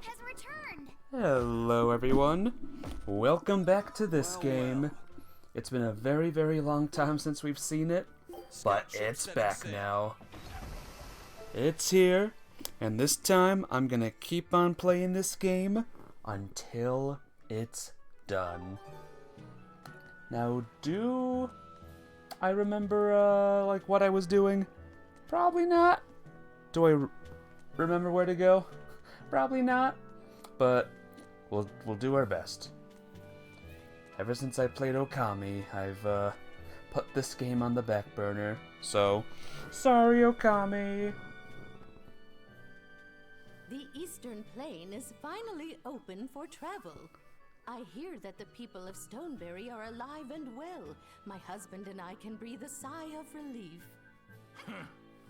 has returned. Hello everyone, welcome back to this game. It's been a very, very long time since we've seen it, but it's back now. It's here, and this time I'm gonna keep on playing this game until it's done. Now, do I remember, like, what I was doing? Probably not. Do I remember where to go? Probably not. But we'll do our best. Ever since I played Okami, I've put this game on the back burner. So, sorry, Okami. The Eastern Plain is finally open for travel. I hear that the people of Stoneberry are alive and well. My husband and I can breathe a sigh of relief.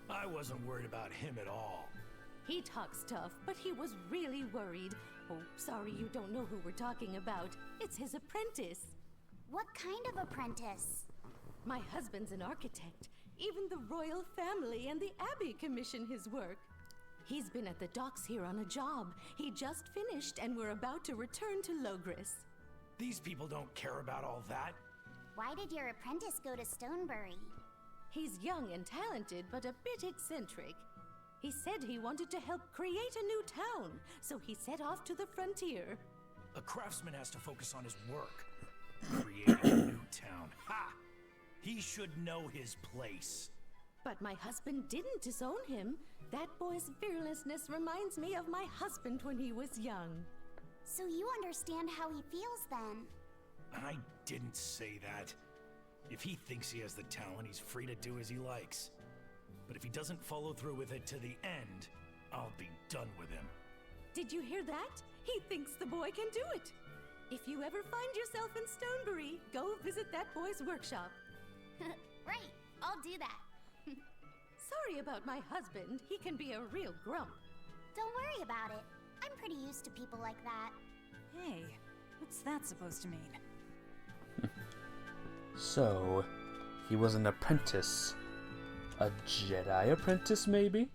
I wasn't worried about him at all. He talks tough, but he was really worried. Oh, sorry you don't know who we're talking about. It's his apprentice. What kind of apprentice? My husband's an architect. Even the royal family and the Abbey commission his work. He's been at the docks here on a job. He just finished and we're about to return to Logris. These people don't care about all that. Why did your apprentice go to Stoneberry? He's young and talented, but a bit eccentric. He said he wanted to help create a new town, so he set off to the frontier. A craftsman has to focus on his work. Creating a new town. Ha! He should know his place. But my husband didn't disown him. That boy's fearlessness reminds me of my husband when he was young. So you understand how he feels then? I didn't say that. If he thinks he has the talent, he's free to do as he likes. But if he doesn't follow through with it to the end, I'll be done with him. Did you hear that? He thinks the boy can do it. If you ever find yourself in Stoneberry, go visit that boy's workshop. Right, I'll do that. Sorry about my husband. He can be a real grump. Don't worry about it. I'm pretty used to people like that. Hey, what's that supposed to mean? So, he was an apprentice. A Jedi apprentice, maybe?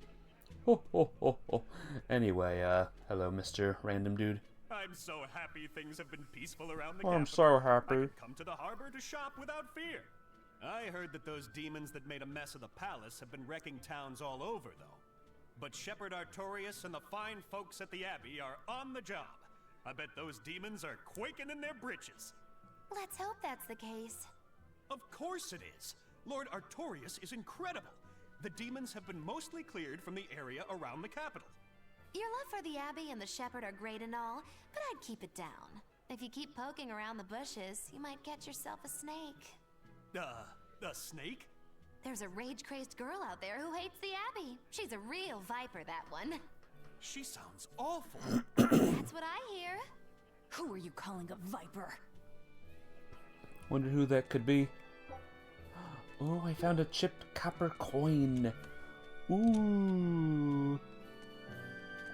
Ho ho ho ho. Anyway, hello, Mr. Random Dude. I'm so happy things have been peaceful around the Oh, I'm capital. so happy. I can come to the harbor to shop without fear. I heard that those demons that made a mess of the palace have been wrecking towns all over, though. But Shepherd Artorias and the fine folks at the Abbey are on the job. I bet those demons are quaking in their britches. Let's hope that's the case. Of course it is. Lord Artorias is incredible. The demons have been mostly cleared from the area around the capital. Your love for the Abbey and the Shepherd are great and all, but I'd keep it down. If you keep poking around the bushes, you might catch yourself a snake. A snake? There's a rage-crazed girl out there who hates the Abbey. She's a real viper, that one. She sounds awful. That's what I hear. Who are you calling a viper? Wonder who that could be. Oh, I found a chipped copper coin. Ooh.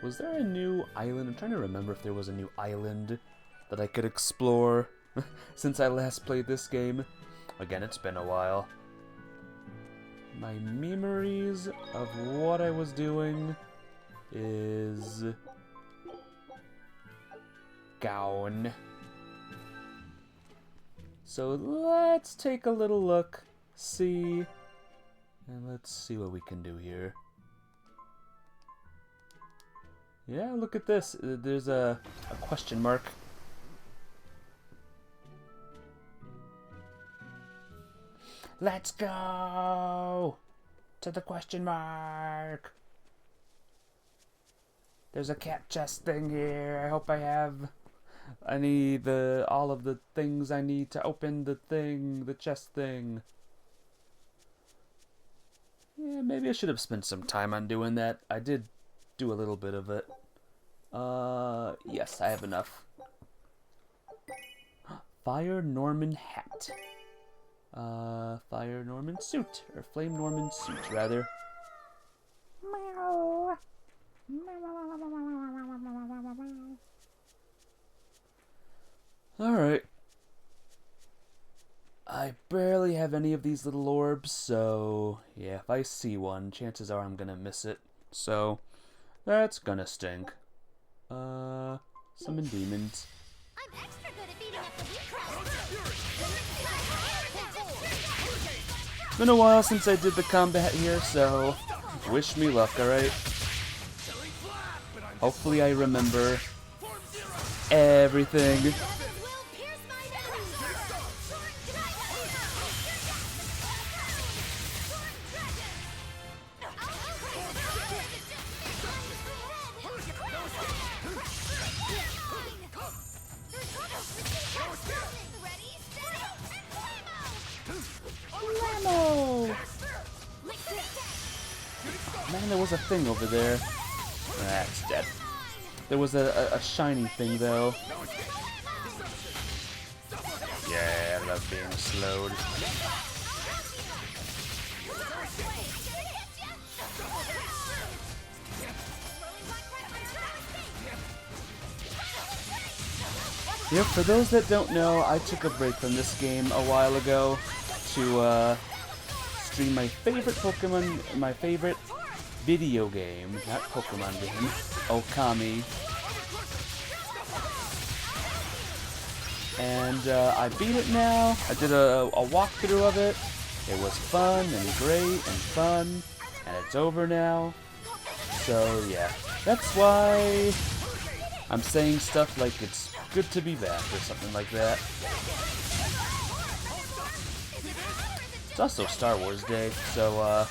Was there a new island? I'm trying to remember if there was a new island that I could explore since I last played this game. Again, it's been a while. My memories of what I was doing is gone. So let's take a little look, see, and let's see what we can do here. Yeah, look at this. There's a question mark. Let's go to the question mark. There's a cat chest thing here. I hope I have all of the things I need to open the chest thing. Yeah, maybe I should have spent some time on doing that. I did do a little bit of it. Yes, I have enough. Fire Norman hat. Fire Norman suit, or Flame Norman suit, rather. Meow. Alright. I barely have any of these little orbs, so yeah, if I see one, chances are I'm gonna miss it. So, that's gonna stink. Summon demons. I'm extra good at beating up the weak crowd. It's been a while since I did the combat here, so wish me luck, alright? Hopefully I remember everything. Man, there was a thing over there. That's dead. There was a shiny thing, though. Yeah, I love being slowed. Yep, for those that don't know, I took a break from this game a while ago to stream my favorite Pokemon, my favorite video game, not Pokemon game, Okami. And I beat it now. I did a walkthrough of it. It was fun and great and fun, and it's over now. So yeah, that's why I'm saying stuff like it's good to be back or something like that. It's also Star Wars Day, so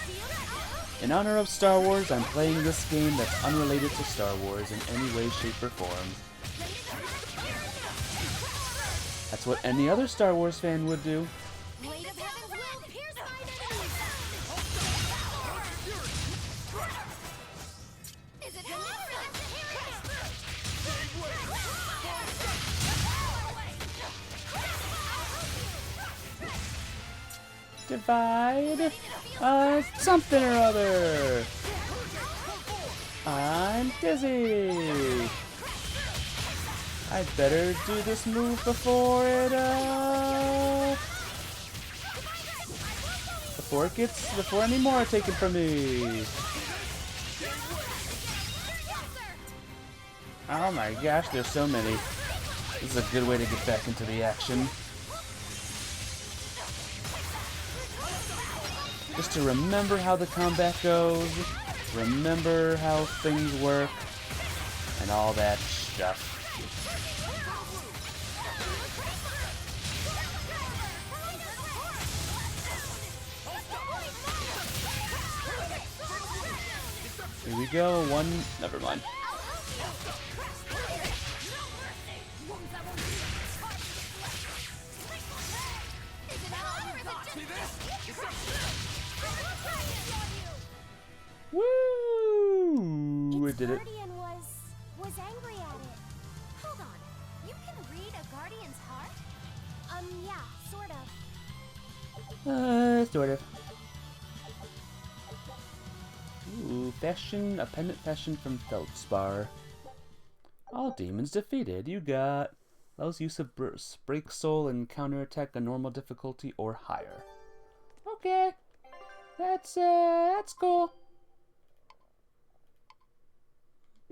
in honor of Star Wars, I'm playing this game that's unrelated to Star Wars in any way, shape, or form. That's what any other Star Wars fan would do. Divide something or other. I'm dizzy. I'd better do this move before any more are taken from me. Oh my gosh, there's so many. This is a good way to get back into the action. Just to remember how the combat goes, remember how things work, and all that stuff. Here we go, never mind. Woo! We did it. Guardian was angry at it. Hold on. You can read a guardian's heart? Yeah, sort of. Sort of. Ooh, a pendant fashion from Feldspar. All demons defeated. You got allows use of break soul and counterattack a normal difficulty or higher. Okay. That's cool.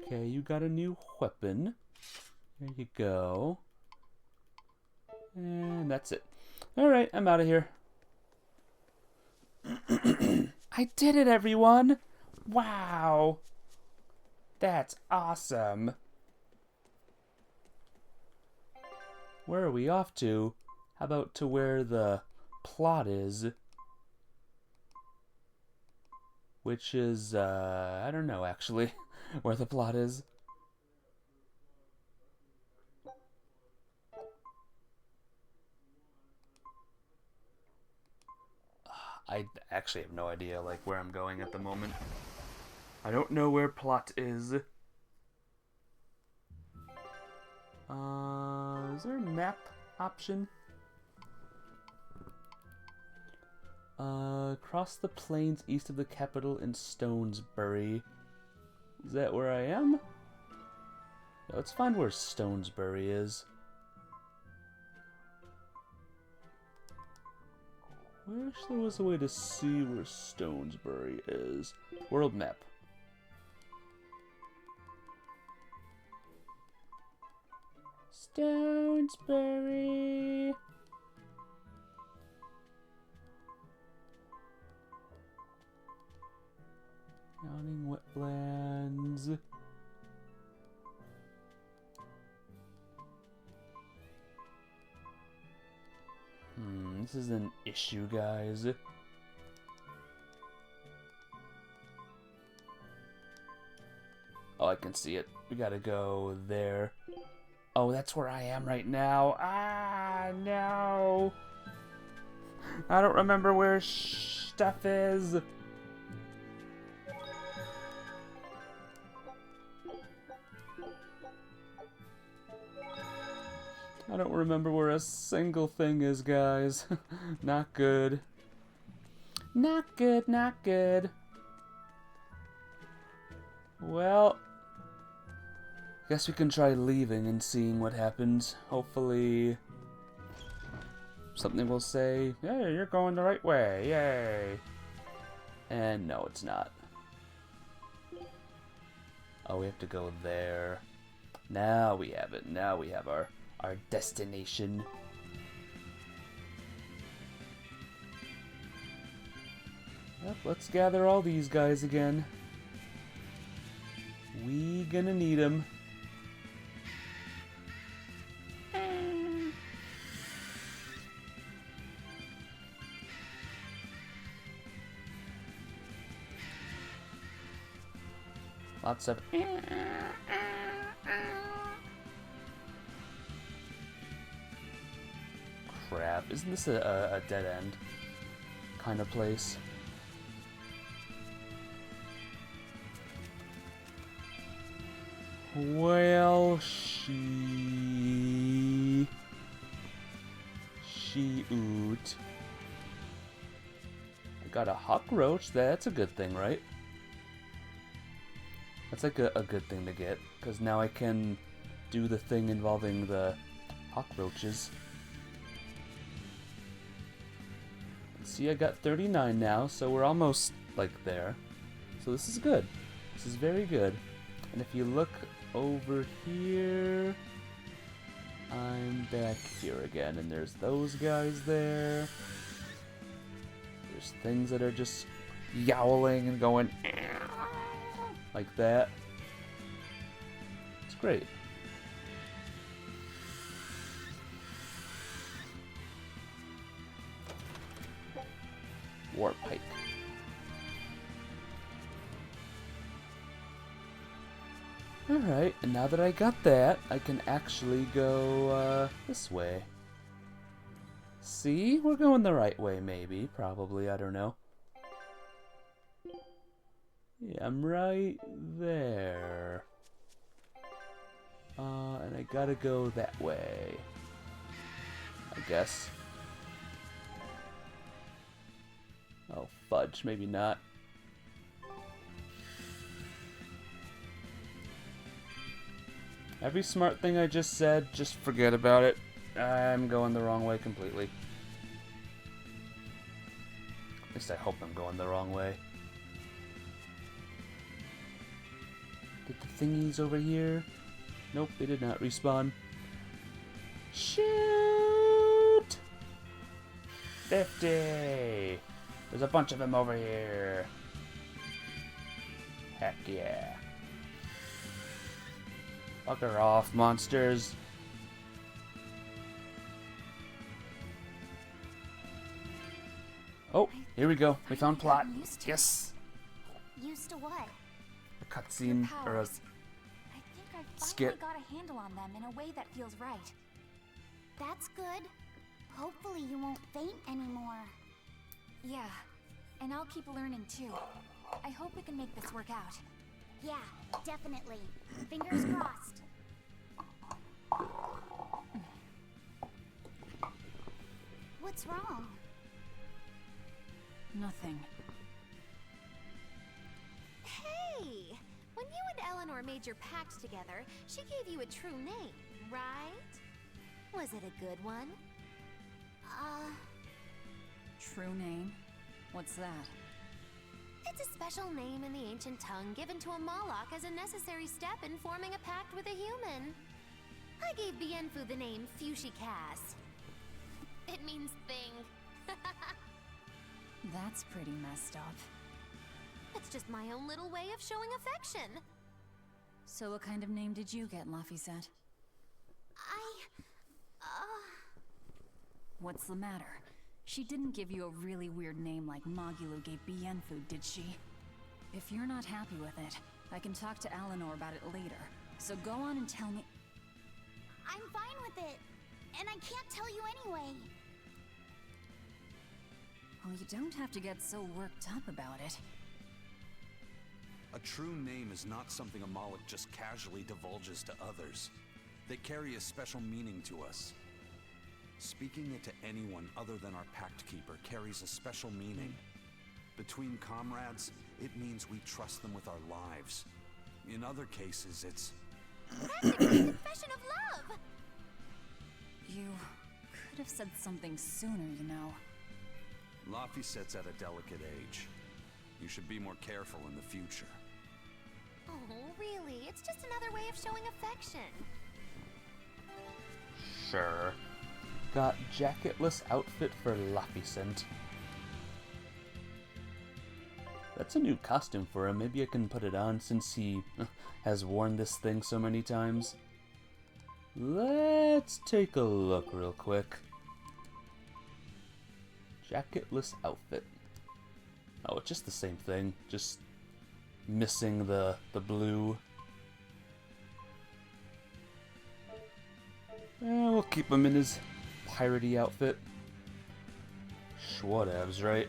Okay, you got a new weapon. There you go. And that's it. Alright, I'm out of here. I did it, everyone! Wow! That's awesome. Where are we off to? How about to where the plot is? Which is, I don't know, actually, where the plot is. I actually have no idea, like, where I'm going at the moment. I don't know where plot is. Is there a map option? Cross the plains east of the capital in Stonesbury. Is that where I am? Let's find where Stonesbury is. I wish there was a way to see where Stonesbury is. World map. Stonesbury. Yawning Wetlands. This is an issue, guys. Oh, I can see it. We gotta go there. Oh, that's where I am right now. Ah, no. I don't remember where stuff is. I don't remember where a single thing is, guys. Not good. Not good, not good. Well, guess we can try leaving and seeing what happens. Hopefully something will say, "Hey, you're going the right way, yay." And no, it's not. Oh, we have to go there. Now we have it. Now we have our destination. Yep, let's gather all these guys again. We gonna need them. Lots of crap. Isn't this a dead end kind of place? Well, oot. I got a hawk roach. That's a good thing, right? That's like a good thing to get, because now I can do the thing involving the hawk roaches. See, I got 39 now, so we're almost, like, there. So this is good. This is very good. And if you look over here, I'm back here again, and there's those guys there. There's things that are just yowling and going like that. It's great. War pike. Alright, and now that I got that, I can actually go this way. See? We're going the right way, maybe. Probably, I don't know. Yeah, I'm right there. And I gotta go that way, I guess. Oh, fudge, maybe not. Every smart thing I just said, just forget about it. I'm going the wrong way completely. At least I hope I'm going the wrong way. Did the thingies over here? Nope, they did not respawn. Shoot! 50! There's a bunch of them over here. Heck yeah. Fucker off, monsters. Oh, here we go. We found plot. Yes. Used to what? A cutscene or a I think I finally skit. got a handle on them in a way that feels right. That's good. Hopefully you won't faint anymore. Yeah, and I'll keep learning too. I hope we can make this work out. Yeah, definitely. Fingers crossed. What's wrong? Nothing. Hey! When you and Eleanor made your pact together, she gave you a true name, right? Was it a good one? True name? What's that? It's a special name in the ancient tongue given to a Moloch as a necessary step in forming a pact with a human. I gave Bienfu the name Fushicast. It means thing. That's pretty messed up. It's just my own little way of showing affection. So what kind of name did you get, Laphicet? What's the matter? She didn't give you a really weird name like Magulu gave Bienfu, did she? If you're not happy with it, I can talk to Eleanor about it later. So go on and tell me. I'm fine with it. And I can't tell you anyway. Well, you don't have to get so worked up about it. A true name is not something a Moloch just casually divulges to others. They carry a special meaning to us. Speaking it to anyone other than our Pact Keeper carries a special meaning. Between comrades, it means we trust them with our lives. In other cases, it's... Practically a confession of love! You could have said something sooner, you know. Laphicet's at a delicate age. You should be more careful in the future. Oh, really? It's just another way of showing affection. Sure. Got jacketless outfit for Laphicet. That's a new costume for him. Maybe I can put it on since he has worn this thing so many times. Let's take a look real quick. Jacketless outfit. Oh, it's just the same thing. Just missing the blue. We'll keep him in his piratey outfit. Whatevs, right?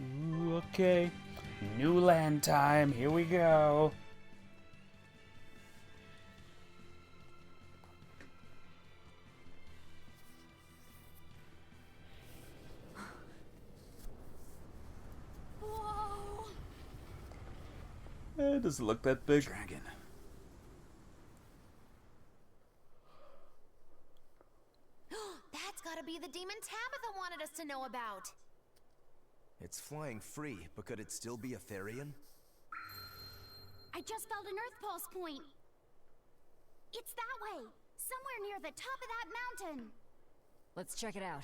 Ooh, okay. New land time. Here we go. Whoa! It doesn't look that big. Dragon. That's gotta be the demon Tabitha wanted us to know about. It's flying free, but could it still be a Therian? I just felt an Earth Pulse point. It's that way, somewhere near the top of that mountain. Let's check it out.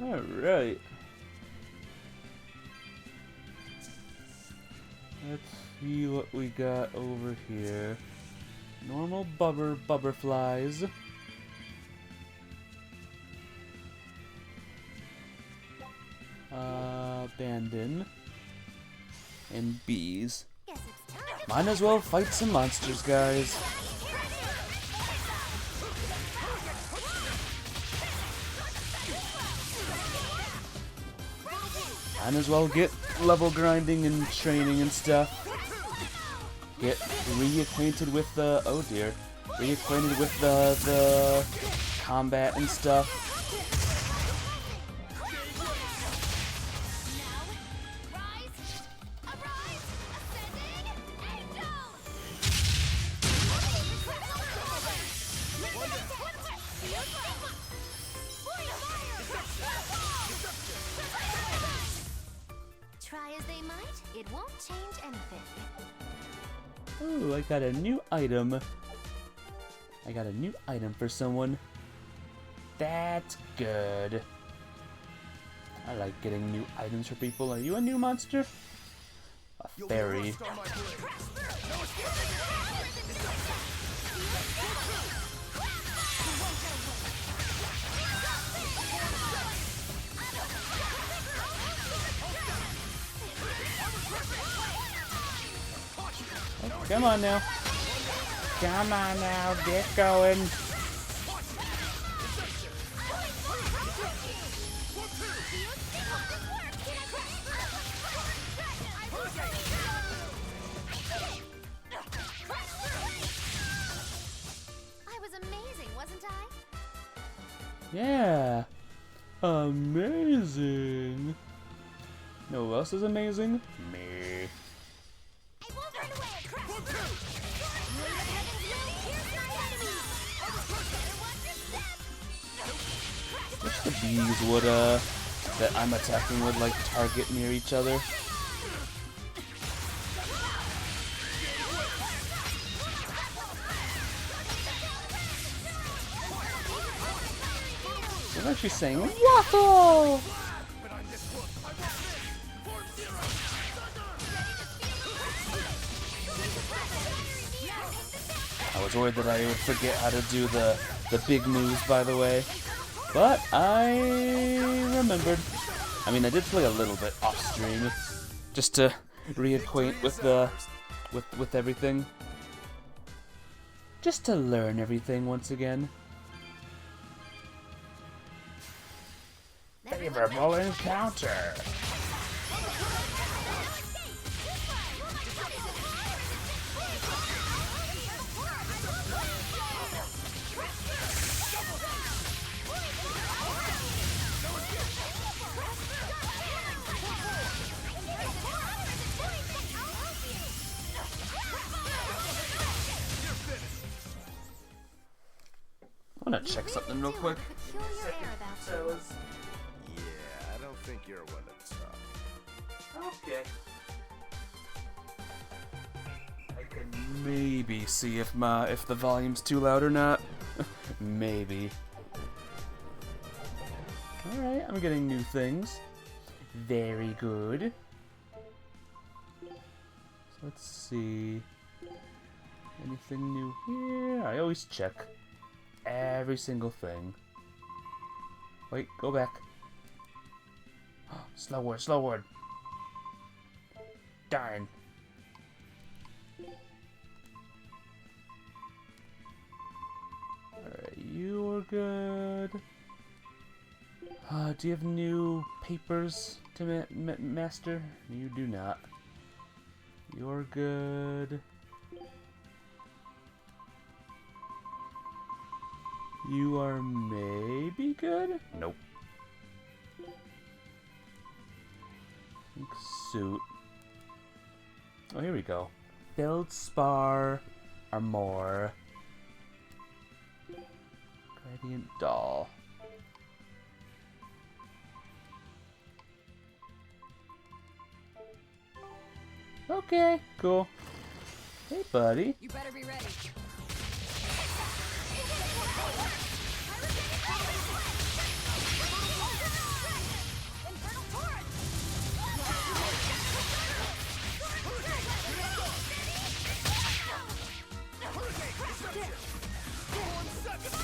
Alright. Let's see what we got over here. Normal butterflies. Abandon. And bees. Guess it's time to Might as well fight some monsters, guys. Might as well get level grinding and training and stuff. Get reacquainted with the... oh dear. Reacquainted with the combat and stuff. Try as they might, it won't change anything. Ooh, I got a new item. I got a new item for someone. That's good. I like getting new items for people. Are you a new monster? A fairy. Oh, come on now. Come on now, get going. I was amazing, wasn't I? Yeah. Amazing. No one else is amazing? Me. I won't run away! Wish the bees would, that I'm attacking would, like, target near each other. What is she saying? Waffle! I was worried that I would forget how to do the big moves, by the way. But I remembered. I mean, I did play a little bit off stream, just to reacquaint with with everything. Just to learn everything once again. Favorable encounter. I want to check something real quick. Peculiar air about you. Yeah, I don't think you're one to talk. Okay. I can maybe see if the volume's too loud or not. Maybe. Alright, I'm getting new things. Very good. So let's see. Anything new here? I always check every single thing. Wait, go back. Slow word, slow word. Darn. Alright, you're good. Do you have new papers to master? You do not. You're good. You are maybe good? Nope. Pink suit. Oh, here we go. Feldspar Armor. Gradient Doll. Okay, cool. Hey, buddy. You better be ready.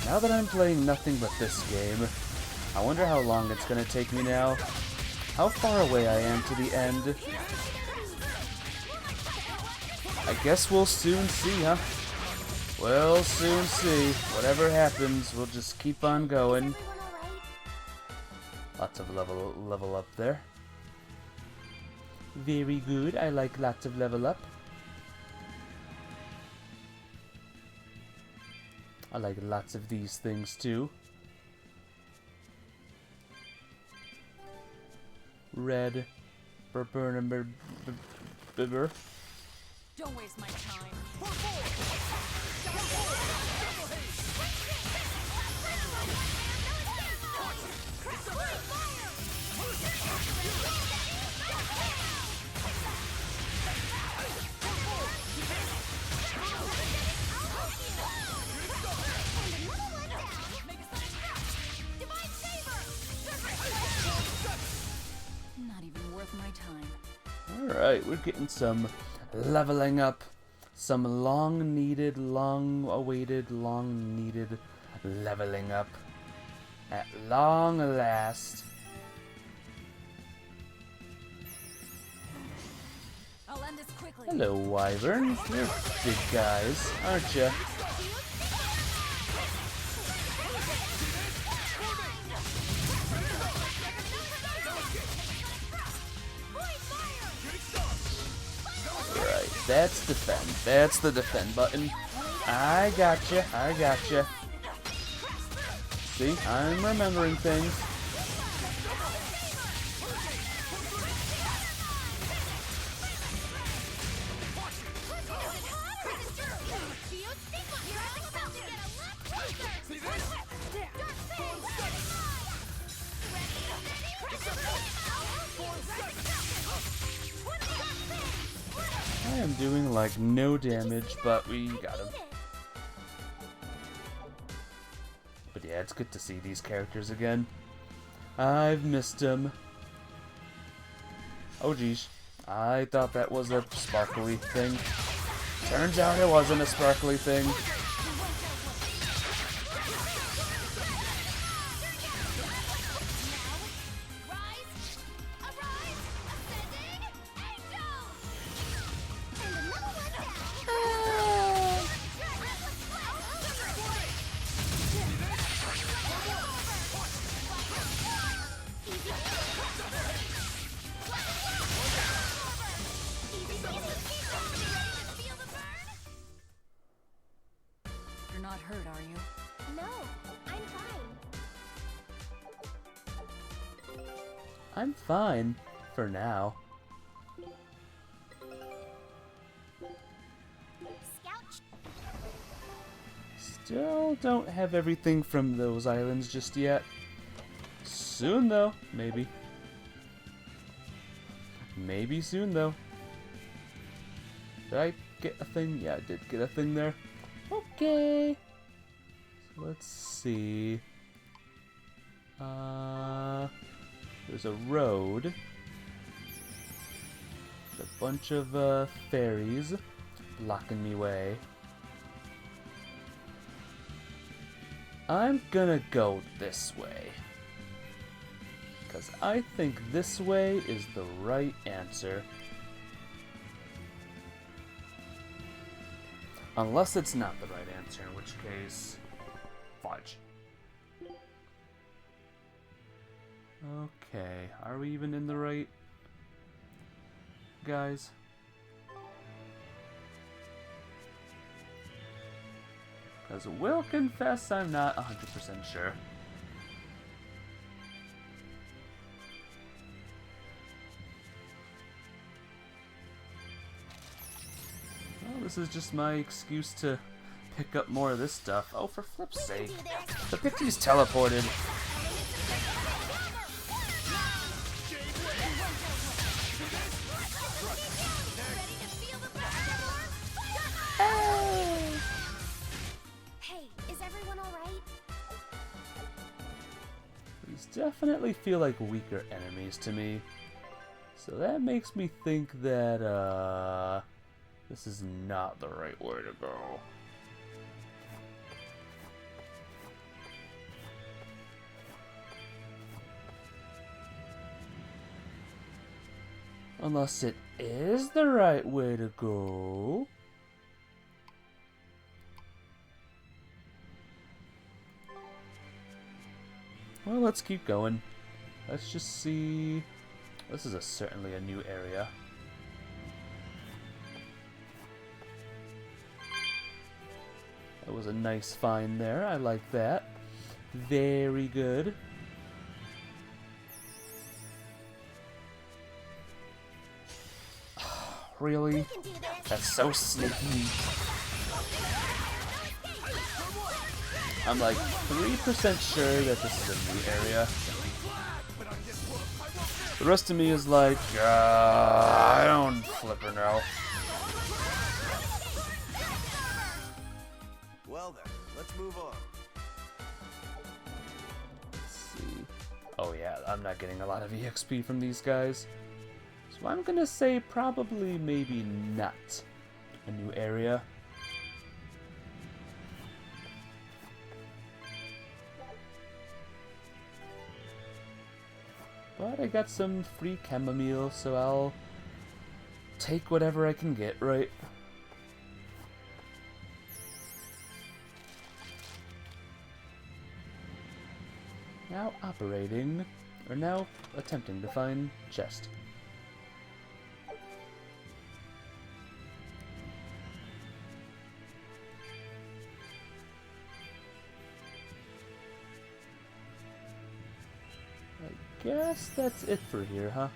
Now that I'm playing nothing but this game, I wonder how long it's gonna take me now. How far away I am to the end. I guess we'll soon see, huh? We'll soon see. Whatever happens, we'll just keep on going. Lots of level up there. Very good. I like lots of level up. I like lots of these things too. Red. Burr. Don't waste my time. Not even worth my time. Alright, we're getting some leveling up. Some long-awaited leveling up. At long last. I'll end this quickly. Hello, Wyvern. You're big guys, aren't you? Right, that's defend. That's the defend button. I gotcha. I gotcha. See, I'm remembering things. I am doing like no damage, but we got him. But yeah, it's good to see these characters again. I've missed them. Oh geez, I thought that was a sparkly thing. Turns out it wasn't a sparkly thing. You're not hurt, are you? No, I'm fine. I'm fine, for now. Scout. Still don't have everything from those islands just yet. Soon though, maybe. Maybe soon though. Did I get a thing? Yeah, I did get a thing there. Okay. So let's see. There's a road. There's a bunch of fairies blocking me way. I'm gonna go this way. Because I think this way is the right answer. Unless it's not the right answer, in which case, fudge. Okay, are we even in the right, guys? Because will confess I'm not 100% sure. Well, this is just my excuse to pick up more of this stuff. Oh, for flip's sake. The Pixies teleported. Hey, is everyone alright? These definitely feel like weaker enemies to me. So that makes me think that, this is not the right way to go. Unless it is the right way to go. Well, let's keep going. Let's just see. This is certainly a new area. That was a nice find there. I like that. Very good. Really? That's so sneaky. I'm like 3% sure that this is a new area. The rest of me is like, I don't flipper know. Well then, let's move on. Let's see. Oh yeah, I'm not getting a lot of EXP from these guys. So I'm gonna say probably maybe not a new area. But I got some free chamomile, so I'll take whatever I can get, right? Now operating, or now attempting to find chest. I guess that's it for here, huh?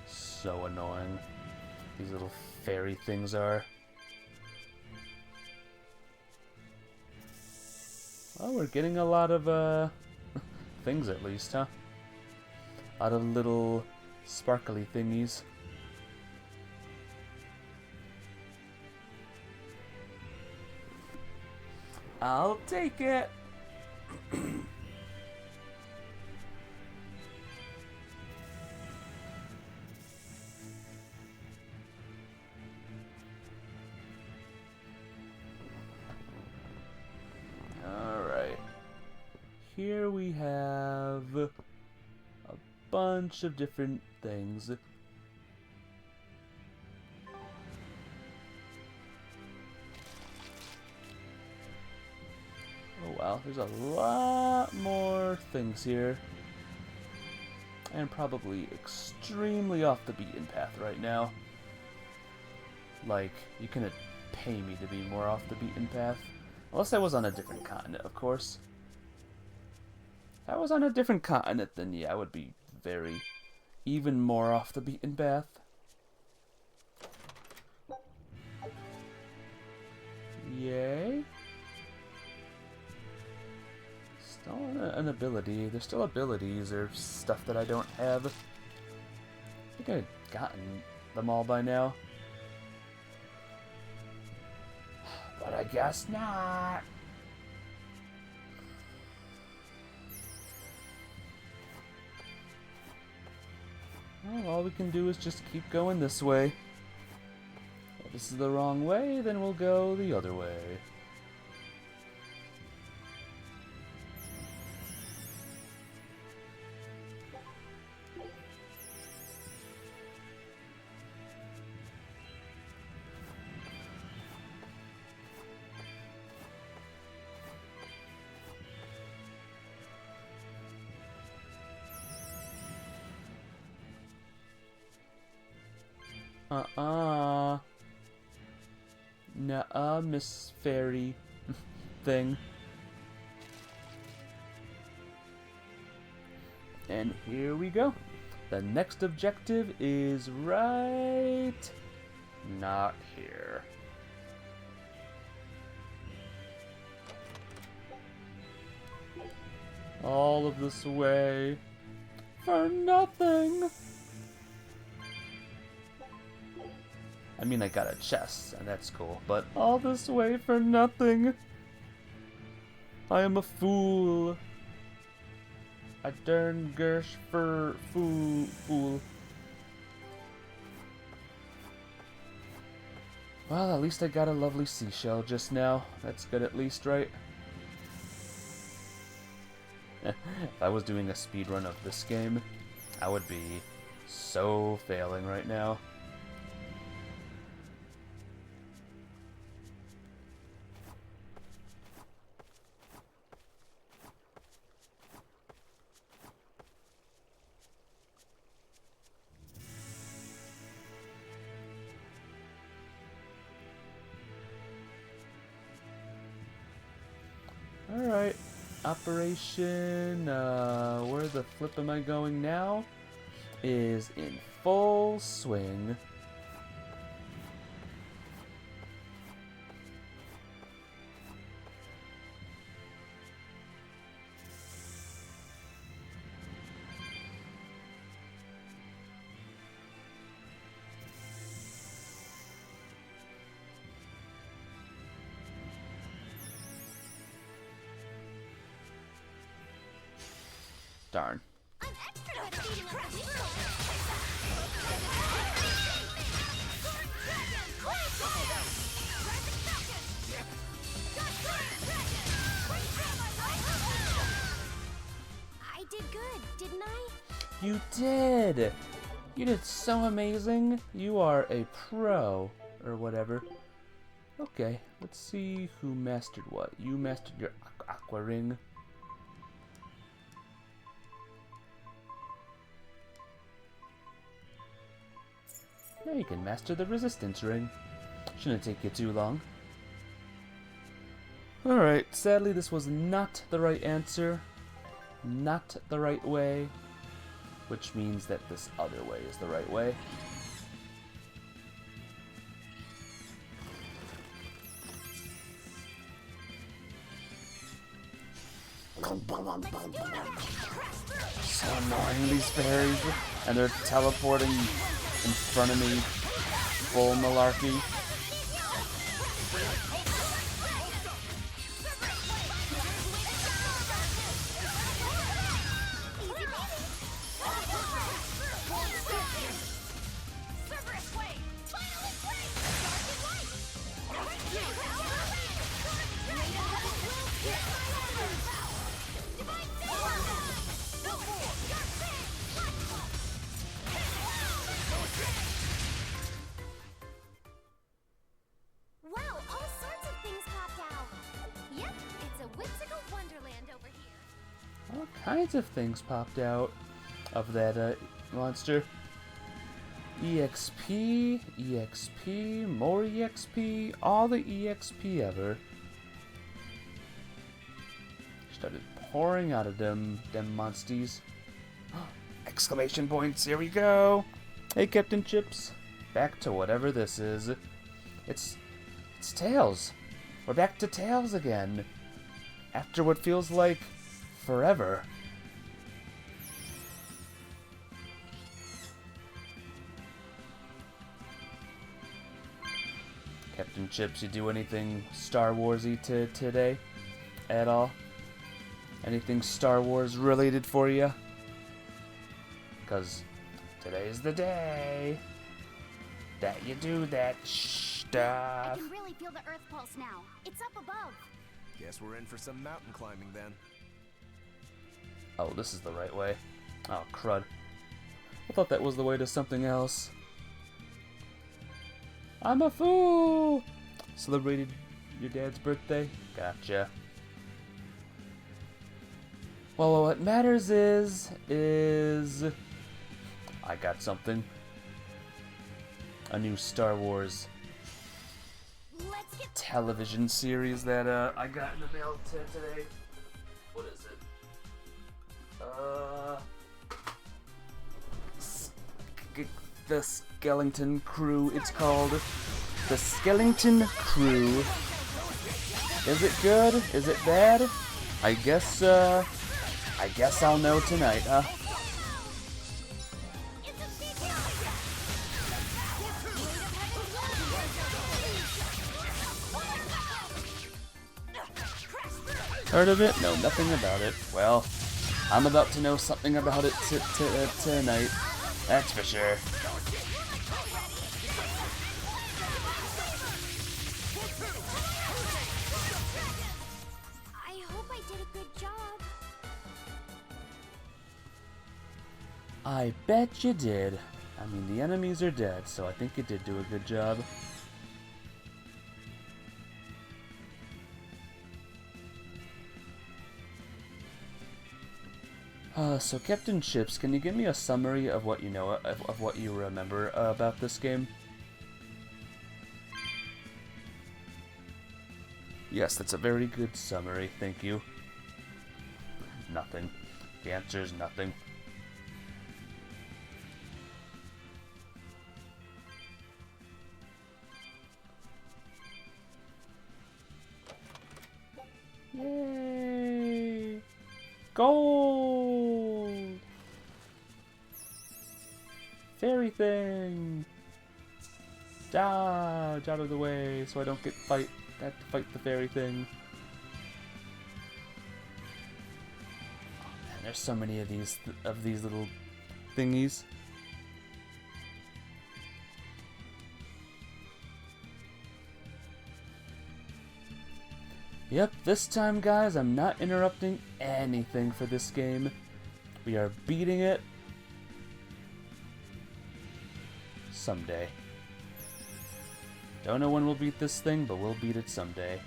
So annoying. These little fairy things are. Well, we're getting a lot of, things at least, huh? A lot of little sparkly thingies. I'll take it. Alright. Here we have a bunch of different things. Oh wow, there's a lot more things here. And probably extremely off the beaten path right now. Like, you couldn't pay me to be more off the beaten path. Unless I was on a different continent, of course. If I was on a different continent, then yeah, I would be very, even more off the beaten path. Yay. Still an ability. There's still abilities or stuff that I don't have. I think I've gotten them all by now. But I guess not. Well, all we can do is just keep going this way. If this is the wrong way, then we'll go the other way. Nuh-uh, Miss Fairy thing. And here we go. The next objective is right not here. All of this way for nothing. I mean, I got a chest, and that's cool, but all this way for nothing. I am a fool. A darn gersh for fool. Well, at least I got a lovely seashell just now. That's good at least, right? If I was doing a speedrun of this game, I would be so failing right now. Alright, Operation, where the flip am I going now? Is in full swing. Darn. I did good, didn't I? You did! You did so amazing. You are a pro, or whatever. Okay, let's see who mastered what. You mastered your aqua ring. Now you can master the resistance ring. Shouldn't take you too long. Alright, sadly this was not the right answer. Not the right way. Which means that this other way is the right way. So annoying, these fairies. And they're teleporting in front of me. Full malarkey. All kinds of things popped out of that monster. EXP, EXP, more EXP, all the EXP ever. Started pouring out of them monsties. Exclamation points, here we go! Hey, Captain Chips. Back to whatever this is. It's Tails. We're back to Tails again. After what feels like forever. Captain Chips, you do anything Star Wars-y today? At all? Anything Star Wars related for you? Because today's the day that you do that stuff. I can really feel the Earth pulse now. It's up above. Guess we're in for some mountain climbing then. Oh, this is the right way. Oh, crud. I thought that was the way to something else. I'm a fool! Celebrated your dad's birthday? Gotcha. Well, what matters is I got something. A new Star Wars television series that I got in the mail today. What is it? The Skeleton Crew, it's called. The Skeleton Crew. Is it good? Is it bad? I guess I'll know tonight, huh? Heard of it? Know nothing about it. Well, I'm about to know something about it tonight. That's for sure. I hope I did a good job. I bet you did. I mean, the enemies are dead, so I think you did do a good job. So Captain Chips, can you give me a summary of what you know, of what you remember about this game? Yes, that's a very good summary, thank you. Nothing. The answer is nothing. Yay! Gold! Fairy thing! Dodge out of the way so I don't have to fight the fairy thing. Oh man, there's so many of these little thingies. Yep, this time, guys, I'm not interrupting anything for this game. We are beating it someday. Don't know when we'll beat this thing, but we'll beat it someday.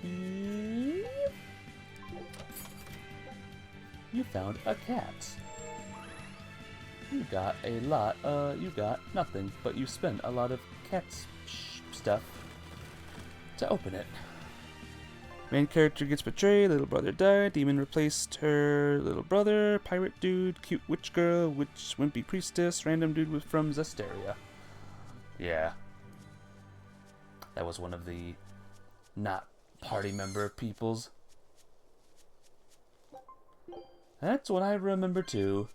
You found a cat. You got a lot, you got nothing, but you spent a lot of cat stuff to open it. Main character gets betrayed, little brother died, demon replaced her little brother, pirate dude, cute witch girl, witch wimpy priestess, random dude from Zesteria. Yeah. That was one of the not party member peoples. That's what I remember too.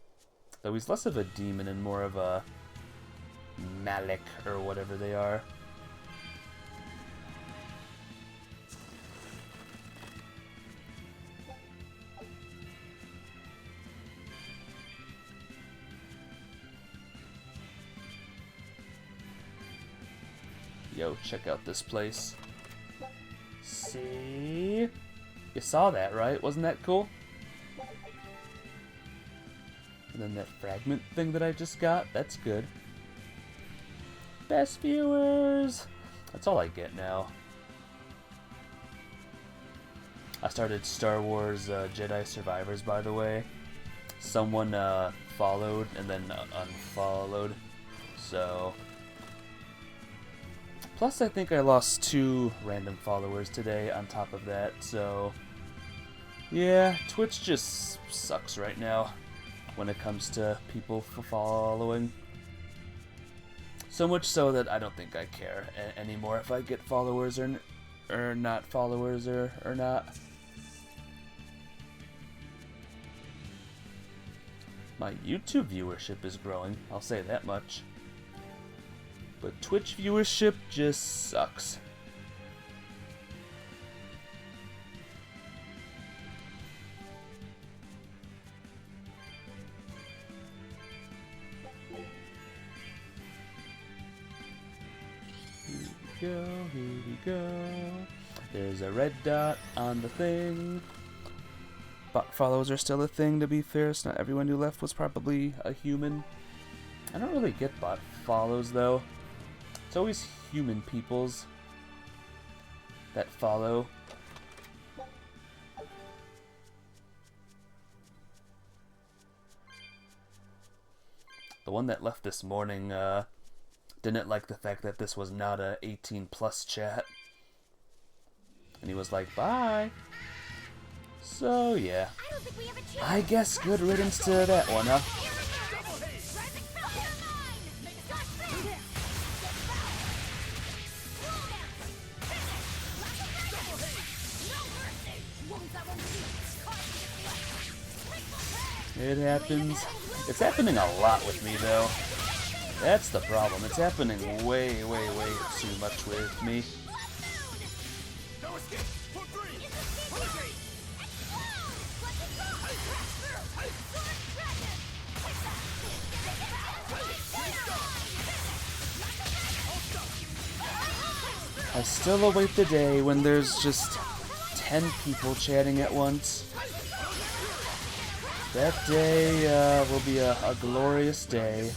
Though he's less of a demon and more of a Malik or whatever they are. Yo, check out this place. See? You saw that, right? Wasn't that cool? And then that fragment thing that I just got, that's good. Best viewers! That's all I get now. I started Star Wars Jedi Survivors, by the way. Someone followed and then unfollowed. So, plus I think I lost 2 random followers today on top of that. So, yeah, Twitch just sucks right now when it comes to people following. So much so that I don't think I care anymore if I get followers or not followers or not. My YouTube viewership is growing, I'll say that much. But Twitch viewership just sucks. Here we go. There's a red dot on the thing. Bot follows are still a thing, to be fair, so not everyone who left was probably a human. I don't really get bot follows, though. It's always human peoples that follow. The one that left this morning, didn't like the fact that this was not a 18+ chat. And he was like, bye! So, yeah. I guess good riddance to that one, huh? It happens. It's happening a lot with me, though. That's the problem. It's happening way too much with me. I still await the day when there's just 10 people chatting at once. That day will be a glorious day.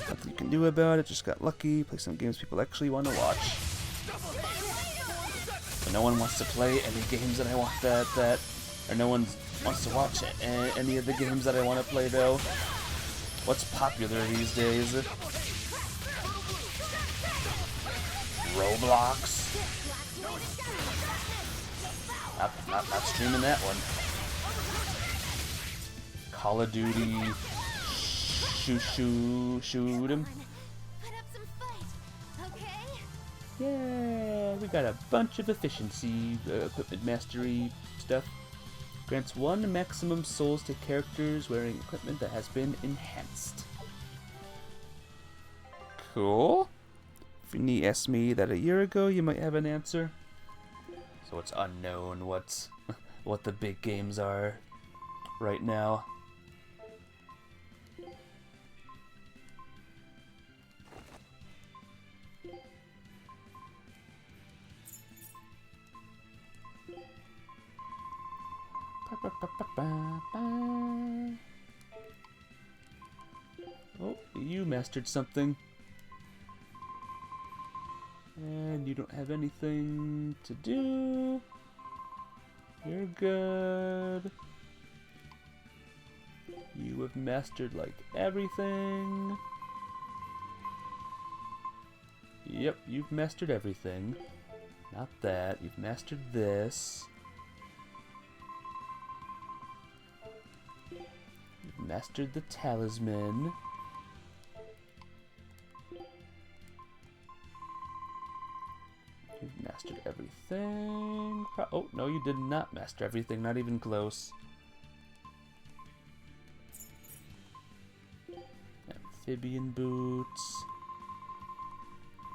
Nothing you can do about it, just got lucky, play some games people actually want to watch. But no one wants to play any games that I want or no one wants to watch any of the games that I want to play, though. What's popular these days? Roblox? Not streaming that one. Call of Duty. Shoot 'em. Yeah, we got a bunch of efficiency, equipment mastery stuff. Grants 1 maximum souls to characters wearing equipment that has been enhanced. Cool. If you asked me that a year ago, you might have an answer. So it's unknown what the big games are right now. Oh, you mastered something. And you don't have anything to do. You're good. You have mastered like everything. Yep, you've mastered everything. Not that. You've mastered this. You've mastered the talisman. You've mastered everything. Oh, no, you did not master everything. Not even close. Amphibian boots.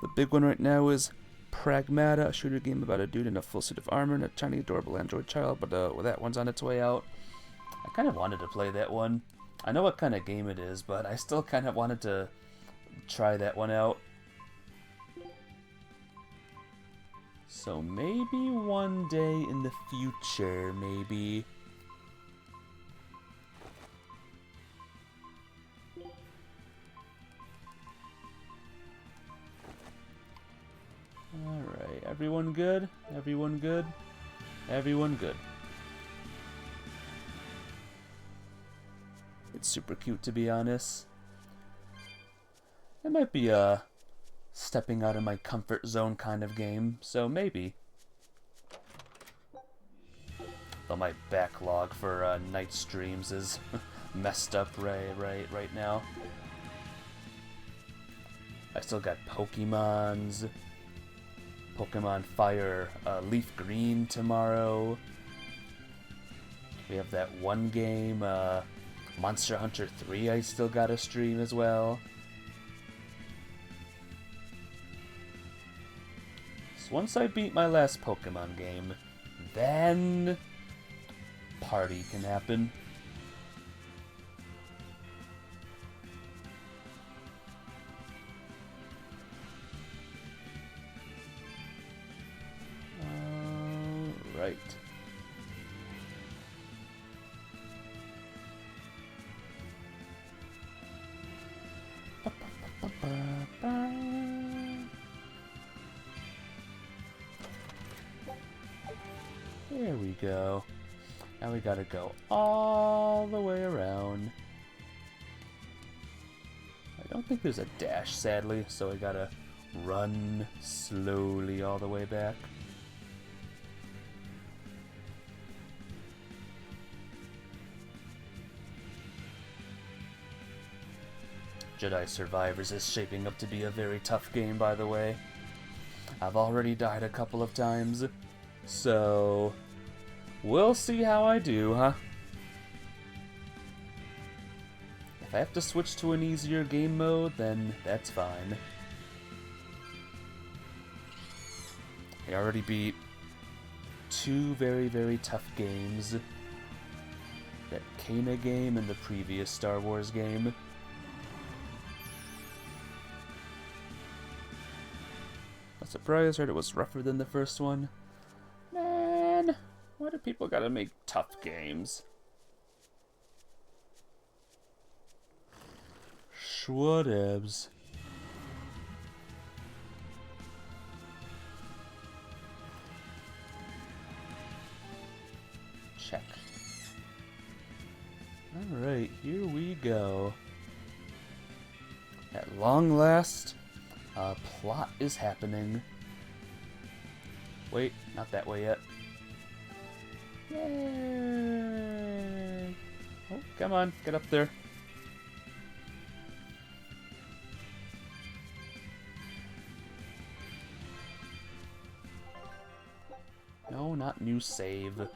The big one right now is Pragmata, a shooter game about a dude in a full suit of armor and a tiny adorable android child, but well, that one's on its way out. I kind of wanted to play that one. I know what kind of game it is, but I still kind of wanted to try that one out. So maybe one day in the future, maybe. Alright, everyone good? Everyone good? Everyone good. It's super cute, to be honest. It might be a stepping out of my comfort zone kind of game, so maybe. Though my backlog for night streams is messed up right now. I still got Pokemon Fire Leaf Green tomorrow. We have that one game, Monster Hunter 3 I still gotta stream as well. So once I beat my last Pokemon game, then party can happen. Right. There we go. Now we gotta go all the way around. I don't think there's a dash, sadly, so I gotta run slowly all the way back. Jedi Survivors is shaping up to be a very tough game, by the way. I've already died a couple of times, so we'll see how I do, huh? If I have to switch to an easier game mode, then that's fine. I already beat 2 very, very tough games. That Kana game and the previous Star Wars game. Not surprised, heard it was rougher than the first one. Man, why do people gotta make tough games? Schwhatevs. Check. Alright, here we go. At long last, a plot is happening. Wait, not that way yet. Yay! Oh, come on, get up there. No, not new save.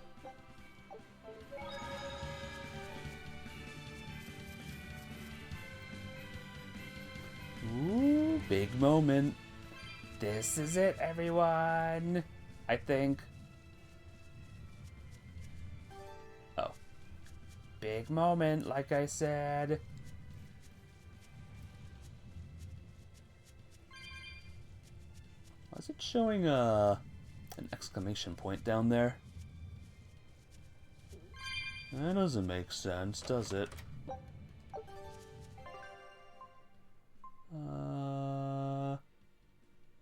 Ooh, big moment. This is it, everyone. I think. Oh. Big moment, like I said. Was it showing an exclamation point down there? That doesn't make sense, does it?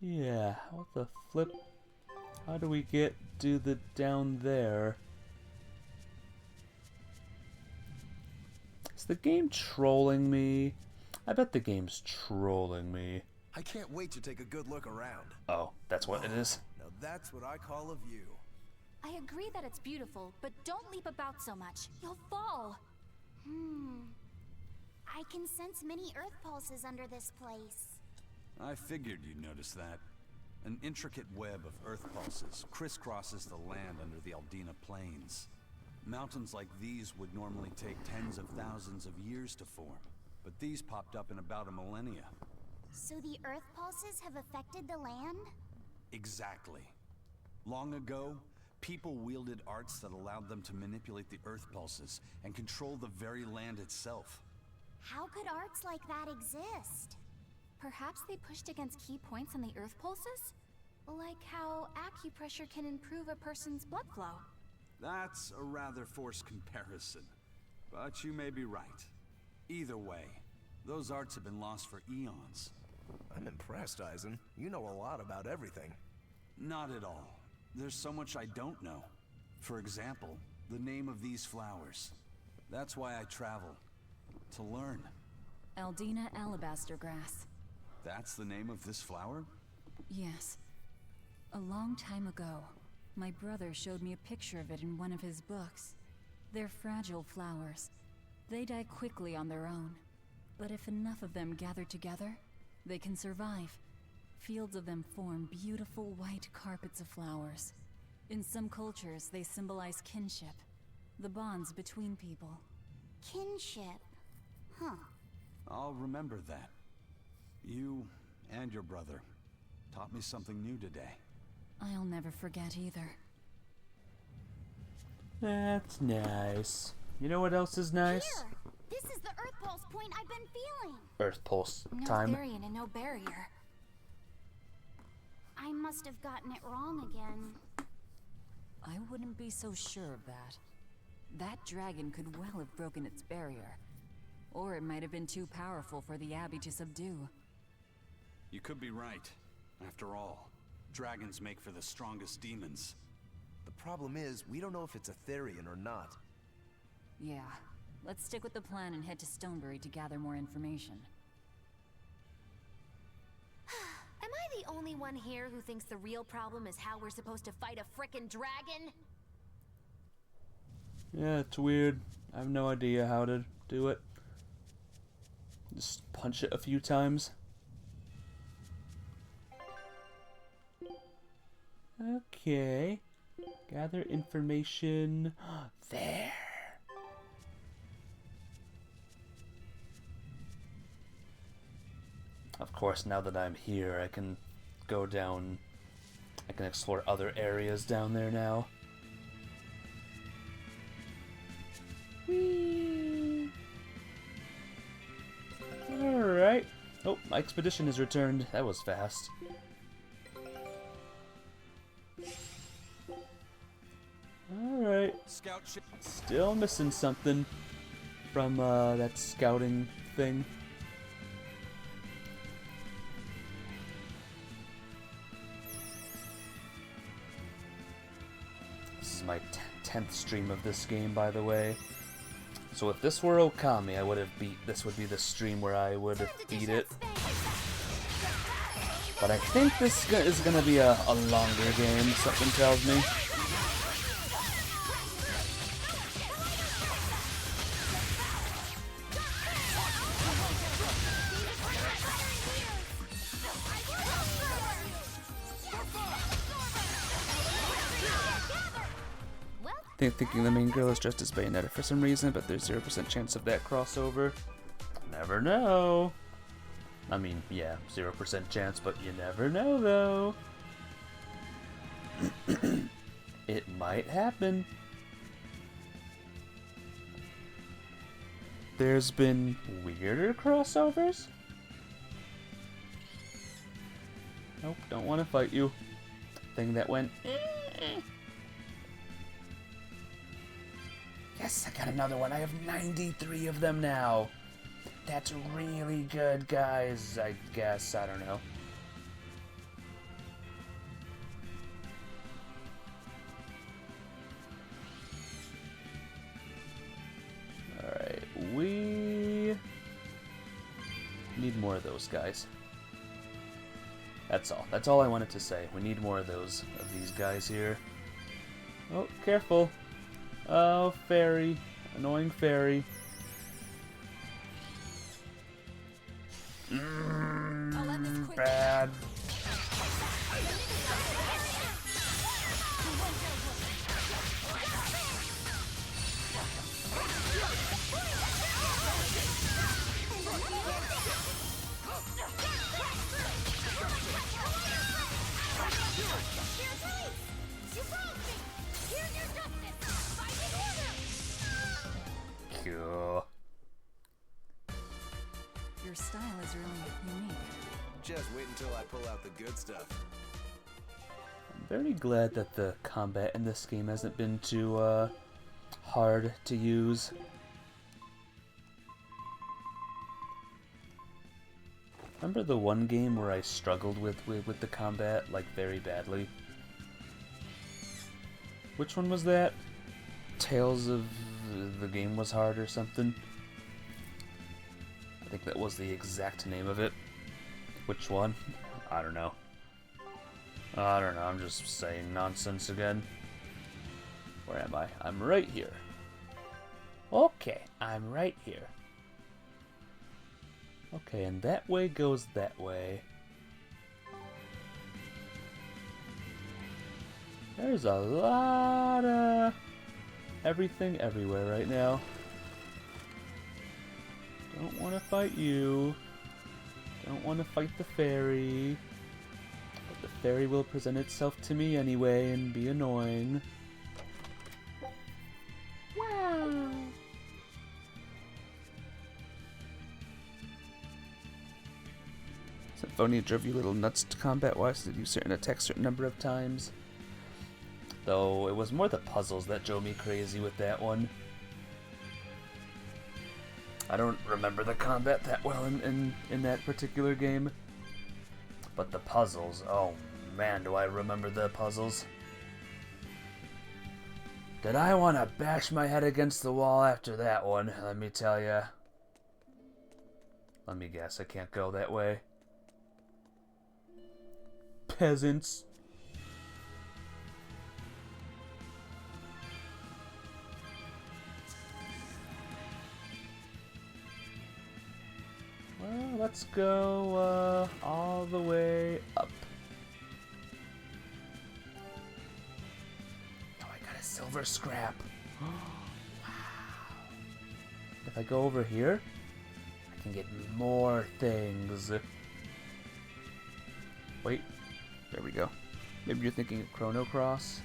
Yeah, what the flip? How do we get to the down there? Is the game trolling me? I bet the game's trolling me. I can't wait to take a good look around. Oh, that's what it is? Now that's what I call a view. I agree that it's beautiful, but don't leap about so much. You'll fall. I can sense many earth pulses under this place. I figured you'd notice that. An intricate web of earth pulses crisscrosses the land under the Aldina Plains. Mountains like these would normally take tens of thousands of years to form, but these popped up in about a millennia. So the earth pulses have affected the land? Exactly. Long ago, people wielded arts that allowed them to manipulate the earth pulses and control the very land itself. How could arts like that exist? Perhaps they pushed against key points on the earth pulses? Like how acupressure can improve a person's blood flow. That's a rather forced comparison, but you may be right. Either way, those arts have been lost for eons. I'm impressed, Eisen. You know a lot about everything. Not at all. There's so much I don't know. For example, the name of these flowers. That's why I travel. To learn. Aldina alabaster grass. That's the name of this flower? Yes. A long time ago, my brother showed me a picture of it in one of his books. They're fragile flowers. They die quickly on their own. But if enough of them gather together, they can survive. Fields of them form beautiful white carpets of flowers. In some cultures, they symbolize kinship, the bonds between people. Kinship. Huh. I'll remember that. You and your brother taught me something new today. I'll never forget either. That's nice. You know what else is nice? Here! This is the Earth Pulse point I've been feeling. Earth Pulse No time. Therian and no barrier. I must have gotten it wrong again. I wouldn't be so sure of that. That dragon could well have broken its barrier. Or it might have been too powerful for the Abbey to subdue. You could be right. After all, dragons make for the strongest demons. The problem is, we don't know if it's a Therian or not. Yeah. Let's stick with the plan and head to Stonebury to gather more information. Am I the only one here who thinks the real problem is how we're supposed to fight a frickin' dragon? Yeah, it's weird. I have no idea how to do it. Just punch it a few times. Okay. Gather information. There. Of course, now that I'm here, I can go down. I can explore other areas down there now. Whee! Alright. Oh, my expedition has returned. That was fast. Alright. Scout ship. Still missing something from that scouting thing. This is my 10th stream of this game, by the way. So if this were Okami, I would have beat. This would be the stream where I would have beat it. But I think this is gonna be a longer game. Something tells me. Thinking the main girl is dressed as Bayonetta for some reason, but there's 0% chance of that crossover. Never know. I mean, yeah, 0% chance, but you never know, though. It might happen. There's been weirder crossovers? Nope, don't want to fight you. Thing that went... Yes, I got another one. I have 93 of them now. That's really good, guys, I guess. I don't know. Alright, we need more of those guys. That's all. That's all I wanted to say. We need more of these guys here. Oh, careful. Oh, fairy. Annoying fairy. Bad. Cool. Your style is really unique. Just wait until I pull out the good stuff. I'm very glad that the combat in this game hasn't been too hard to use. Remember the one game where I struggled with the combat, like, very badly? Which one was that? Tales of the Game Was Hard or something? I think that was the exact name of it. Which one? I don't know. I don't know, I'm just saying nonsense again. Where am I? I'm right here. Okay, I'm right here. Okay, and that way goes that way. There's a lot of everything everywhere right now. Don't want to fight you. Don't want to fight the fairy. But the fairy will present itself to me anyway and be annoying. Wow. Symphonia drove you little nuts combat-wise. Did you certain attacks certain number of times? Though it was more the puzzles that drove me crazy with that one. I don't remember the combat that well in that particular game. But the puzzles, oh man, do I remember the puzzles. Did I want to bash my head against the wall after that one, let me tell ya. Let me guess, I can't go that way. Peasants. Well, let's go all the way up. Oh, I got a silver scrap. Wow. If I go over here, I can get more things. Wait, there we go. Maybe you're thinking of Chrono Cross?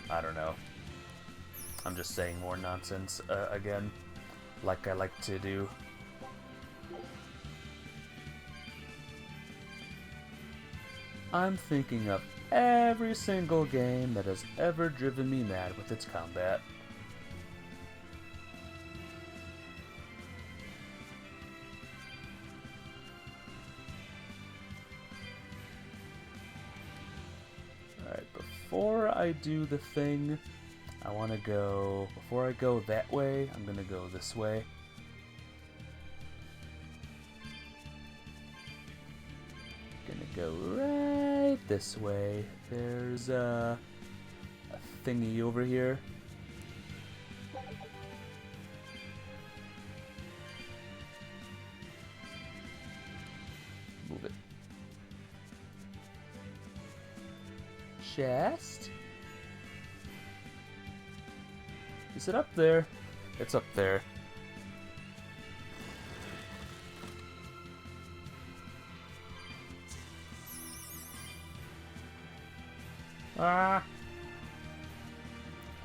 I don't know. I'm just saying more nonsense again, like I like to do. I'm thinking of every single game that has ever driven me mad with its combat. Alright, before I do the thing, I want to go, before I go that way, I'm going to go this way. Go right this way. There's a thingy over here. Move it. Chest? Is it up there? It's up there. Ah!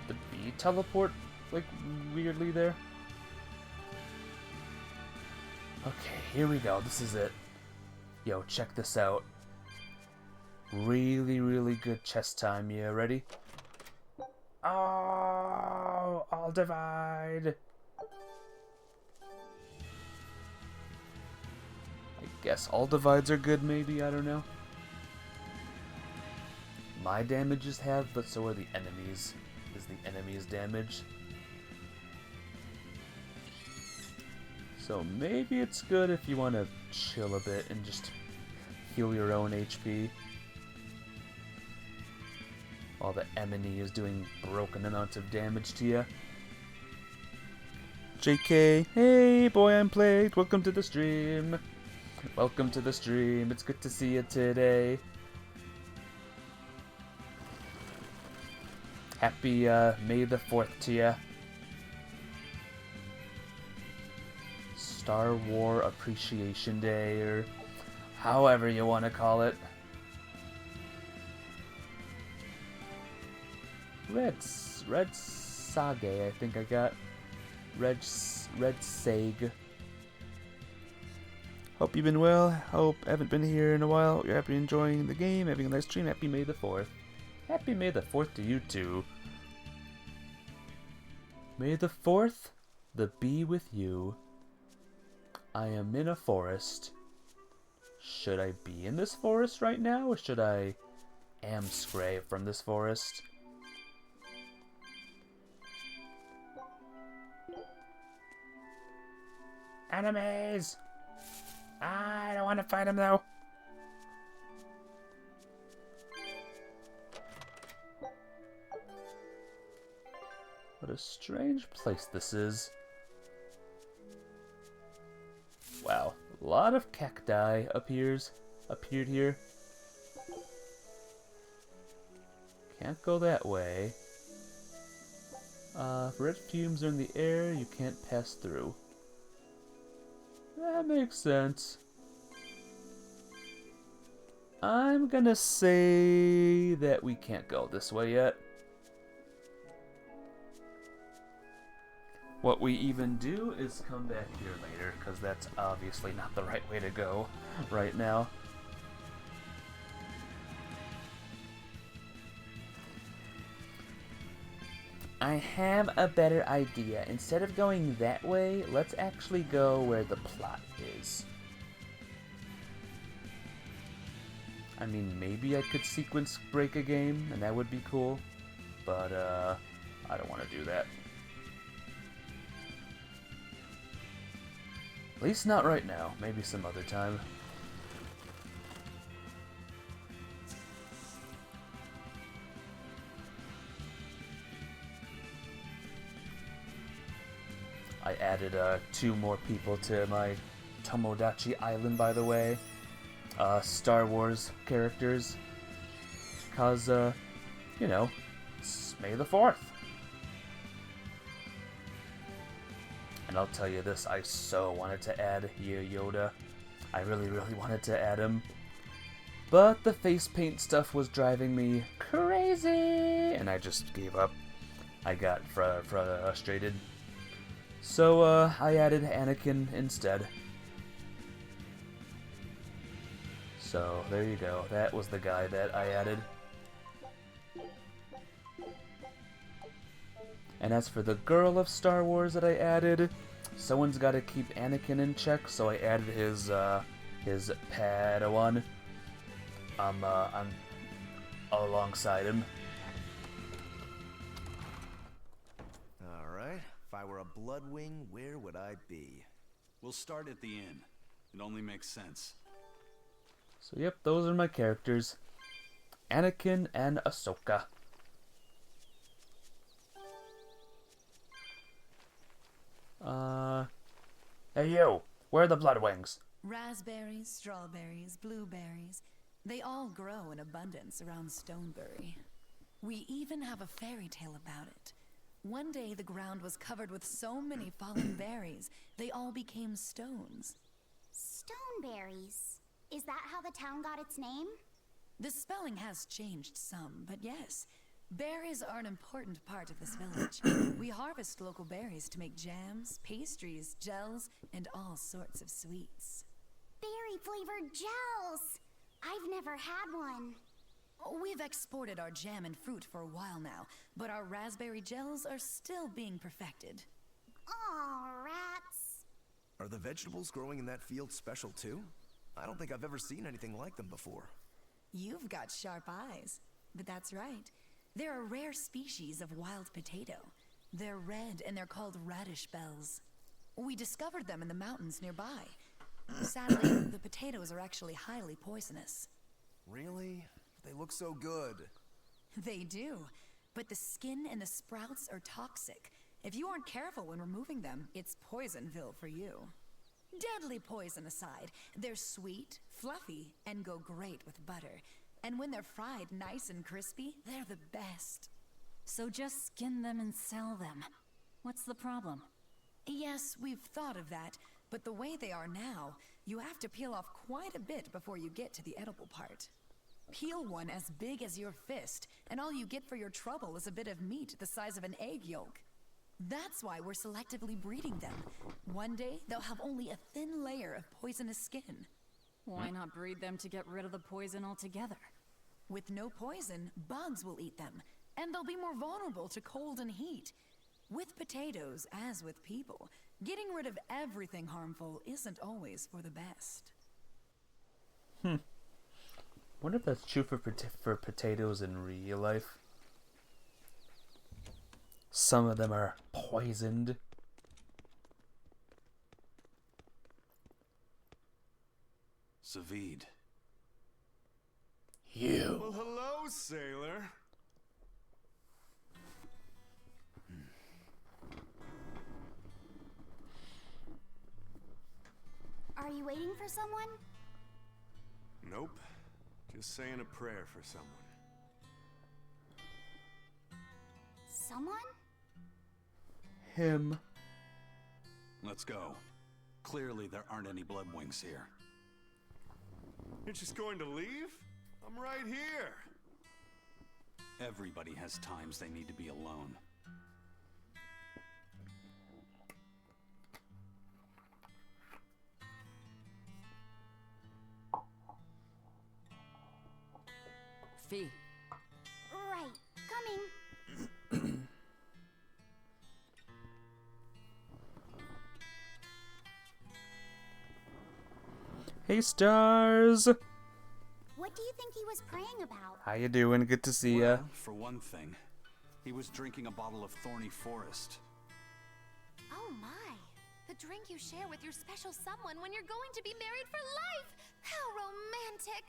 Did the bee teleport, like, weirdly there? Okay, here we go. This is it. Yo, check this out. Really, really good chest time. You ready? Oh! I'll divide! I guess all divides are good, maybe? I don't know. My damage is halved, but so are the enemies. Is the enemy's damage. So maybe it's good if you want to chill a bit and just heal your own HP. While the enemy is doing broken amounts of damage to you. JK, hey boy, I'm Plagued. Welcome to the stream. Welcome to the stream. It's good to see you today. Happy May the 4th to ya. Star War Appreciation Day, or however you want to call it. Red Sage, I think I got. Red Sag. Hope you've been well. Hope haven't been here in a while. You're happy enjoying the game, having a nice stream. Happy May the 4th. Happy May the 4th to you too. May the 4th be with you. I am in a forest, Should I be in this forest right now, or should I amscray from this forest? Enemies! I don't want to fight them though. What a strange place this is. Wow, a lot of cacti appeared here. Can't go that way. If red fumes are in the air, you can't pass through. That makes sense. I'm gonna say that we can't go this way yet. What we even do is come back here later, because that's obviously not the right way to go right now. I have a better idea. Instead of going that way, let's actually go where the plot is. I mean, maybe I could sequence break a game, and that would be cool, but I don't want to do that. At least not right now. Maybe some other time. I added 2 more people to my Tomodachi Island, by the way. Star Wars characters. Cause, you know, it's May the 4th. And I'll tell you this, I so wanted to add Yoda. I really, really wanted to add him. But the face paint stuff was driving me crazy, and I just gave up. I got frustrated. So, I added Anakin instead. So, there you go. That was the guy that I added. And as for the girl of Star Wars that I added, someone's got to keep Anakin in check, so I added his Padawan. I'm alongside him. Alright, if I were a Bloodwing, where would I be? We'll start at the inn. It only makes sense. So yep, those are my characters. Anakin and Ahsoka. Hey you, where are the Bloodwings? Raspberries, strawberries, blueberries. They all grow in abundance around Stonebury. We even have a fairy tale about it. One day the ground was covered with so many fallen berries, they all became stones. Stoneberries. Is that how the town got its name? The spelling has changed some, but yes. Berries are an important part of this village. We harvest local berries to make jams, pastries, gels, and all sorts of sweets. Berry-flavored gels! I've never had one. We've exported our jam and fruit for a while now, but our raspberry gels are still being perfected. Aw, rats. Are the vegetables growing in that field special too? I don't think I've ever seen anything like them before. You've got sharp eyes, but that's right. They're a rare species of wild potato. They're red and they're called radish bells. We discovered them in the mountains nearby. Sadly, the potatoes are actually highly poisonous. Really? They look so good. They do, but the skin and the sprouts are toxic. If you aren't careful when removing them, it's Poisonville for you. Deadly poison aside, they're sweet, fluffy, and go great with butter. And when they're fried nice and crispy, they're the best. So just skin them and sell them. What's the problem? Yes, we've thought of that, but the way they are now, you have to peel off quite a bit before you get to the edible part. Peel one as big as your fist, and all you get for your trouble is a bit of meat the size of an egg yolk. That's why we're selectively breeding them. One day, they'll have only a thin layer of poisonous skin. Why not breed them to get rid of the poison altogether? With no poison, bugs will eat them, and they'll be more vulnerable to cold and heat. With potatoes, as with people, getting rid of everything harmful isn't always for the best. Wonder if that's true for potatoes in real life. Some of them are poisoned. Savid. You. Well, hello, sailor. Are you waiting for someone? Nope. Just saying a prayer for someone. Someone? Him. Let's go. Clearly there aren't any Bloodwings here. You're just going to leave? I'm right here. Everybody has times they need to be alone. Fee. Right. Coming. Hey, stars. What do you think he was praying about? How you doing? Good to see ya. Well, for one thing, he was drinking a bottle of Thorny Forest. Oh my. The drink you share with your special someone when you're going to be married for life. How romantic.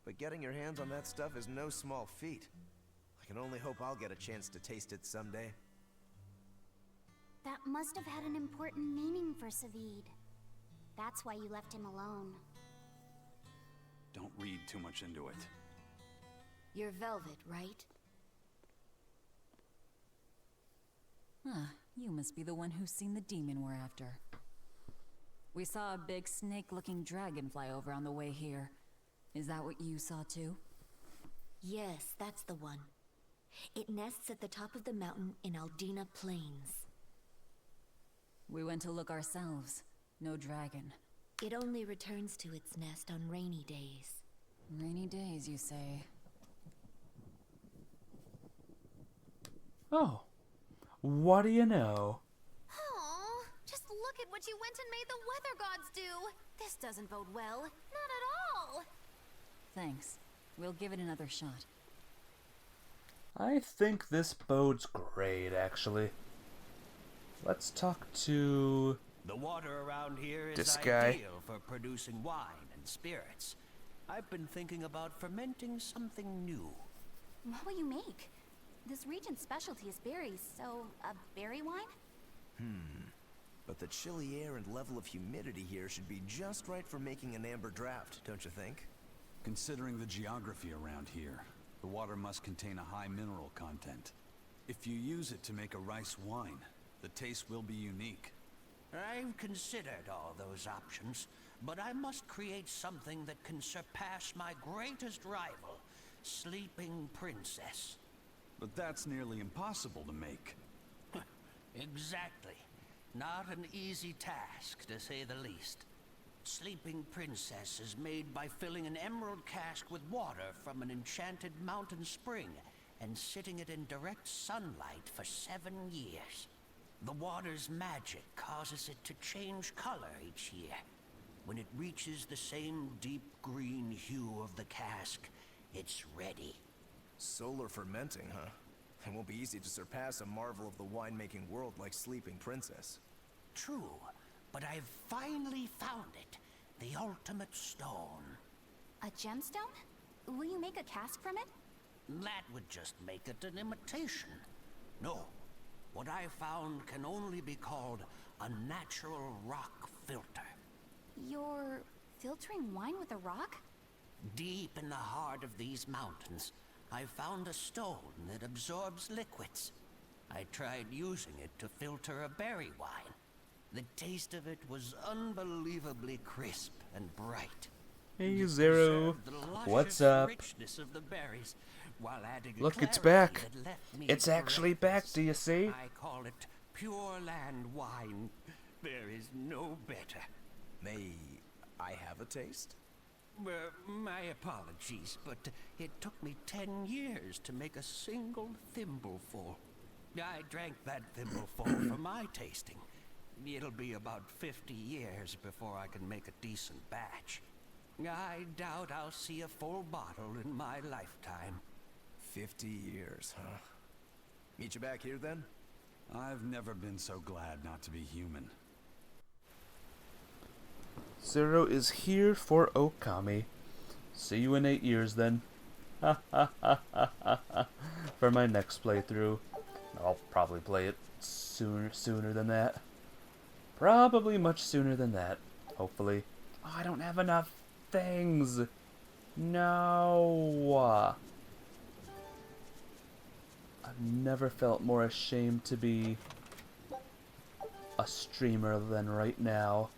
But getting your hands on that stuff is no small feat. I can only hope I'll get a chance to taste it someday. That must have had an important meaning for Savid. That's why you left him alone. Don't read too much into it. You're Velvet, right? Huh, you must be the one who's seen the demon we're after. We saw a big snake-looking dragon fly over on the way here. Is that what you saw too? Yes, that's the one. It nests at the top of the mountain in Aldina Plains. We went to look ourselves. No dragon. It only returns to its nest on rainy days. Rainy days, you say? Oh. What do you know? Oh, just look at what you went and made the weather gods do. This doesn't bode well. Not at all. Thanks. We'll give it another shot. I think this bodes great, actually. Let's talk to... The water around here is this guy. ideal for producing wine and spirits. I've been thinking about fermenting something new. What will you make? This region's specialty is berries, so a berry wine? But the chilly air and level of humidity here should be just right for making an amber draft, don't you think? Considering the geography around here, the water must contain a high mineral content. If you use it to make a rice wine, the taste will be unique. I've considered all those options, but I must create something that can surpass my greatest rival, Sleeping Princess. But that's nearly impossible to make. Exactly. Not an easy task, to say the least. Sleeping Princess is made by filling an emerald cask with water from an enchanted mountain spring and sitting it in direct sunlight for 7 years. The water's magic causes it to change color each year. When it reaches the same deep green hue of the cask, it's ready. Solar fermenting, huh? It won't be easy to surpass a marvel of the winemaking world like Sleeping Princess. True, but I've finally found it. The ultimate stone. A gemstone? Will you make a cask from it? That would just make it an imitation. No. What I found can only be called a natural rock filter. You're filtering wine with a rock? Deep in the heart of these mountains, I found a stone that absorbs liquids. I tried using it to filter a berry wine. The taste of it was unbelievably crisp and bright. Hey, It Zero. preserved the luscious What's up? richness of the berries, while adding a Look, it's clarity back. that left me It's actually back, breathless. do you see? I call it Pure Land wine. There is no better. May I have a taste? My apologies, but it took me 10 years to make a single thimbleful. I drank that thimbleful for my tasting. It'll be about 50 years before I can make a decent batch. I doubt I'll see a full bottle in my lifetime. 50 years, huh? Meet you back here then? I've never been so glad not to be human. Zero is here for Okami. See you in 8 years then. Ha ha ha ha ha ha. For my next playthrough. I'll probably play it sooner than that. Probably much sooner than that. Hopefully. Oh, I don't have enough things. No. I've never felt more ashamed to be a streamer than right now.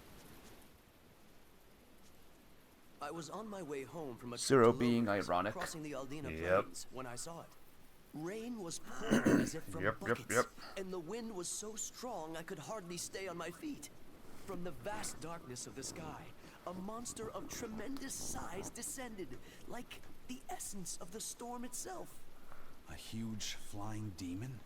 I was on my way home from a Zero trip to being Logos, ironic. crossing the Aldina Yep. Plains when I saw it. Rain was pouring as if from buckets, yep. and the wind was so strong I could hardly stay on my feet. From the vast darkness of the sky, a monster of tremendous size descended, like the essence of the storm itself. A huge flying demon?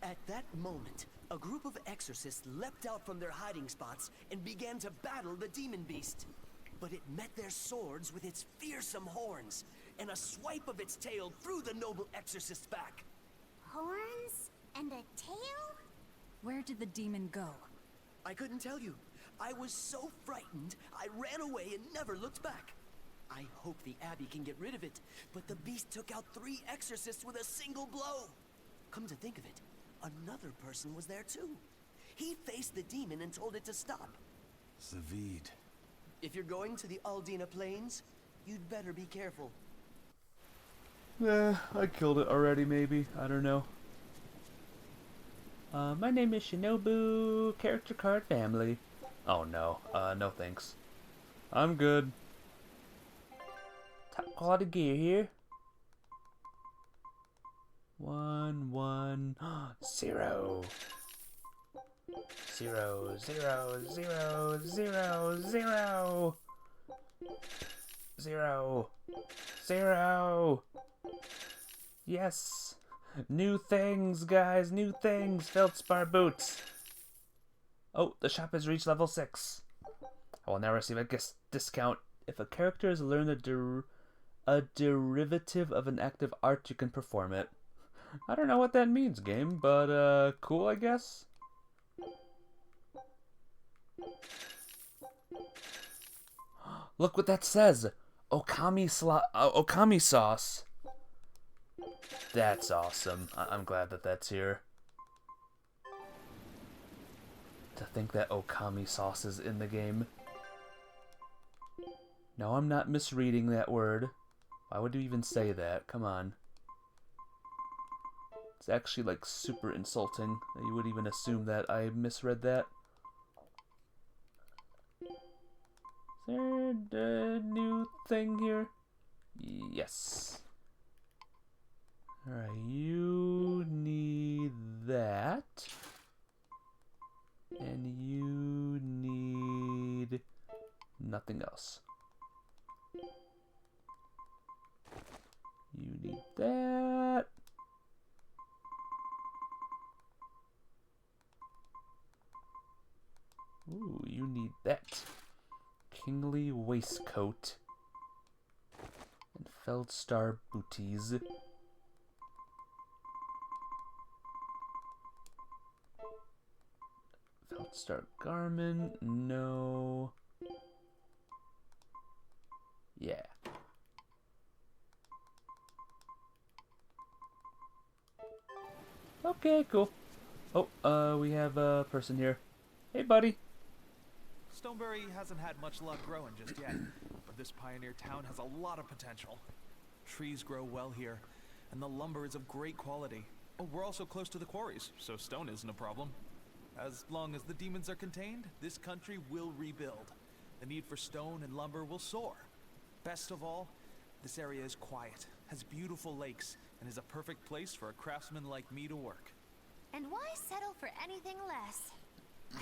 At that moment, a group of exorcists leapt out from their hiding spots and began to battle the demon beast. But it met their swords with its fearsome horns, and a swipe of its tail threw the noble exorcist's back. Horns and a tail? Where did the demon go? I couldn't tell you. I was so frightened, I ran away and never looked back. I hope the Abbey can get rid of it, but the beast took out 3 exorcists with a single blow. Come to think of it, another person was there too. He faced the demon and told it to stop. Zavid. If you're going to the Aldina Plains, you'd better be careful. I killed it already, maybe. I don't know. My name is Shinobu, character card family. Oh no, no thanks. I'm good. Top quality gear here. 1, 1, 0. 0, 0, 0, 0, 0. 0. 0. Yes. New things, guys. New things. Feldspar boots. Oh, the shop has reached level 6. I will now receive a discount. If a character has learned a derivative of an active art, you can perform it. I don't know what that means, game, but cool, I guess. Look what that says. Okami sauce. That's awesome. I'm glad that that's here. To think that Okami sauce is in the game. No, I'm not misreading that word. Why would you even say that? Come on. It's actually like super insulting that you would even assume that I misread that. Is there a new thing here? Yes. Alright, you need that. And you need nothing else. You need that. Ooh, you need that. Kingly waistcoat. And Feldstar booties. Feldstar garment, no. Yeah. Okay, cool. Oh, we have a person here. Hey, buddy. Stoneberry hasn't had much luck growing just yet, but this pioneer town has a lot of potential. Trees grow well here, and the lumber is of great quality. Oh, we're also close to the quarries, so stone isn't a problem. As long as the demons are contained, this country will rebuild. The need for stone and lumber will soar. Best of all, this area is quiet, has beautiful lakes, and is a perfect place for a craftsman like me to work. And why settle for anything less?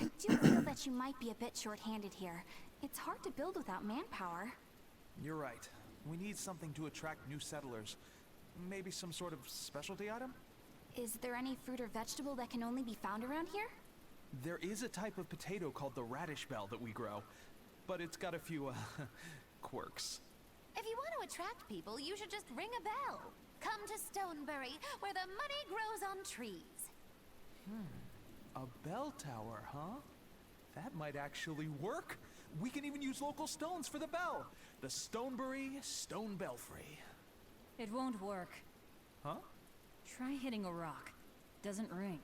I do feel that you might be a bit short-handed here. It's hard to build without manpower. You're right. We need something to attract new settlers. Maybe some sort of specialty item? Is there any fruit or vegetable that can only be found around here? There is a type of potato called the radish bell that we grow, but it's got a few, quirks. If you want to attract people, you should just ring a bell. Come to Stonebury, where the money grows on trees. A bell tower, huh? That might actually work. We can even use local stones for the bell. The Stonebury Stone Belfry. It won't work. Huh? Try hitting a rock. Doesn't ring.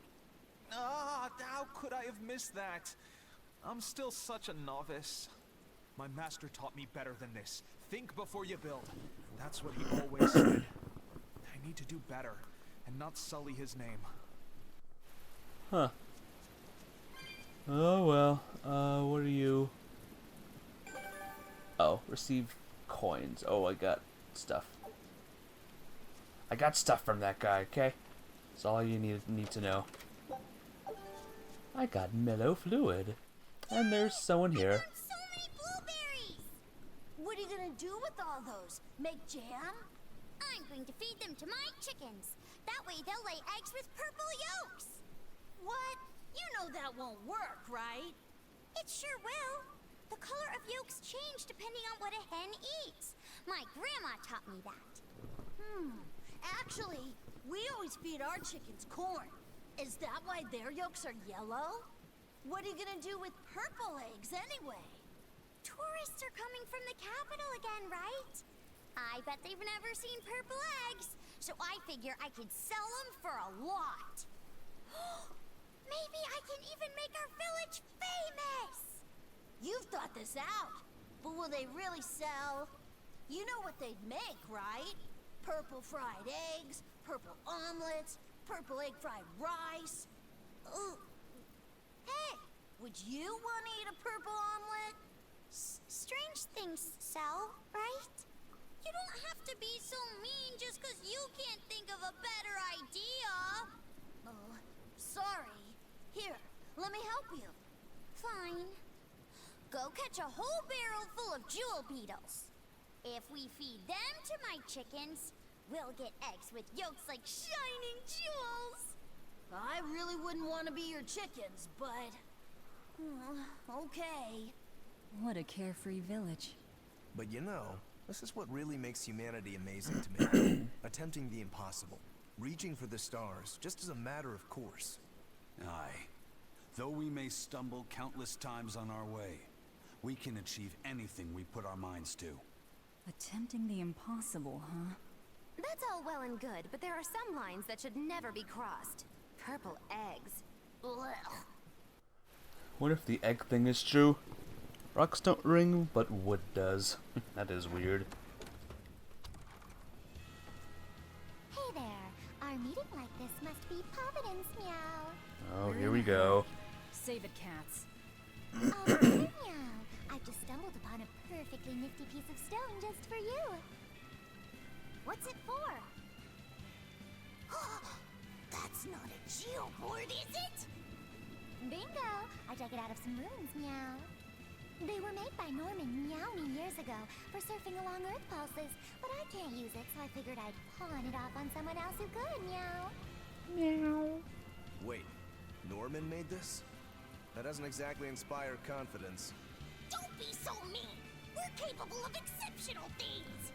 Ah, how could I have missed that? I'm still such a novice. My master taught me better than this. Think before you build. That's what he always said. I need to do better and not sully his name. Huh. Oh well. What are you? Oh, receive coins. Oh, I got stuff. I got stuff from that guy, okay? That's all you need to know. I got mellow fluid. And there's someone here. So many blueberries! What are you gonna do with all those? Make jam? I'm going to feed them to my chickens. That way they'll lay eggs with purple yolks. What? You know that won't work, right? It sure will. The color of yolks change depending on what a hen eats. My grandma taught me that. Actually, we always feed our chickens corn. Is that why their yolks are yellow? What are you gonna do with purple eggs anyway? Tourists are coming from the capital again, right? I bet they've never seen purple eggs, so I figure I could sell them for a lot. Maybe I can even make our village famous! You've thought this out, but will they really sell? You know what they'd make, right? Purple fried eggs, purple omelets, purple egg fried rice. Ooh. Hey, would you want to eat a purple omelet? Strange things sell, right? You don't have to be so mean just because you can't think of a better idea. Oh, sorry. Here, let me help you. Fine. Go catch a whole barrel full of jewel beetles. If we feed them to my chickens, we'll get eggs with yolks like shining jewels. I really wouldn't want to be your chickens, but... okay. What a carefree village. But you know, this is what really makes humanity amazing to me. Attempting the impossible. Reaching for the stars, just as a matter of course. Aye. Though we may stumble countless times on our way, we can achieve anything we put our minds to. Attempting the impossible, huh? That's all well and good, but there are some lines that should never be crossed. Purple eggs. Blech. What if the egg thing is true? Rocks don't ring, but wood does. That is weird. Hey there. Our meeting like this must be Providence, meow. Oh, here we go. Save it, cats. Oh, meow. I've just stumbled upon a perfectly nifty piece of stone just for you. What's it for? That's not a geoboard, is it? Bingo! I dug it out of some ruins, meow. They were made by Norman meowing years ago for surfing along Earth pulses, but I can't use it, so I figured I'd pawn it off on someone else who could, meow. Meow. Wait, Norman made this? That doesn't exactly inspire confidence. Don't be so mean! We're capable of exceptional things!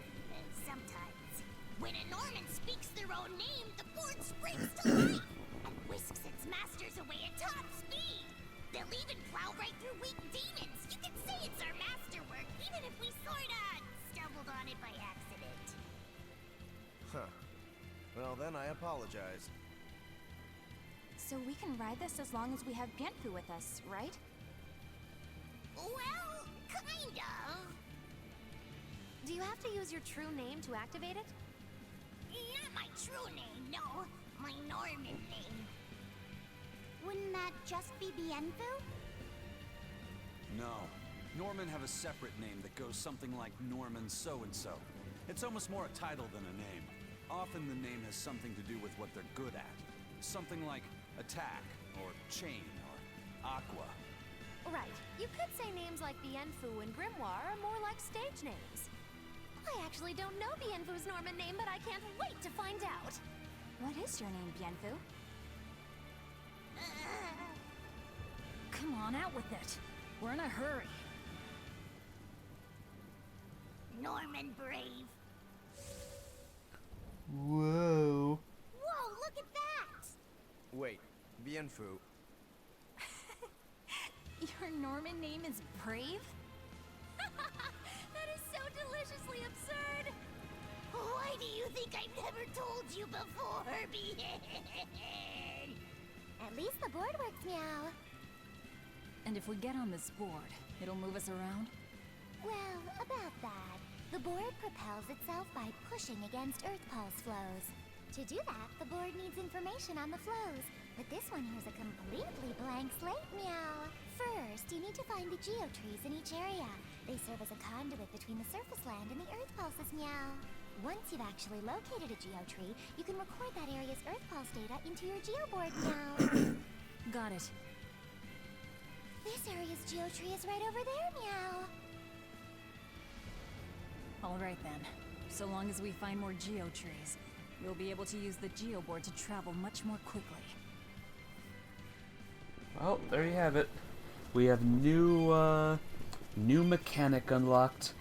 Sometimes. When a Norman speaks their own name, the board springs to life and whisks its masters away at top speed. They'll even plow right through weak demons. You can say it's our masterwork, even if we sorta stumbled on it by accident. Huh. Well, then I apologize. So we can ride this as long as we have Bienfu with us, right? Well, kind of. Do you have to use your true name to activate it? Not my true name, no. My Norman name. Wouldn't that just be Bienfu? No. Norman have a separate name that goes something like Norman so-and-so. It's almost more a title than a name. Often the name has something to do with what they're good at. Something like attack, or chain, or aqua. Right. You could say names like Bienfu and Grimoire are more like stage names. I actually don't know Bienfu's Norman name, but I can't wait to find out. What is your name, Bienfu? Come on, out with it. We're in a hurry. Norman Brave. Whoa. Whoa, look at that! Wait, Bien Phu. Your Norman name is Brave? That is so deliciously absurd! Why do you think I've never told you before, Bien? At least the board works, Meow. And if we get on this board, it'll move us around? Well, about that. The board propels itself by pushing against Earth pulse flows. To do that, the board needs information on the flows. But this one here's a completely blank slate, Meow. First, you need to find the geotrees in each area. They serve as a conduit between the surface land and the Earth pulses, Meow. Once you've actually located a geotree, you can record that area's Earth pulse data into your geoboard, Meow. Got it. This area's geotree is right over there, Meow. Alright then. So long as we find more geotrees, we'll be able to use the geoboard to travel much more quickly. Well, there you have it. We have new mechanic unlocked.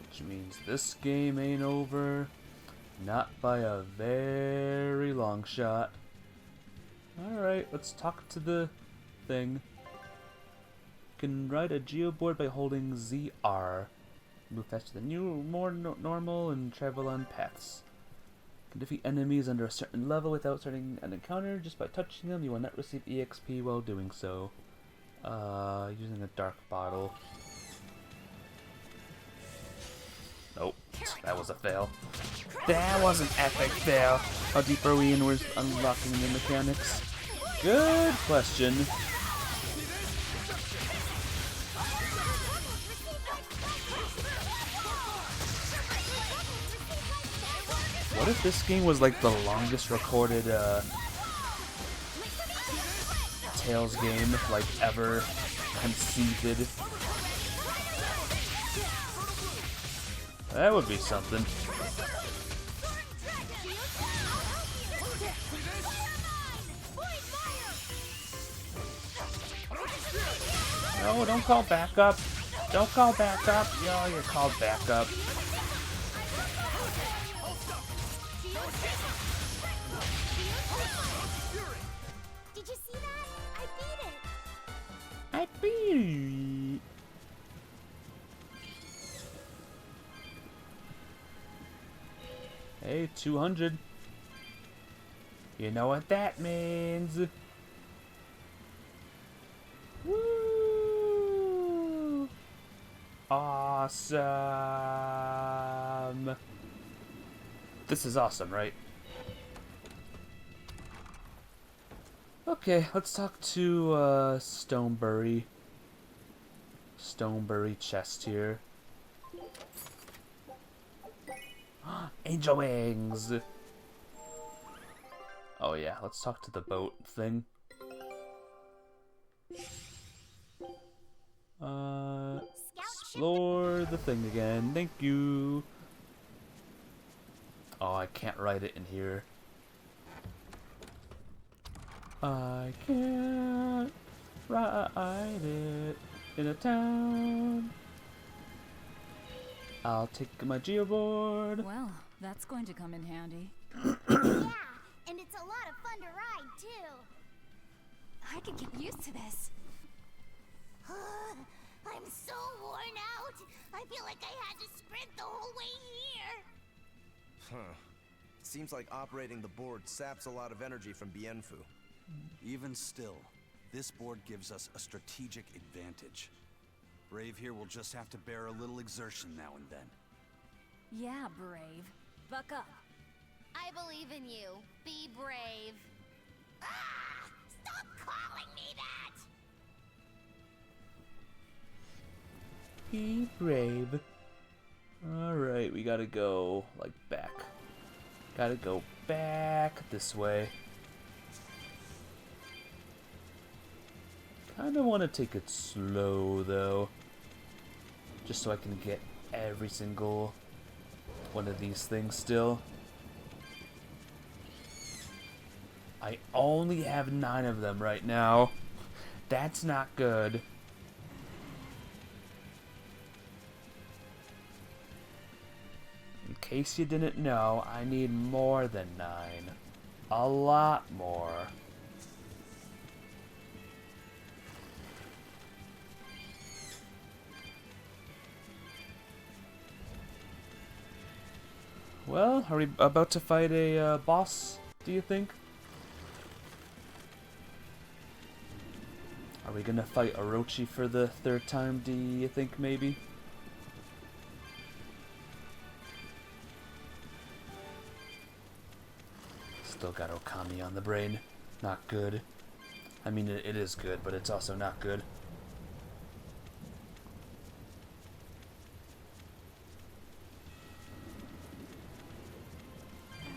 Which means this game ain't over. Not by a very long shot. Alright, let's talk to the thing. You can ride a geoboard by holding ZR. Move faster than you, more normal, and travel on paths. You can defeat enemies under a certain level without starting an encounter. Just by touching them, you will not receive EXP while doing so. Using a dark bottle. Nope, that was a fail. That was an epic fail. How deep are we in? We're unlocking the mechanics. Good question. What if this game was like the longest recorded Tales game like ever conceived? That would be something. No, don't call back up. Don't call back up. Yo, you're called back up. Did you see that? I beat it! I beat it. Hey, 200. You know what that means. Woo! Awesome. This is awesome, right? Okay, let's talk to Stonebury. Stonebury chest here. Angel wings! Oh yeah, let's talk to the boat thing. Explore the thing again. Thank you. Oh, I can't write it in here. I can't write it in a town. I'll take my geoboard. Well, that's going to come in handy. Yeah, and it's a lot of fun to ride, too. I could get used to this. I'm so worn out. I feel like I had to sprint the whole way here. Huh. Seems like operating the board saps a lot of energy from Bien Phu. Even still, this board gives us a strategic advantage. Brave here will just have to bear a little exertion now and then. Yeah, Brave. Buck up. I believe in you. Be brave. Ah! Stop calling me that! Be brave. Alright, we gotta go, like, back. Gotta go back this way. Kinda wanna take it slow, though. Just so I can get every single one of these things still. I only have 9 of them right now. That's not good. case you didn't know, I need more than 9. A lot more. Well, are we about to fight a boss, do you think? Are we gonna fight Orochi for the 3rd time, do you think, maybe? Still got Okami on the brain. Not good. I mean, it is good, but it's also not good.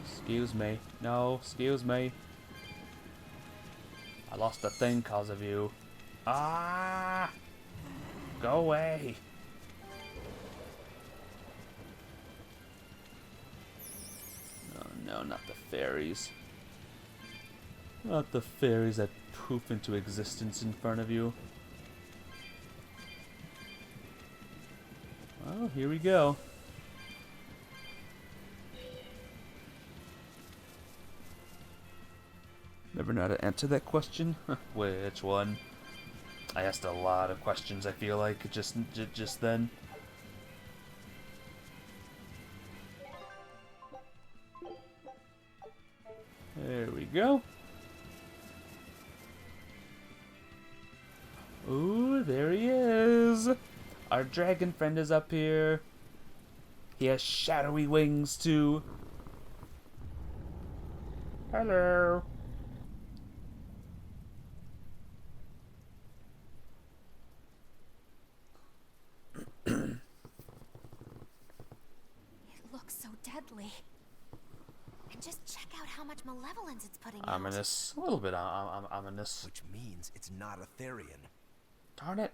Excuse me. No, excuse me. I lost a thing cause of you. Ah! Go away! Oh no, not the fairies. Not the fairies that poof into existence in front of you. Well, here we go. Never know how to answer that question. Which one? I asked a lot of questions, I feel like, just then. There we go. Ooh, there he is. Our dragon friend is up here. He has shadowy wings, too. Hello. It looks so deadly. And just check out how much malevolence it's putting out. Ominous. A little bit ominous. Which means it's not a Therian. Darn it.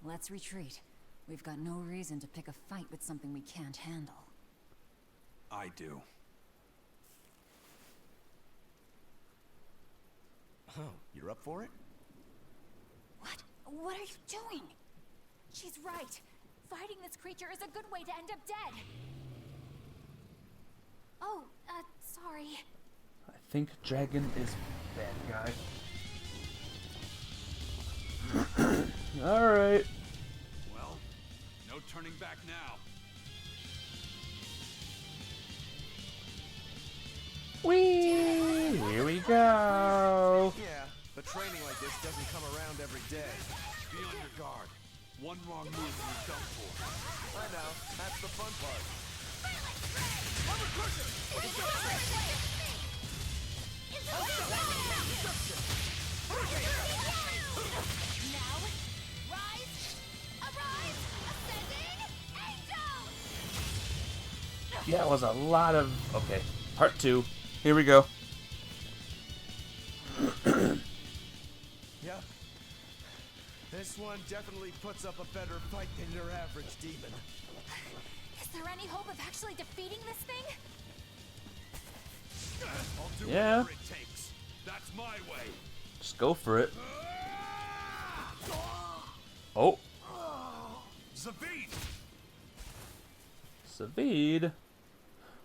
Let's retreat. We've got no reason to pick a fight with something we can't handle. I do. Oh, you're up for it? What? What are you doing? She's right. Fighting this creature is a good way to end up dead. Oh, sorry. I think dragon is bad guy. Alright. Well, no turning back now. Whee! Here we go. Yeah, but training like this doesn't come around every day. Be on your guard. One wrong move and you're done for. I know, that's the fun part. Now, rise, arise, ascending, angels! Yeah, it was a lot of... Okay, part 2. Here we go. Yep. This one definitely puts up a better fight than your average demon. Is there any hope of actually defeating this thing? I'll do Yeah. whatever it takes. That's my way. Just go for it. Oh. Zavid! Zavid?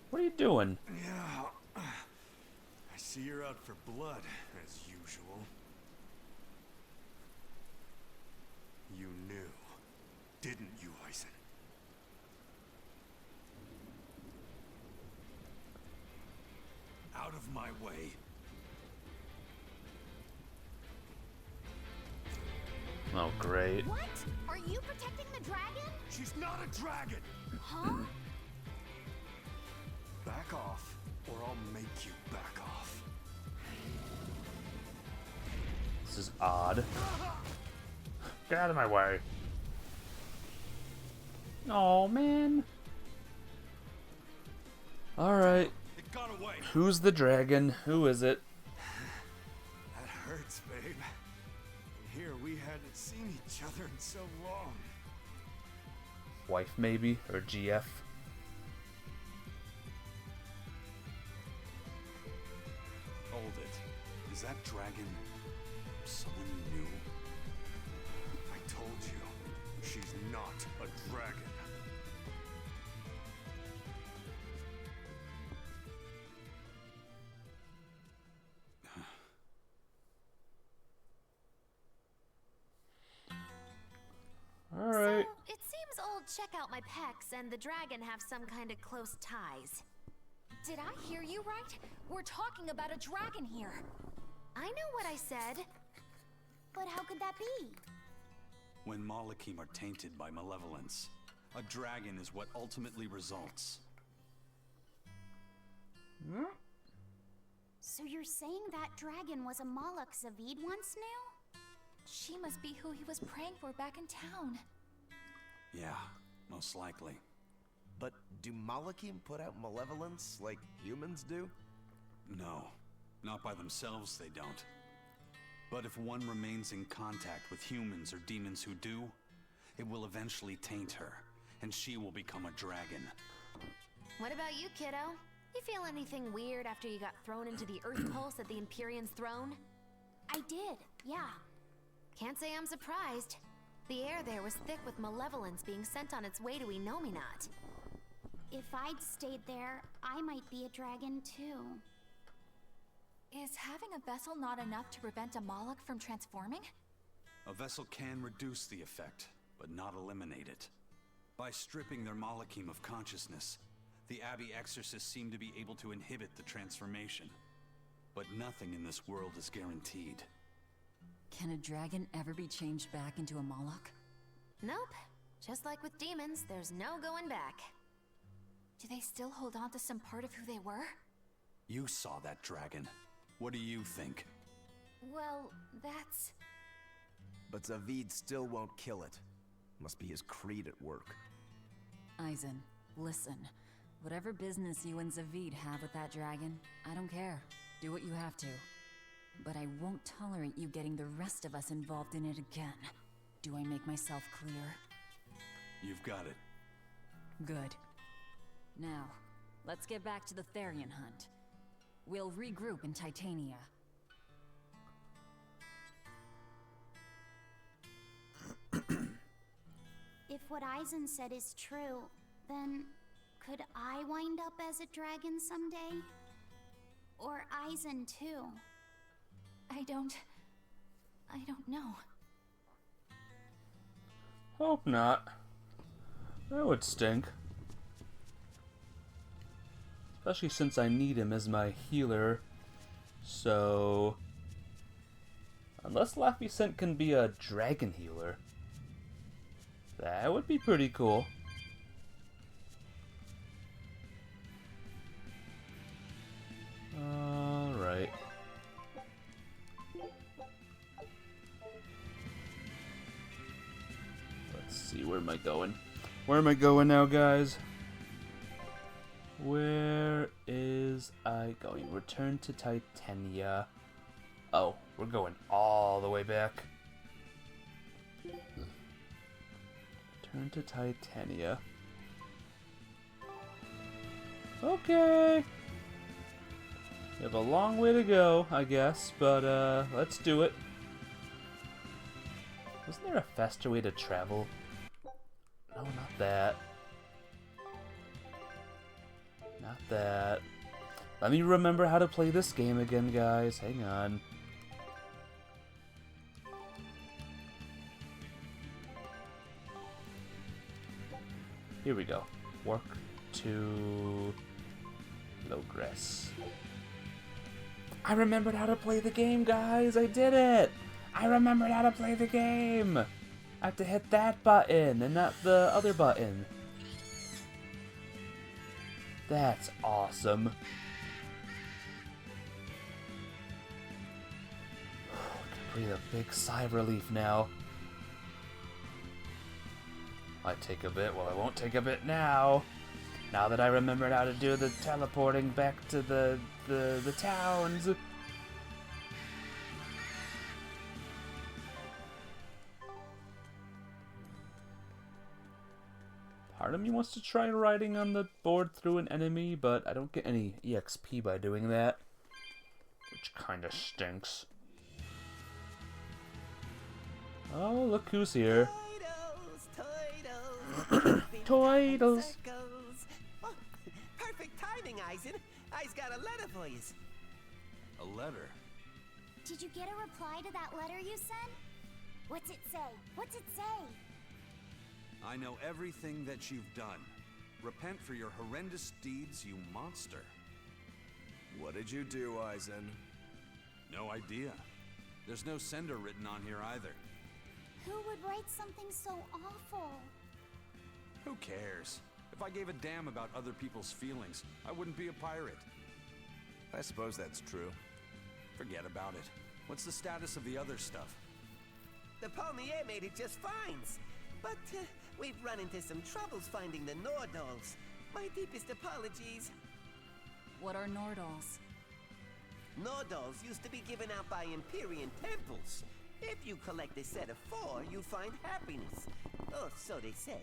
What are you doing? Yeah. I see you're out for blood, as usual. You knew, didn't you, Eisen? Out of my way. Oh, great. What? Are you protecting the dragon? She's not a dragon! Huh? Back off, or I'll make you back off. This is odd. Get out of my way. Oh, man. Alright. It got away. Who's the dragon? Who is it? That hurts, babe. Here we hadn't seen each other in so long. Wife, maybe? Or GF? Hold it. Is that dragon someone you knew? I told you, she's not a dragon. check out my pecs and the dragon have some kind of close ties. Did I hear you right? We're talking about a dragon here. I know what I said. But how could that be? When Malachim are tainted by malevolence, a dragon is what ultimately results. So you're saying that dragon was a Moloch Zavid once knew? She must be who he was praying for back in town. Yeah, most likely. But do Malachim put out malevolence like humans do? No, not by themselves they don't. But if one remains in contact with humans or demons who do, it will eventually taint her, and she will become a dragon. What about you, kiddo? You feel anything weird after you got thrown into the Earth Pulse at the Empyrean's throne? I did, yeah. Can't say I'm surprised. The air there was thick with malevolence being sent on its way to Enominat. If I'd stayed there, I might be a dragon too. Is having a vessel not enough to prevent a Moloch from transforming? A vessel can reduce the effect, but not eliminate it. By stripping their Malachim of consciousness, the Abbey exorcists seem to be able to inhibit the transformation. But nothing in this world is guaranteed. Can a dragon ever be changed back into a Moloch? Nope. Just like with demons, there's no going back. Do they still hold on to some part of who they were? You saw that dragon. What do you think? Well, that's... But Zavid still won't kill it. Must be his creed at work. Eisen, listen. Whatever business you and Zavid have with that dragon, I don't care. Do what you have to. But I won't tolerate you getting the rest of us involved in it again. Do I make myself clear? You've got it. Good. Now, let's get back to the Therian hunt. We'll regroup in Titania. If what Eisen said is true, then could I wind up as a dragon someday? Or Eisen too? I don't know. Hope not. That would stink. Especially since I need him as my healer. So... unless Laphicet can be a dragon healer, that would be pretty cool. Alright. Let's see, where am I going? Where am I going now, guys? Where is I going? Return to Titania. Oh, we're going all the way back. Return to Titania. Okay. We have a long way to go, I guess, but let's do it. Wasn't there a faster way to travel? No, not that. Not that. Let me remember how to play this game again, guys. Hang on. Here we go. Work to Logress. I remembered how to play the game, guys! I did it! I remembered how to play the game! I have to hit that button and not the other button. That's awesome. I can breathe a big sigh of relief now. Might take a bit, well, I won't take a bit now. Now that I remembered how to do the teleporting back to the towns. Part of me wants to try riding on the board through an enemy, but I don't get any EXP by doing that, which kinda stinks. Oh, look who's here. Toidles. Oh, perfect timing, Eisen. I's got a letter for you. A letter? Did you get a reply to that letter you sent? What's it say? What's it say? I know everything that you've done. Repent for your horrendous deeds, you monster. What did you do, Eisen? No idea. There's no sender written on here either. Who would write something so awful? Who cares? If I gave a damn about other people's feelings, I wouldn't be a pirate. I suppose that's true. Forget about it. What's the status of the other stuff? The Palmier made it just fine. But we've run into some troubles finding the Nordals. My deepest apologies. What are Nordals? Nordals used to be given out by Empyrean temples. If you collect a set of 4, you find happiness. Oh, so they said.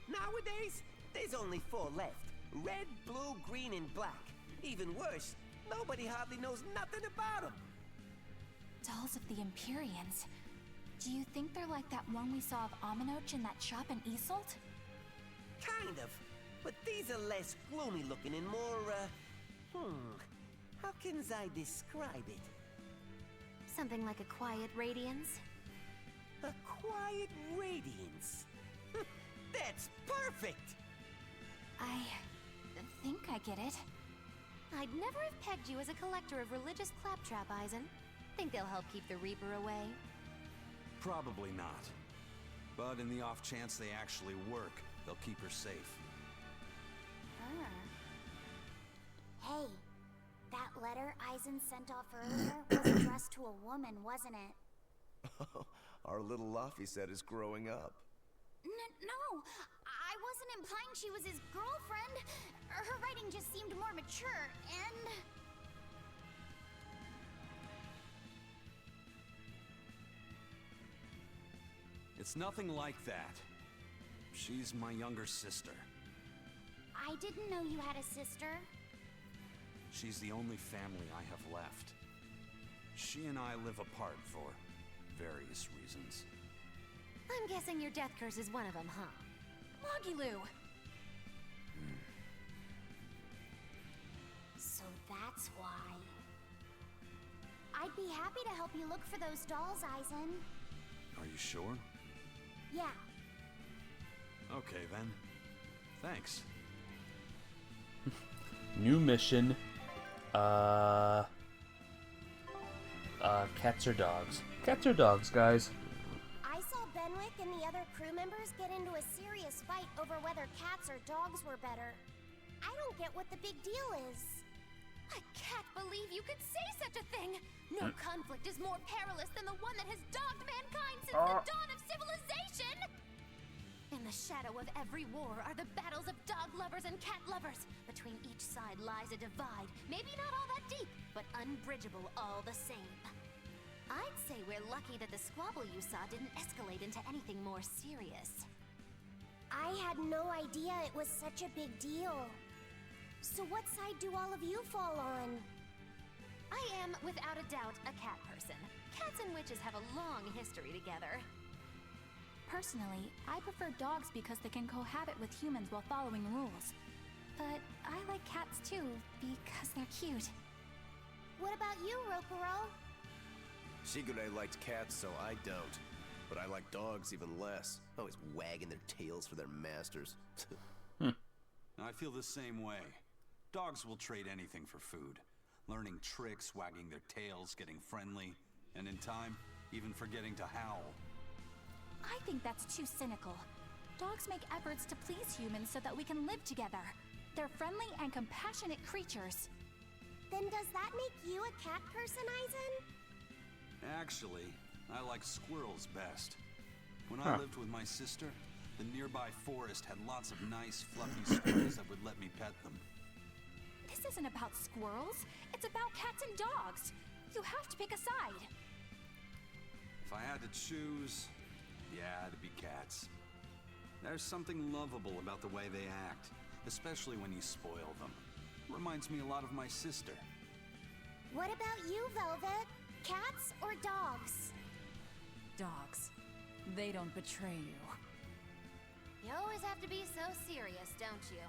Nowadays, there's only 4 left. Red, blue, green, and black. Even worse, nobody hardly knows nothing about them. Dolls of the Empyreans. Do you think they're like that one we saw of Aminoch in that shop in Isolt? Kind of. But these are less gloomy looking and more, how can I describe it? Something like a quiet radiance? A quiet radiance. That's perfect! I think I get it. I'd never have pegged you as a collector of religious claptrap, Eisen. Think they'll help keep the Reaper away? Probably not. But in the off chance they actually work, they'll keep her safe. Hey, that letter Eisen sent off earlier was addressed to a woman, wasn't it? Our little Laphicet is growing up. No, I wasn't implying she was his girlfriend. Her writing just seemed more mature, and... It's nothing like that. She's my younger sister. I didn't know you had a sister. She's the only family I have left. She and I live apart for various reasons. I'm guessing your death curse is one of them, huh? Mogiloo! So that's why. I'd be happy to help you look for those dolls, Eisen. Are you sure? Yeah. Okay then. Thanks. New mission. Cats or dogs? Cats or dogs, guys? I saw Benwick and the other crew members get into a serious fight over whether cats or dogs were better. I don't get what the big deal is. I can't believe you could say such a thing! No conflict is more perilous than the one that has dogged mankind since the dawn of civilization! In the shadow of every war are the battles of dog lovers and cat lovers. Between each side lies a divide, maybe not all that deep, but unbridgeable all the same. I'd say we're lucky that the squabble you saw didn't escalate into anything more serious. I had no idea it was such a big deal. So what side do all of you fall on? I am, without a doubt, a cat person. Cats and witches have a long history together. Personally, I prefer dogs because they can cohabit with humans while following rules. But I like cats too, because they're cute. What about you, Rokuro? Shigure liked cats, so I don't. But I like dogs even less. Always wagging their tails for their masters. I feel the same way. Dogs will trade anything for food. Learning tricks, wagging their tails, getting friendly, and in time, even forgetting to howl. I think that's too cynical. Dogs make efforts to please humans so that we can live together. They're friendly and compassionate creatures. Then does that make you a cat person, Eisen? Actually, I like squirrels best. When I lived with my sister, the nearby forest had lots of nice, fluffy squirrels that would let me pet them. This isn't about squirrels. It's about cats and dogs. You have to pick a side. If I had to choose, yeah, it'd be cats. There's something lovable about the way they act, especially when you spoil them. Reminds me a lot of my sister. What about you, Velvet? Cats or dogs? Dogs. They don't betray you. You always have to be so serious, don't you?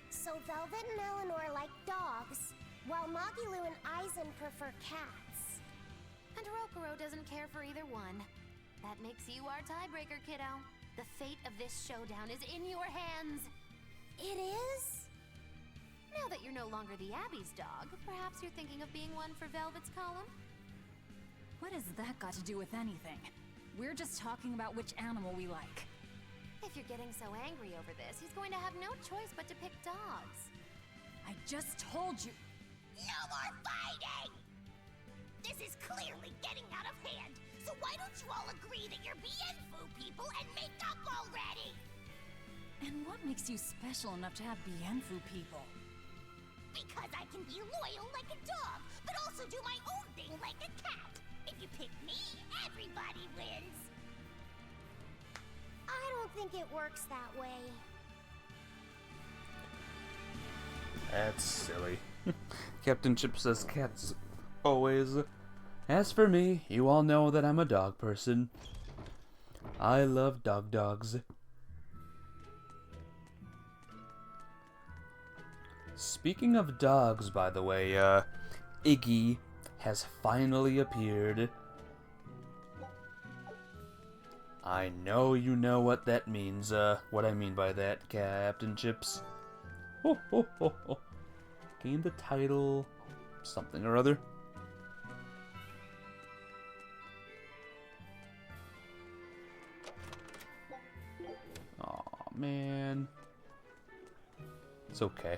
So Velvet and Eleanor like dogs, while Mogiloo and Eisen prefer cats. And Rokuro doesn't care for either one. That makes you our tiebreaker, kiddo. The fate of this showdown is in your hands. It is? Now that you're no longer the Abbey's dog, perhaps you're thinking of being one for Velvet's column? What has that got to do with anything? We're just talking about which animal we like. If you're getting so angry over this, he's going to have no choice but to pick dogs. I just told you. No more fighting! This is clearly getting out of hand, so why don't you all agree that you're Bienfu people and make up already? And what makes you special enough to have Bienfu people? Because I can be loyal like a dog, but also do my own thing like a cat. If you pick me, everybody wins. I don't think it works that way. That's silly. Captain Chip says cats always. As for me, you all know that I'm a dog person. I love dogs. Speaking of dogs, by the way, Iggy has finally appeared. I know you know what that means, what I mean by that, Captain Chips. Ho ho ho ho. Gain the title, something or other. Aw, man. It's okay.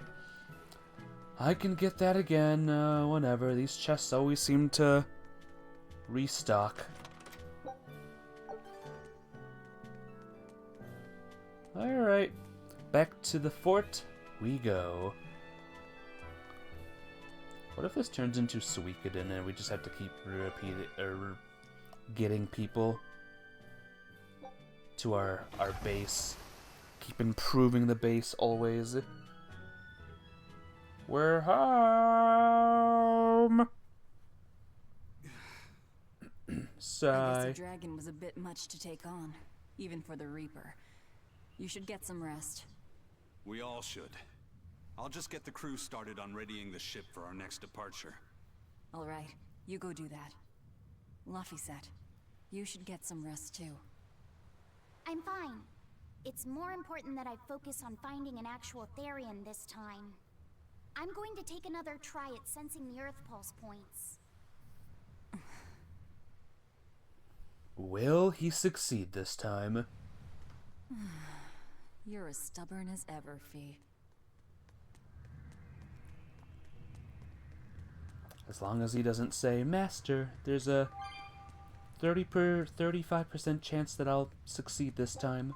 I can get that again, whenever. These chests always seem to restock. Alright, back to the fort we go. What if this turns into Suikoden and we just have to keep getting people to our base? Keep improving the base always. We're home! Sigh. I guess the dragon was a bit much to take on, even for the Reaper. You should get some rest. We all should. I'll just get the crew started on readying the ship for our next departure. All right, you go do that. Laphicet, you should get some rest too. I'm fine. It's more important that I focus on finding an actual Therian this time. I'm going to take another try at sensing the Earth Pulse points. Will he succeed this time? You're as stubborn as ever, Fee. As long as he doesn't say, Master, there's a 35% chance that I'll succeed this time.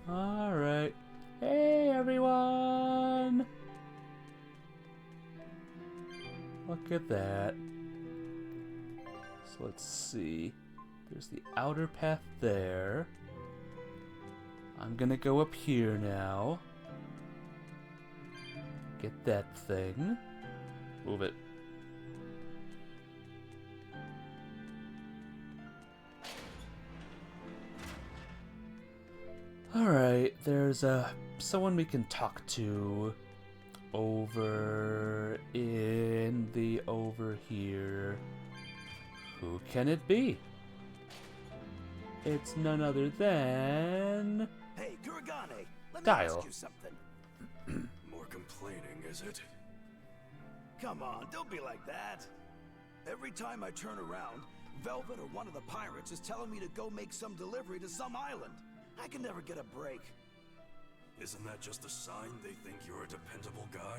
Alright. Hey, everyone! Look at that. So let's see. There's the outer path there. I'm gonna go up here now. Get that thing. Move it. Alright, there's someone we can talk to over here. Who can it be? It's none other than... Hey, Kuragane, let me Dial. ask you something. More complaining, is it? Come on, don't be like that. Every time I turn around, Velvet or one of the pirates is telling me to go make some delivery to some island. I can never get a break. Isn't that just a sign they think you're a dependable guy?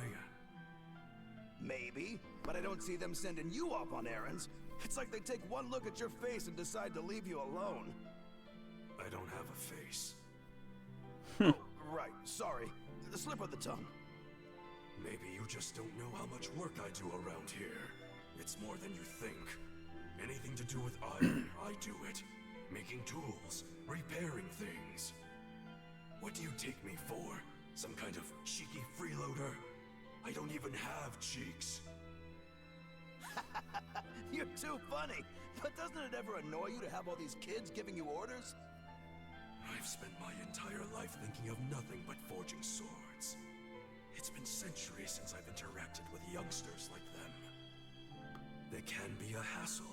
Maybe, but I don't see them sending you off on errands. It's like they take one look at your face and decide to leave you alone. I don't have a face. Oh, right, sorry. The slip of the tongue. Maybe you just don't know how much work I do around here. It's more than you think. Anything to do with iron, I do it. Making tools, repairing things. What do you take me for? Some kind of cheeky freeloader? I don't even have cheeks. You're too funny. But doesn't it ever annoy you to have all these kids giving you orders? I've spent my entire life thinking of nothing but forging swords. It's been centuries since I've interacted with youngsters like them. They can be a hassle,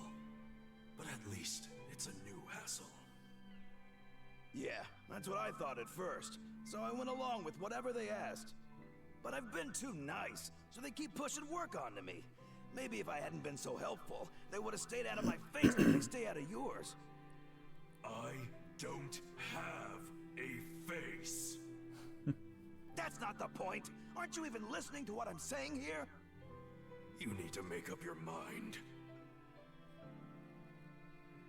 but at least it's a new hassle. Yeah, that's what I thought at first, so I went along with whatever they asked. But I've been too nice, so they keep pushing work onto me. Maybe if I hadn't been so helpful, they would have stayed out of my face like they stay out of yours. I don't have a face. That's not the point. Aren't you even listening to what I'm saying here? You need to make up your mind.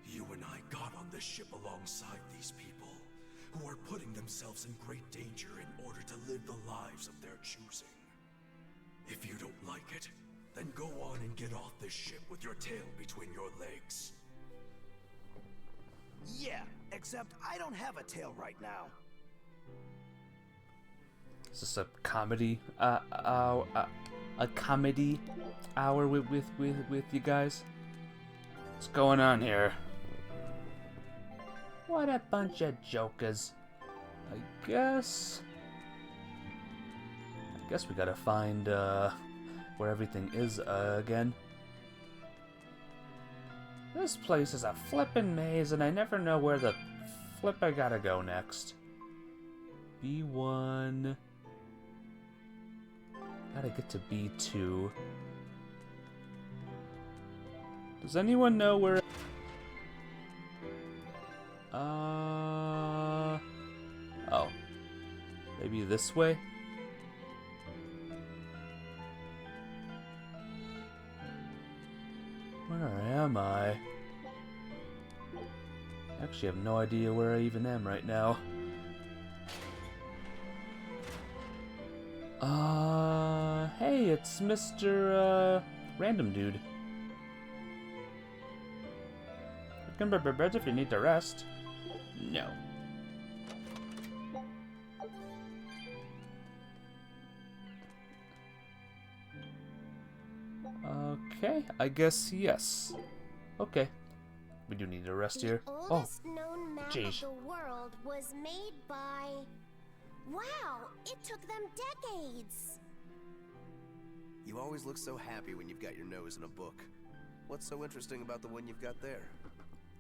You and I got on this ship alongside these people, who are putting themselves in great danger in order to live the lives of their choosing. If you don't like it, then go on and get off this ship with your tail between your legs. Yeah, except I don't have a tail right now. Is this a comedy? A comedy hour with you guys? What's going on here? What a bunch of jokers. I guess we gotta find where everything is again. This place is a flippin' maze, and I never know where the flip I gotta go next. B1. Gotta get to B2. Does anyone know where... Oh. Maybe this way? Where am I? I actually have no idea where I even am right now. Hey, it's Mr. Random Dude. You can prepare beds if you need to rest. No. Okay, I guess yes. Okay. We do need to rest here. The oldest known map of the world was made by... Wow, it took them decades! You always look so happy when you've got your nose in a book. What's so interesting about the one you've got there?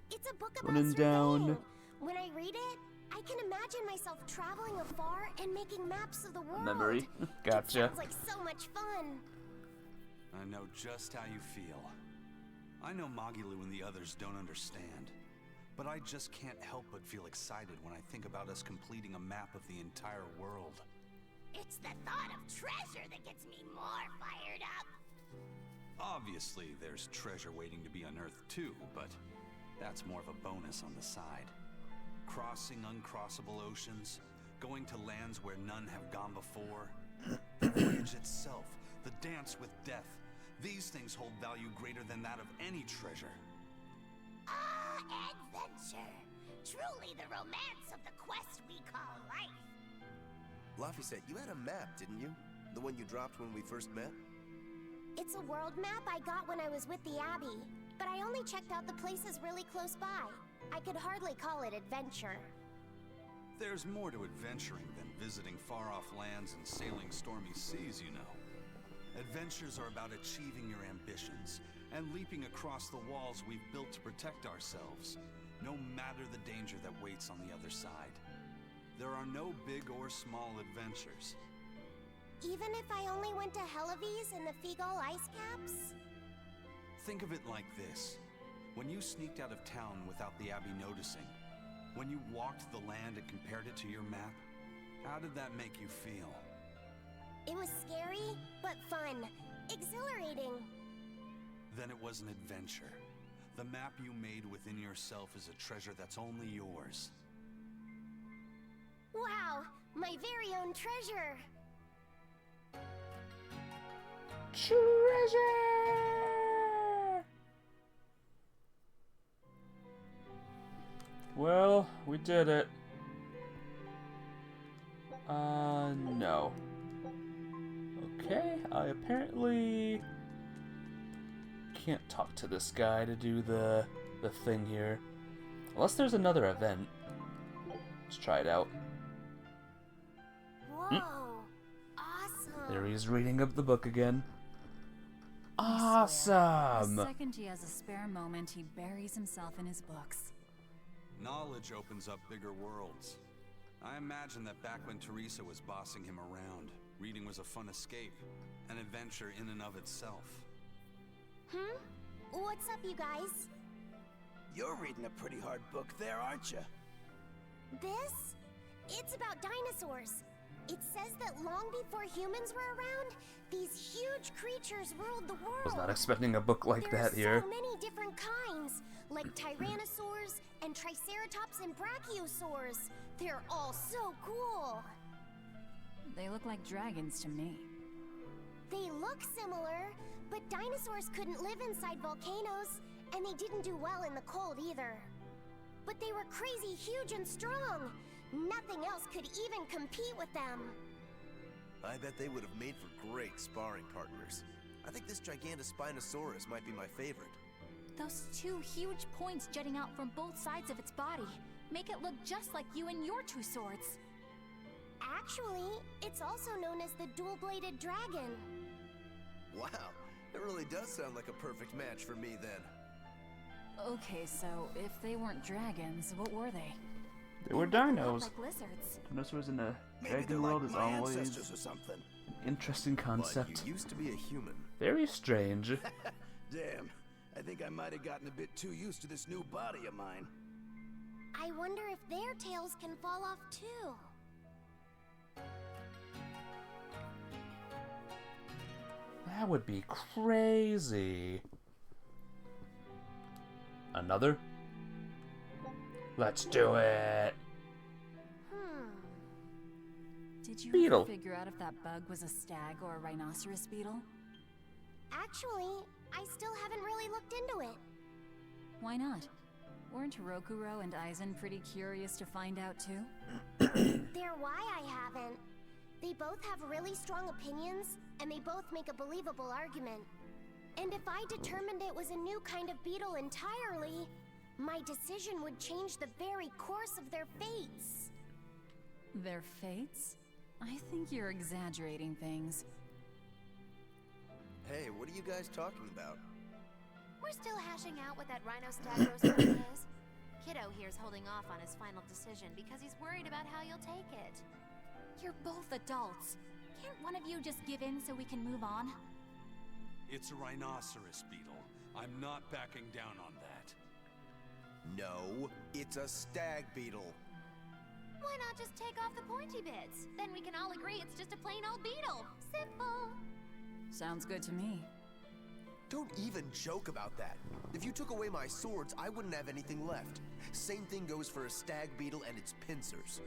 It's a book about Running surveying. down. When I read it, I can imagine myself traveling afar and making maps of the world. Memory. Gotcha. It sounds like so much fun. I know just how you feel. I know Magilu and the others don't understand, but I just can't help but feel excited when I think about us completing a map of the entire world. It's the thought of treasure that gets me more fired up. Obviously, there's treasure waiting to be unearthed too, but that's more of a bonus on the side. Crossing uncrossable oceans, going to lands where none have gone before. The voyage itself, the dance with death, these things hold value greater than that of any treasure. Ah, adventure. Truly the romance of the quest we call life. Laphicet, you had a map, didn't you? The one you dropped when we first met? It's a world map I got when I was with the Abbey, but I only checked out the places really close by. I could hardly call it adventure. There's more to adventuring than visiting far-off lands and sailing stormy seas, you know. Adventures are about achieving your ambitions and leaping across the walls we've built to protect ourselves, no matter the danger that waits on the other side. There are no big or small adventures. Even if I only went to Helavis and the Figol ice caps? Think of it like this. When you sneaked out of town without the Abbey noticing, when you walked the land and compared it to your map, how did that make you feel? It was scary, but fun. Exhilarating. Then it was an adventure. The map you made within yourself is a treasure that's only yours. Wow, my very own treasure. Treasure! Well, we did it. No. Okay, I apparently can't talk to this guy to do the thing here. Unless there's another event. Let's try it out. Whoa, awesome. There he's reading up the book again. awesome! The second he has a spare moment, he buries himself in his books. Knowledge opens up bigger worlds. I imagine that back when Teresa was bossing him around, reading was a fun escape, an adventure in and of itself. What's up, you guys? You're reading a pretty hard book there, aren't you? This? It's about dinosaurs. It says that long before humans were around, these huge creatures ruled the world. Was not expecting a book like that here. There are so many different kinds, like tyrannosaurs and triceratops and brachiosaurs. They're all so cool. They look like dragons to me. They look similar, but dinosaurs couldn't live inside volcanoes, and they didn't do well in the cold either. But they were crazy huge and strong. Nothing else could even compete with them. I bet they would have made for great sparring partners. I think this Gigantospinosaurus might be my favorite. Those two huge points jutting out from both sides of its body make it look just like you and your two swords. Actually, it's also known as the dual-bladed dragon. Wow, it really does sound like a perfect match for me then. Okay, so if they weren't dragons, what were they? They were dinos. Like lizards. Dinosaurs in a Maybe they're dragon world like is my always ancestors or something. an interesting concept. But you used to be a human. Very strange. Damn, I think I might have gotten a bit too used to this new body of mine. I wonder if their tails can fall off too. That would be crazy. Another? Let's do it! Did you Beetle. ever figure out if that bug was a stag or a rhinoceros beetle? Actually, I still haven't really looked into it. Why not? Weren't Rokuro and Aizen pretty curious to find out too? They're why I haven't. They both have really strong opinions, and they both make a believable argument. And if I determined it was a new kind of beetle entirely, my decision would change the very course of their fates. Their fates? I think you're exaggerating things. Hey, what are you guys talking about? We're still hashing out what that Rhinostagros thing is. Kiddo here's holding off on his final decision because he's worried about how you'll take it. You're both adults. Can't one of you just give in so we can move on? It's a rhinoceros beetle. I'm not backing down on that. No, it's a stag beetle. Why not just take off the pointy bits? Then we can all agree it's just a plain old beetle. Simple. Sounds good to me. Don't even joke about that. If you took away my swords, I wouldn't have anything left. Same thing goes for a stag beetle and its pincers.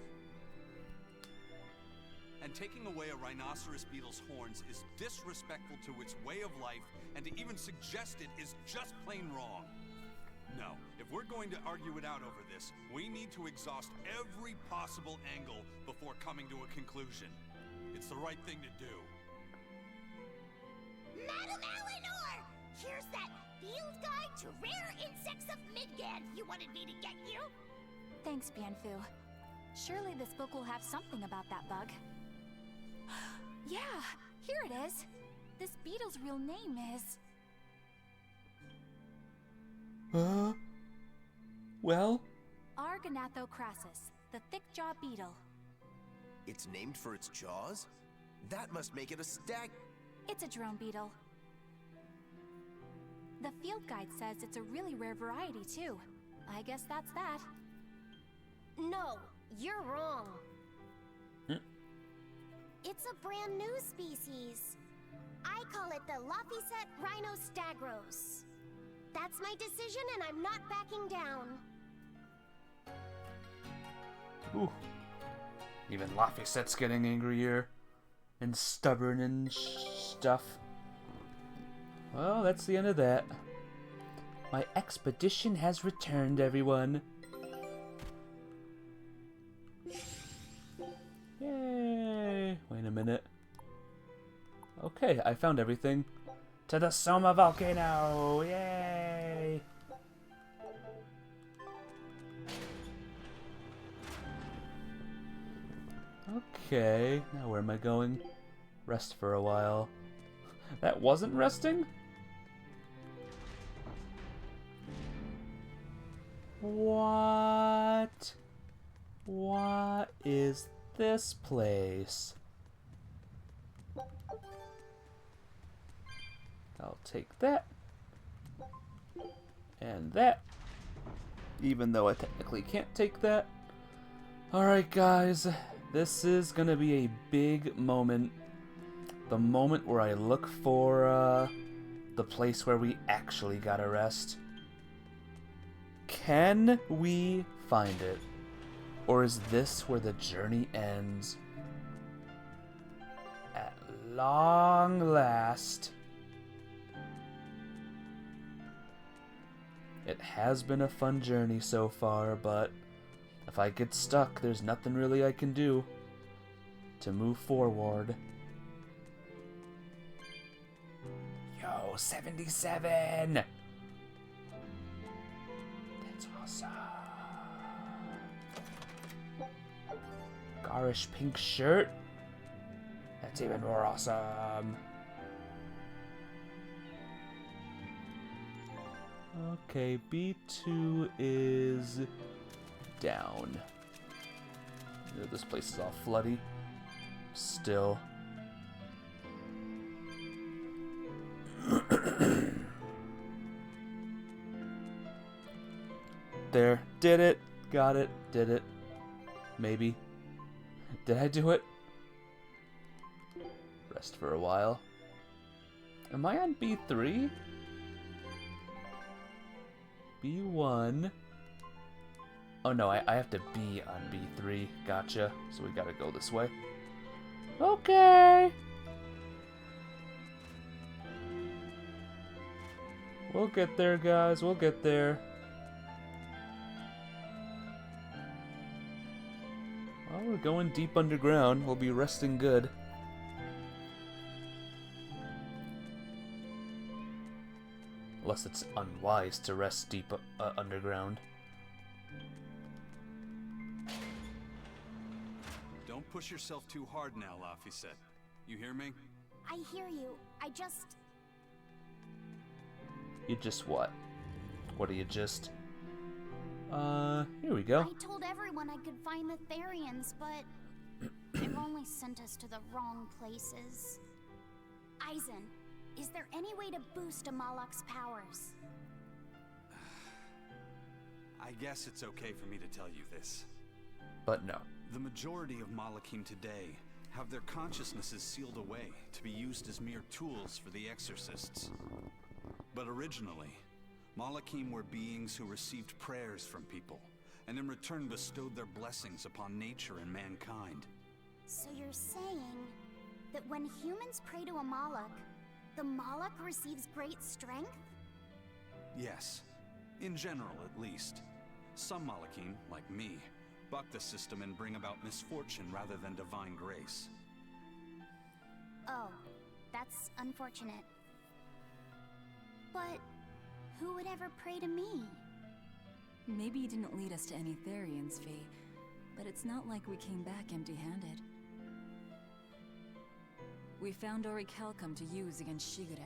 And taking away a rhinoceros beetle's horns is disrespectful to its way of life, and to even suggest it is just plain wrong. No, if we're going to argue it out over this, we need to exhaust every possible angle before coming to a conclusion. It's the right thing to do. Madam Eleanor! Here's that field guide to rare insects of Midgand you wanted me to get you. Thanks, Bienfu. Surely this book will have something about that bug. Yeah, here it is. This beetle's real name is... Well? Argonathocrassus, the thick-jawed beetle. It's named for its jaws? That must make it a stag... It's a drone beetle. The field guide says it's a really rare variety, too. I guess that's that. No, you're wrong. It's a brand new species. I call it the Laphicet Rhinostagros. That's my decision, and I'm not backing down. Ooh. Even Laphicet's getting angrier and stubborn and stuff. Well, that's the end of that. My expedition has returned, everyone. Yay! Wait a minute. Okay, I found everything. To the Soma volcano! Yay! Okay, now where am I going? Rest for a while. That wasn't resting? What? What is this place? I'll take that. And that. Even though I technically can't take that. Alright guys, this is gonna be a big moment. The moment where I look for the place where we actually gotta rest. Can we find it? Or is this where the journey ends? At long last. It has been a fun journey so far, but if I get stuck, there's nothing really I can do to move forward. Yo, 77! That's awesome. Garish pink shirt? That's even more awesome. Okay, B2 is down. This place is all floody. Still. There. Did it. Got it. Did it. Maybe. Did I do it? Rest for a while. Am I on B3? B1. Oh no, I have to be on B3. Gotcha. So we gotta go this way. Okay. We'll get there, guys. We'll get there. Well, we're going deep underground. We'll be resting good. Unless it's unwise to rest deep underground. Don't push yourself too hard now, Laphicet. You hear me? I hear you. I just... You just what? What do you just... here we go. I told everyone I could find the Therians, but they've only sent us to the wrong places. Eisen, is there any way to boost Amalok's powers? I guess it's okay for me to tell you this. But no. The majority of Malachim today have their consciousnesses sealed away to be used as mere tools for the exorcists. But originally, Malachim were beings who received prayers from people, and in return bestowed their blessings upon nature and mankind. So you're saying that when humans pray to a Malak, the Malak receives great strength? Yes, in general at least. Some Malachim, like me, buck the system and bring about misfortune rather than divine grace. Oh, that's unfortunate. But who would ever pray to me? Maybe you didn't lead us to any Therians, Fee, but it's not like we came back empty-handed. We found Orichalcum to use against Shigure,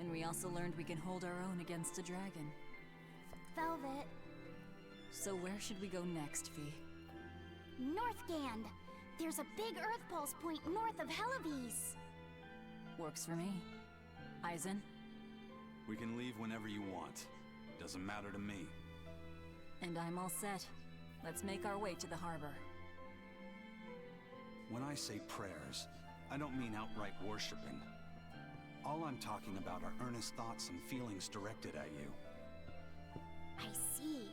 and we also learned we can hold our own against a dragon. Velvet. So where should we go next, Fee? Northgand! There's a big Earth Pulse point north of Helavis. Works for me. Eisen? We can leave whenever you want. Doesn't matter to me. And I'm all set. Let's make our way to the harbor. When I say prayers, I don't mean outright worshiping. All I'm talking about are earnest thoughts and feelings directed at you. I see.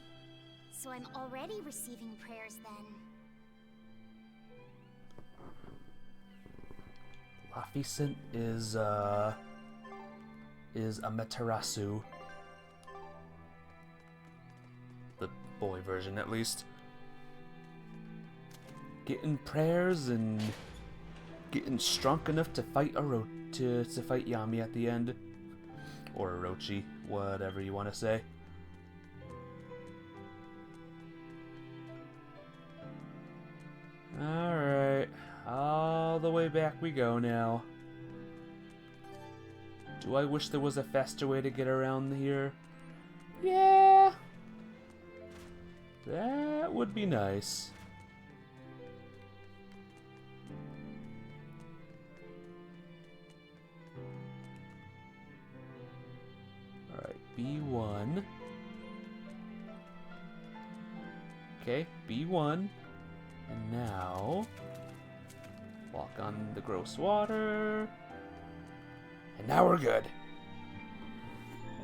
So I'm already receiving prayers then. Laphicet is Amaterasu. The boy version, at least. Getting prayers and getting strong enough to fight to fight Yami at the end. Or Orochi, whatever you want to say. Alright, all the way back we go now. Do I wish there was a faster way to get around here? Yeah. That would be nice. Alright, B1. Okay, B1. And now, walk on the gross water. And now we're good.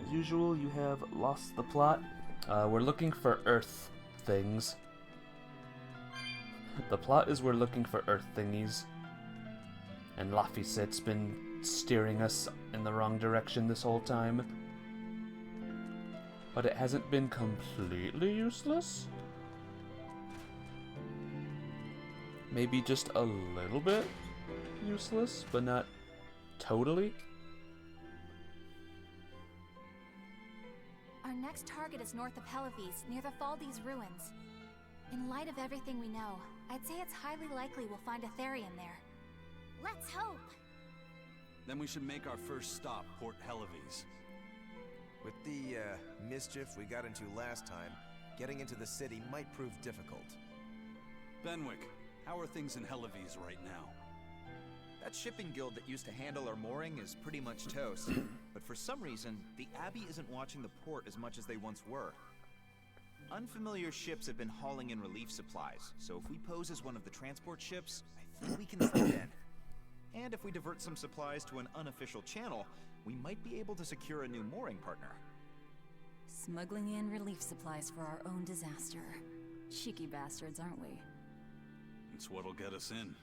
As usual, you have lost the plot. We're looking for Earth things. The plot is we're looking for Earth thingies. And Laphicet's been steering us in the wrong direction this whole time. But it hasn't been completely useless. Maybe just a little bit useless, but not totally. Our next target is north of Helives, near the Faldes ruins. In light of everything we know, I'd say it's highly likely we'll find a Therian there. Let's hope. Then we should make our first stop, Port Helives. With the mischief we got into last time, getting into the city might prove difficult. Benwick, how are things in Helives right now? That shipping guild that used to handle our mooring is pretty much toast. But for some reason, the Abbey isn't watching the port as much as they once were. Unfamiliar ships have been hauling in relief supplies, so if we pose as one of the transport ships, I think we can slip in. And if we divert some supplies to an unofficial channel, we might be able to secure a new mooring partner. Smuggling in relief supplies for our own disaster. Cheeky bastards, aren't we? It's what'll get us in.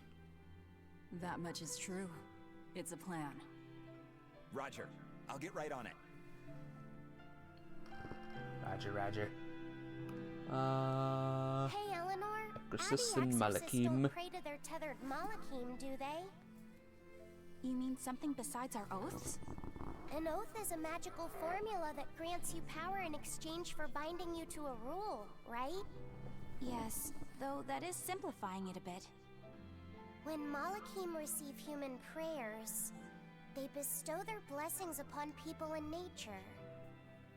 That much is true. It's a plan. Roger. I'll get right on it. Roger, roger. Hey, Eleanor. Exorcist Abbey and exorcists Malakim. don't pray to their tethered Malakim, do they? You mean something besides our oaths? An oath is a magical formula that grants you power in exchange for binding you to a rule, right? Yes, though that is simplifying it a bit. When Malakim receive human prayers, they bestow their blessings upon people and nature.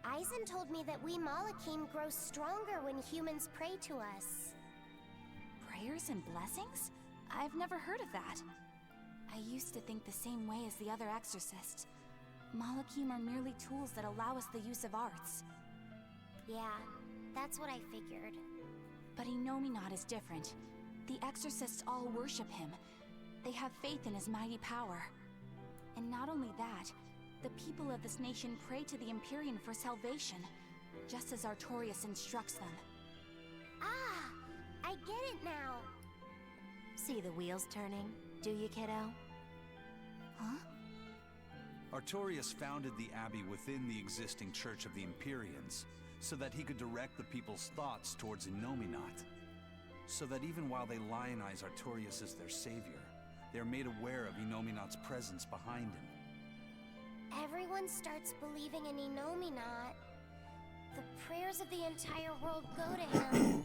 Eisen told me that we Malakim grow stronger when humans pray to us. Prayers and blessings? I've never heard of that. I used to think the same way as the other exorcists. Malakim are merely tools that allow us the use of arts. Yeah, that's what I figured. But Inominat is different. The exorcists all worship him. They have faith in his mighty power. And not only that, the people of this nation pray to the Empyrean for salvation, just as Artorias instructs them. Ah, I get it now. See the wheels turning, do you, kiddo? Huh? Artorias founded the Abbey within the existing Church of the Empyreans, so that he could direct the people's thoughts towards Inominat. So that even while they lionize Artorias as their savior, they are made aware of Inominat's presence behind him. Everyone starts believing in Inominat. The prayers of the entire world go to him,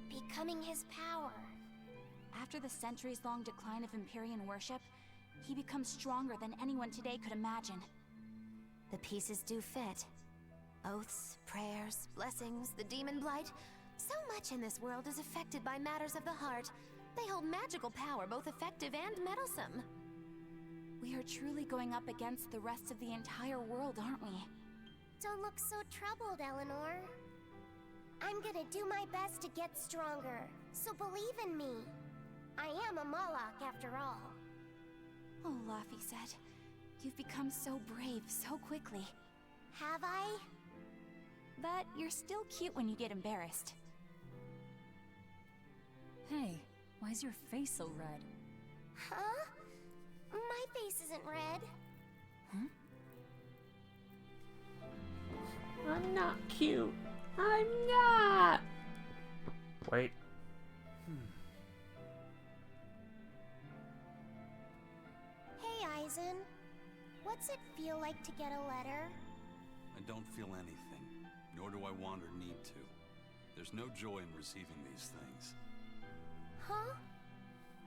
becoming his power. After the centuries-long decline of Empyrean worship, he becomes stronger than anyone today could imagine. The pieces do fit. Oaths, prayers, blessings, the demon blight. So much in this world is affected by matters of the heart. They hold magical power, both effective and meddlesome. We are truly going up against the rest of the entire world, aren't we? Don't look so troubled, Eleanor. I'm gonna do my best to get stronger, so believe in me. I am a Moloch, after all. Oh, Laphicet, you've become so brave so quickly. Have I? But you're still cute when you get embarrassed. Hey, why's your face so red? Huh? My face isn't red. Huh? I'm not cute. I'm not. Wait. Hey, Eisen. What's it feel like to get a letter? I don't feel anything, nor do I want or need to. There's no joy in receiving these things. Huh?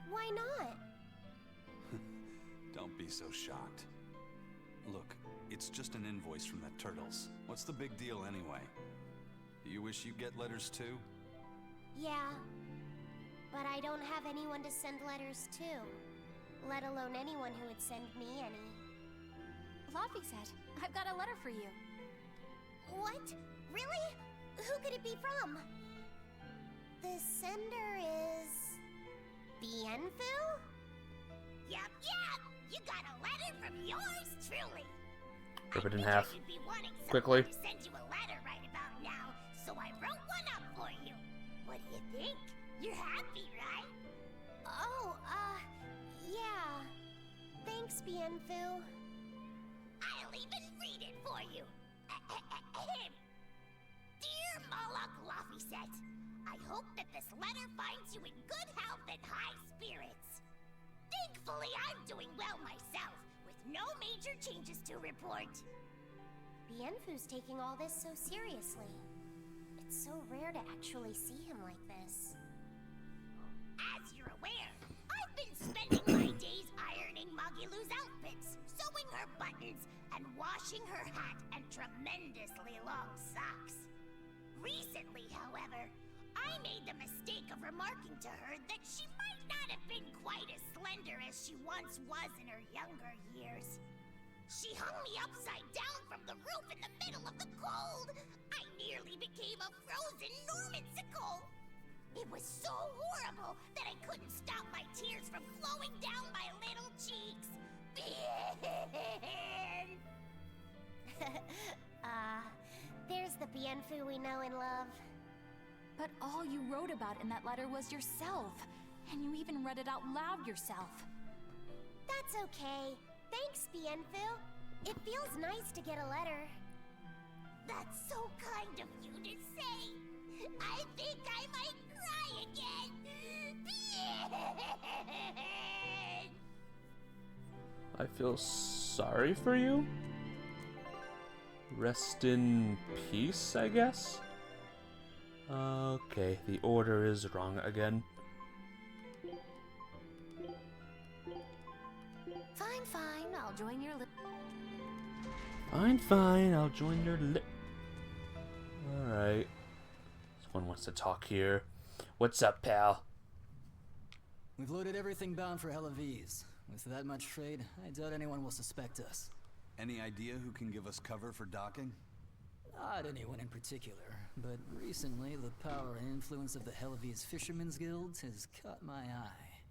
Why not? Don't be so shocked. Look, it's just an invoice from the Turtles. What's the big deal anyway? Do you wish you get letters too? Yeah, but I don't have anyone to send letters to, let alone anyone who would send me any. Laphicet, I've got a letter for you. What? Really? Who could it be from? The sender is... Bienfu? Yep. You got a letter from yours truly. Rip it in half. You'd be wanting someone Quickly. to send you a letter right about now, so I wrote one up for you. What do you think? You're happy, right? Oh, yeah. Thanks, Bienfu. I'll even read it for you. Dear Moloch Laphicet, I hope that this letter finds you in good health and high spirits. Thankfully, I'm doing well myself, with no major changes to report. Bienfu's taking all this so seriously. It's so rare to actually see him like this. As you're aware, I've been spending my days ironing Magilou's outfits, sewing her buttons, and washing her hat and tremendously long socks. Recently, however, I made the mistake of remarking to her that she might not have been quite as slender as she once was in her younger years. She hung me upside down from the roof in the middle of the cold. I nearly became a frozen Normansicle. It was so horrible that I couldn't stop my tears from flowing down my little cheeks. There's the Bienfu we know and love. But all you wrote about in that letter was yourself. And you even read it out loud yourself. That's okay. Thanks, Bienfu. It feels nice to get a letter. That's so kind of you to say. I think I might cry again. I feel sorry for you. Rest in peace, I guess? Okay, the order is wrong again. Fine, I'll join your Fine, I'll join your Alright. Someone wants to talk here. What's up, pal? We've loaded everything bound for Helaviz. With that much trade, I doubt anyone will suspect us. Any idea who can give us cover for docking? Not anyone in particular, but recently the power and influence of the Helaviz Fishermen's Guild has caught my eye.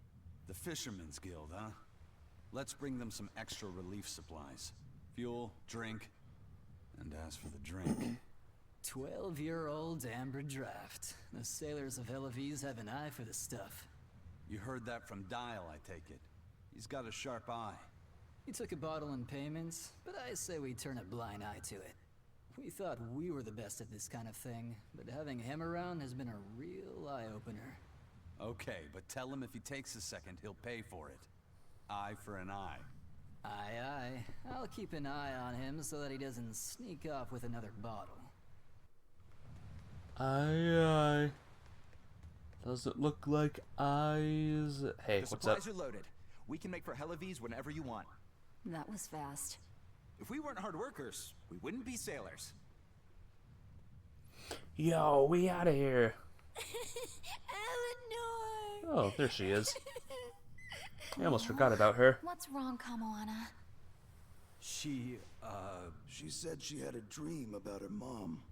The Fishermen's Guild, huh? Let's bring them some extra relief supplies. Fuel, drink, and as for the drink... 12-year-old amber draft. The sailors of Helaviz have an eye for the stuff. You heard that from Dial, I take it. He's got a sharp eye. He took a bottle in payments, but I say we turn a blind eye to it. We thought we were the best at this kind of thing, but having him around has been a real eye-opener. Okay, but tell him if he takes a second, he'll pay for it. Eye for an eye. Aye. I'll keep an eye on him so that he doesn't sneak off with another bottle. Aye. Does it look like eyes? Hey, The what's up? supplies are loaded. We can make for Helaviz whenever you want. That was fast. If we weren't hard workers, we wouldn't be sailors. Yo, we out of here. Eleanor! Oh, there she is. I almost forgot about her. What's wrong, Kamoana? She said she had a dream about her mom.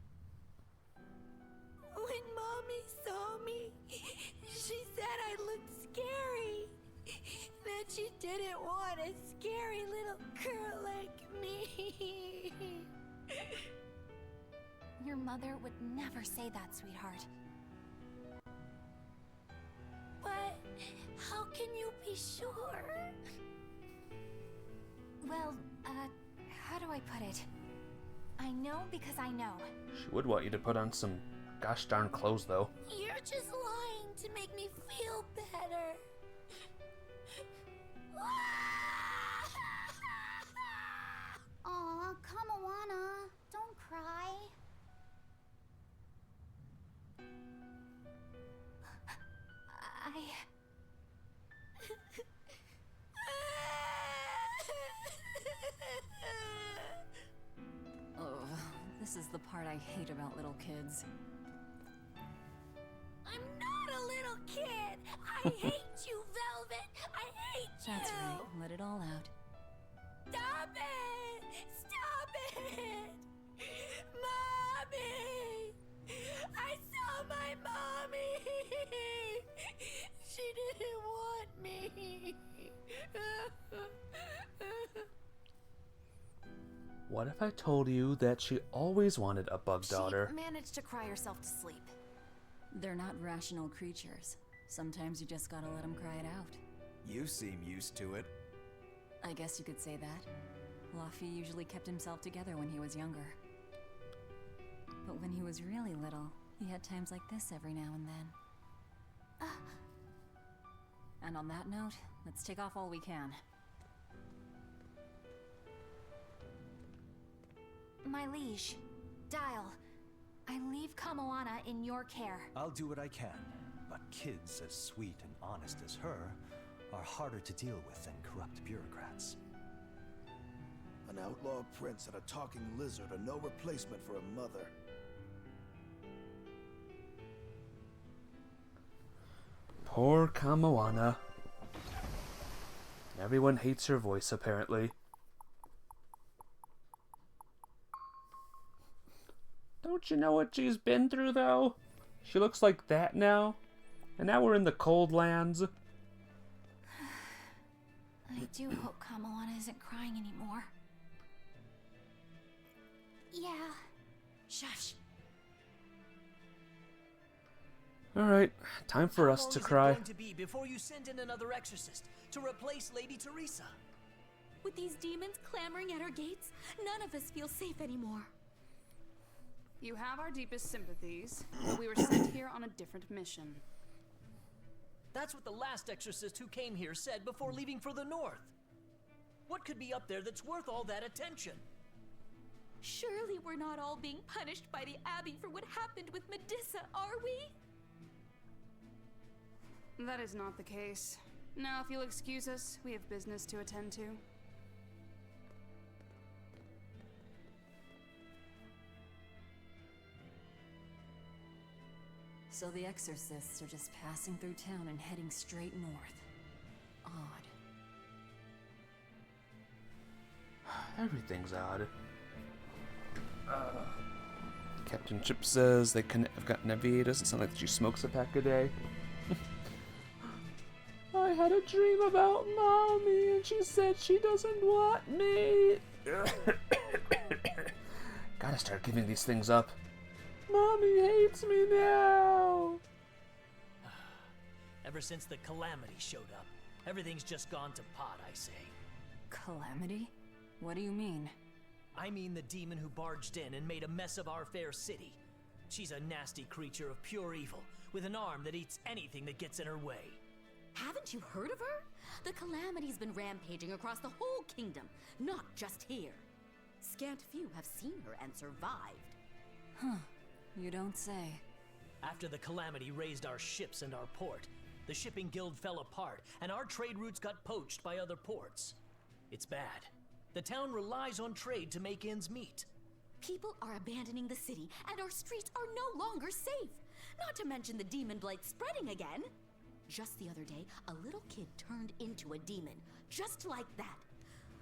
When Mommy saw me, she said I looked scary. That she didn't want a scary little girl like me. Your mother would never say that, sweetheart. But how can you be sure? Well, how do I put it? I know because I know. She would want you to put on some gosh darn clothes, though. You're just lying to make me feel better. Aw, Kamoana, don't cry. This is the part I hate about little kids. I'm not I hate you, Velvet! I hate you! That's right. Let it all out. Stop it! Stop it! Mommy! I saw my mommy! She didn't want me! What if I told you that she always wanted a bug daughter? She managed to cry herself to sleep. They're not rational creatures. Sometimes you just gotta let them cry it out. You seem used to it. I guess you could say that. Laphicet usually kept himself together when he was younger. But when he was really little, he had times like this every now and then. And on that note, let's take off all we can. My liege, Dial, I leave Kamoana in your care. I'll do what I can, but kids as sweet and honest as her are harder to deal with than corrupt bureaucrats. An outlaw prince and a talking lizard are no replacement for a mother. Poor Kamoana. Everyone hates her voice, apparently. Don't you know what she's been through, though? She looks like that now. And now we're in the cold lands. I do hope Kamoana isn't crying anymore. Yeah. Shush. Alright, time for us to cry. How long is it going to be before you send in another exorcist to replace Lady Teresa? With these demons clamoring at our gates, none of us feel safe anymore. You have our deepest sympathies, but we were sent here on a different mission. That's what the last exorcist who came here said before leaving for the north. What could be up there that's worth all that attention? Surely we're not all being punished by the Abbey for what happened with Medusa, are we? That is not the case. Now, if you'll excuse us, we have business to attend to. So the exorcists are just passing through town and heading straight north. Odd. Everything's odd. Captain Chip says they couldn't have gotten a V. Doesn't sound like she smokes a pack a day. I had a dream about Mommy and she said she doesn't want me. Gotta start giving these things up. Mommy hates me now. Ever since the Calamity showed up, everything's just gone to pot, I say. Calamity? What do you mean? I mean the demon who barged in and made a mess of our fair city. She's a nasty creature of pure evil, with an arm that eats anything that gets in her way. Haven't you heard of her? The Calamity's been rampaging across the whole kingdom, not just here. Scant few have seen her and survived. Huh. You don't say. After the Calamity raised our ships and our port, the shipping guild fell apart, and our trade routes got poached by other ports. It's bad. The town relies on trade to make ends meet. People are abandoning the city, and our streets are no longer safe. Not to mention the demon blight spreading again. Just the other day, a little kid turned into a demon. Just like that.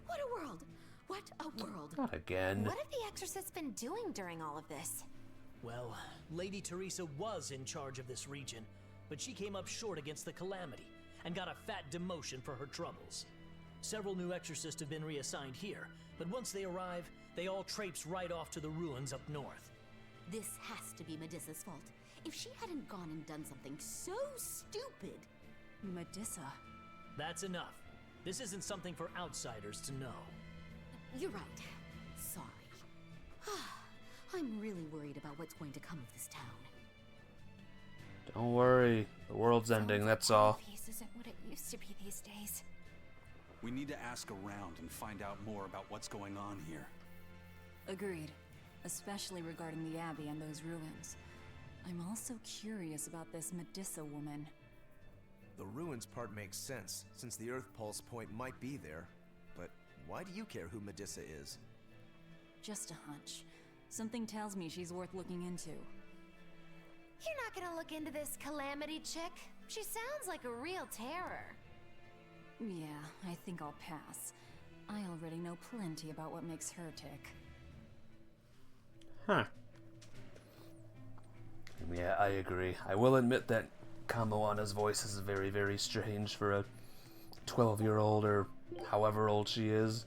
What a world! What a world! Not again. What have the exorcists been doing during all of this? Well, Lady Teresa was in charge of this region, but she came up short against the Calamity and got a fat demotion for her troubles. Several new exorcists have been reassigned here, but once they arrive, they all traipse right off to the ruins up north. This has to be Medusa's fault. If she hadn't gone and done something so stupid... Medusa? That's enough. This isn't something for outsiders to know. You're right. Sorry. I'm really worried about what's going to come of this town. Don't worry. The world's ending, that's all. Peace isn't what it used to be these days. We need to ask around and find out more about what's going on here. Agreed. Especially regarding the Abbey and those ruins. I'm also curious about this Medusa woman. The ruins part makes sense, since the Earth Pulse point might be there. But why do you care who Medusa is? Just a hunch. Something tells me she's worth looking into. You're not gonna look into this Calamity chick? She sounds like a real terror. Yeah, I think I'll pass. I already know plenty about what makes her tick. Huh. Yeah, I agree. I will admit that Kamoana's voice is very, very strange for a 12-year-old or however old she is.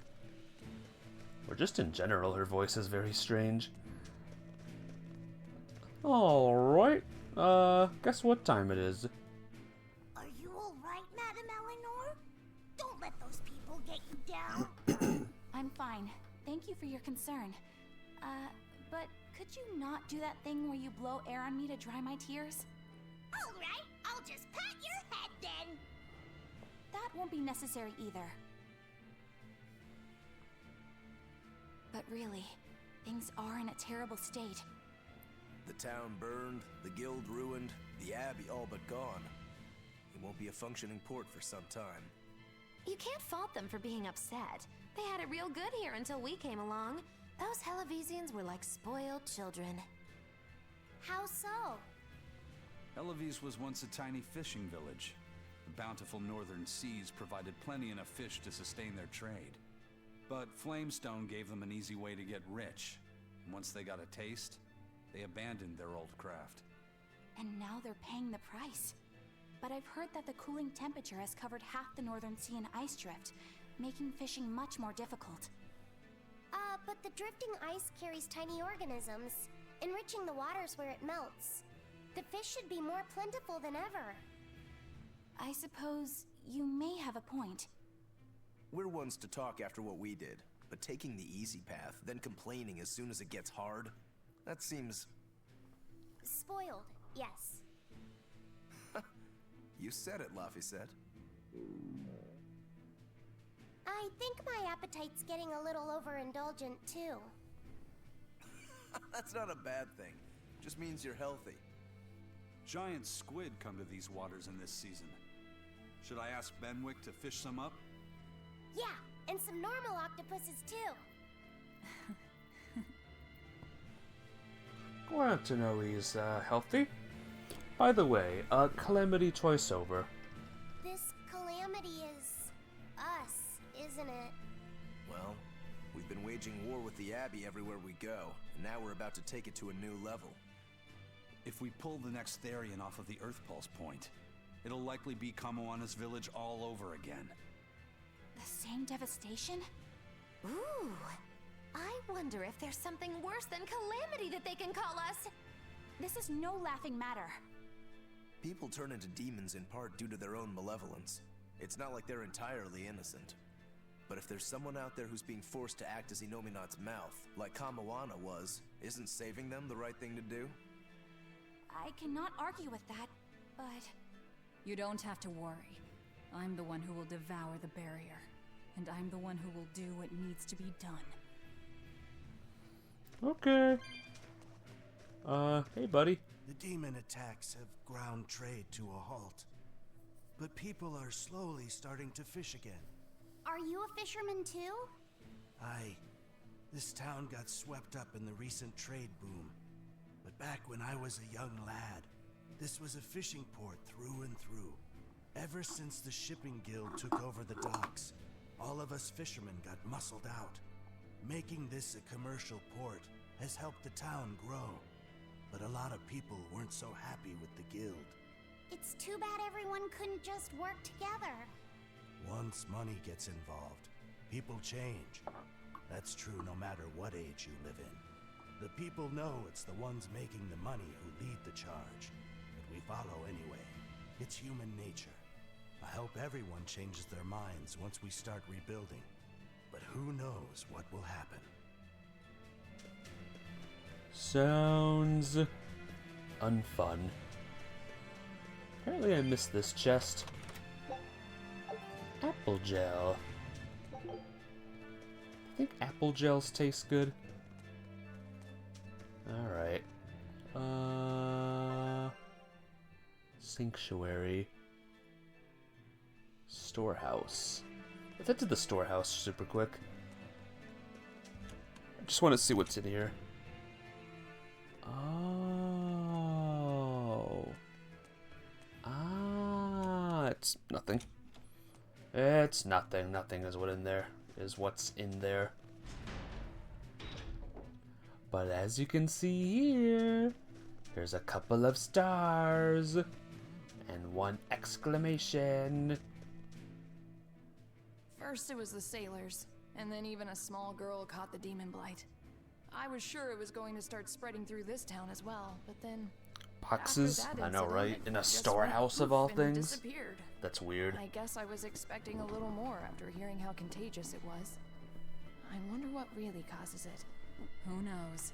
Or just in general, her voice is very strange. Alright, guess what time it is? Are you alright, Madame Eleanor? Don't let those people get you down. I'm fine. Thank you for your concern. But could you not do that thing where you blow air on me to dry my tears? Alright, I'll just pat your head then. That won't be necessary either. But really, things are in a terrible state. The town burned, the guild ruined, the abbey all but gone. It won't be a functioning port for some time. You can't fault them for being upset. They had it real good here until we came along. Those Hellavesians were like spoiled children. How so? Helavis was once a tiny fishing village. The bountiful northern seas provided plenty enough fish to sustain their trade. But Flamestone gave them an easy way to get rich. And once they got a taste, they abandoned their old craft. And now they're paying the price. But I've heard that the cooling temperature has covered half the northern sea in ice drift, making fishing much more difficult. But the drifting ice carries tiny organisms, enriching the waters where it melts. The fish should be more plentiful than ever. I suppose you may have a point. We're ones to talk after what we did, but taking the easy path, then complaining as soon as it gets hard, that seems... Spoiled, yes. You said it, Laphicet. I think my appetite's getting a little overindulgent, too. That's not a bad thing. Just means you're healthy. Giant squid come to these waters in this season. Should I ask Benwick to fish some up? Yeah, and some normal octopuses, too. Glad to know he's, healthy. By the way, Calamity Twiceover. This calamity is... us, isn't it? Well, we've been waging war with the Abbey everywhere we go, and now we're about to take it to a new level. If we pull the next Therian off of the Earth Pulse point, it'll likely be Kamoana's village all over again. The same devastation? Ooh, I wonder if there's something worse than calamity that they can call us. This is no laughing matter. People turn into demons in part due to their own malevolence. It's not like they're entirely innocent. But if there's someone out there who's being forced to act as Inominat's mouth, like Kamoana was, isn't saving them the right thing to do? I cannot argue with that, but... You don't have to worry. I'm the one who will devour the barrier. And I'm the one who will do what needs to be done. Okay. Hey, buddy. The demon attacks have ground trade to a halt. But people are slowly starting to fish again. Are you a fisherman, too? This town got swept up in the recent trade boom. But back when I was a young lad, this was a fishing port through and through. Ever since the shipping guild took over the docks, all of us fishermen got muscled out. Making this a commercial port has helped the town grow. But a lot of people weren't so happy with the guild. It's too bad everyone couldn't just work together. Once money gets involved, people change. That's true no matter what age you live in. The people know it's the ones making the money who lead the charge. But we follow anyway. It's human nature. I hope everyone changes their minds once we start rebuilding. But who knows what will happen. Sounds unfun. Apparently I missed this chest. Apple gel. I think apple gels taste good. Alright. Sanctuary. Storehouse. Let's head to the storehouse super quick. I just want to see what's in here. Oh. Ah. It's nothing. It's nothing. Nothing is what's in there. But as you can see here, there's a couple of stars and one exclamation. First it was the sailors, and then even a small girl caught the demon blight. I was sure it was going to start spreading through this town as well, but then Boxes? I know, right? In a storehouse of all things? Disappeared. That's weird. I guess I was expecting a little more after hearing how contagious it was. I wonder what really causes it. Who knows?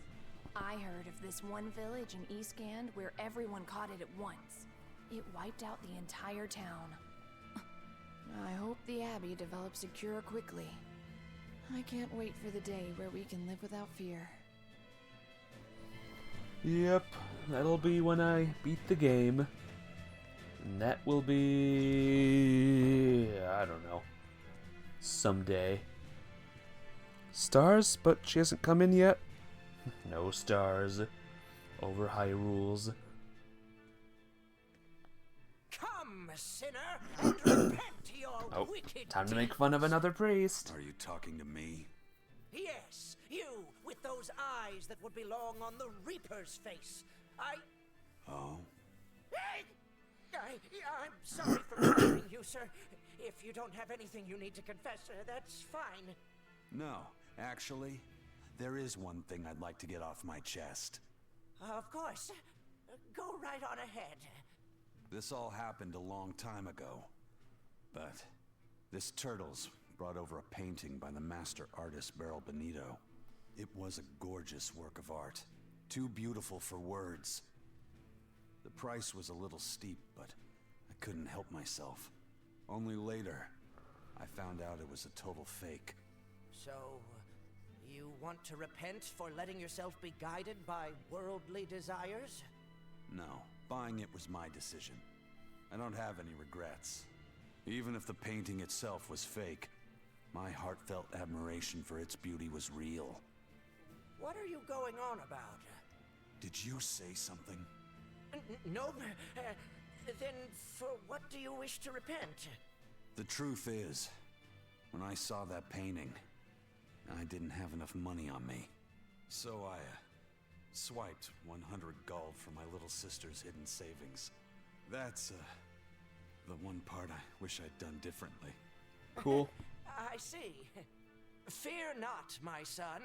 I heard of this one village in East Gand where everyone caught it at once. It wiped out the entire town. I hope the Abbey develops a cure quickly. I can't wait for the day where we can live without fear. Yep, that'll be when I beat the game. And that will be... I don't know. Someday. Stars? But she hasn't come in yet? No stars. Over Hyrule's. Come, sinner, and repent your wicked Time to make fun of another priest. Are you talking to me? Yes, you, with those eyes that would belong on the Reaper's face. Oh? I'm sorry for bothering you, sir. If you don't have anything you need to confess, that's fine. No, actually, there is one thing I'd like to get off my chest. Of course. Go right on ahead. This all happened a long time ago. But this Turtles brought over a painting by the master artist Beryl Benito. It was a gorgeous work of art. Too beautiful for words. The price was a little steep, but I couldn't help myself. Only later, I found out it was a total fake. So, you want to repent for letting yourself be guided by worldly desires? No, buying it was my decision. I don't have any regrets. Even if the painting itself was fake, my heartfelt admiration for its beauty was real. What are you going on about? Did you say something? No. Then for what do you wish to repent? The truth is, when I saw that painting, I didn't have enough money on me. So I swiped 100 gold from my little sister's hidden savings. That's the one part I wish I'd done differently. Cool. I see. Fear not, my son.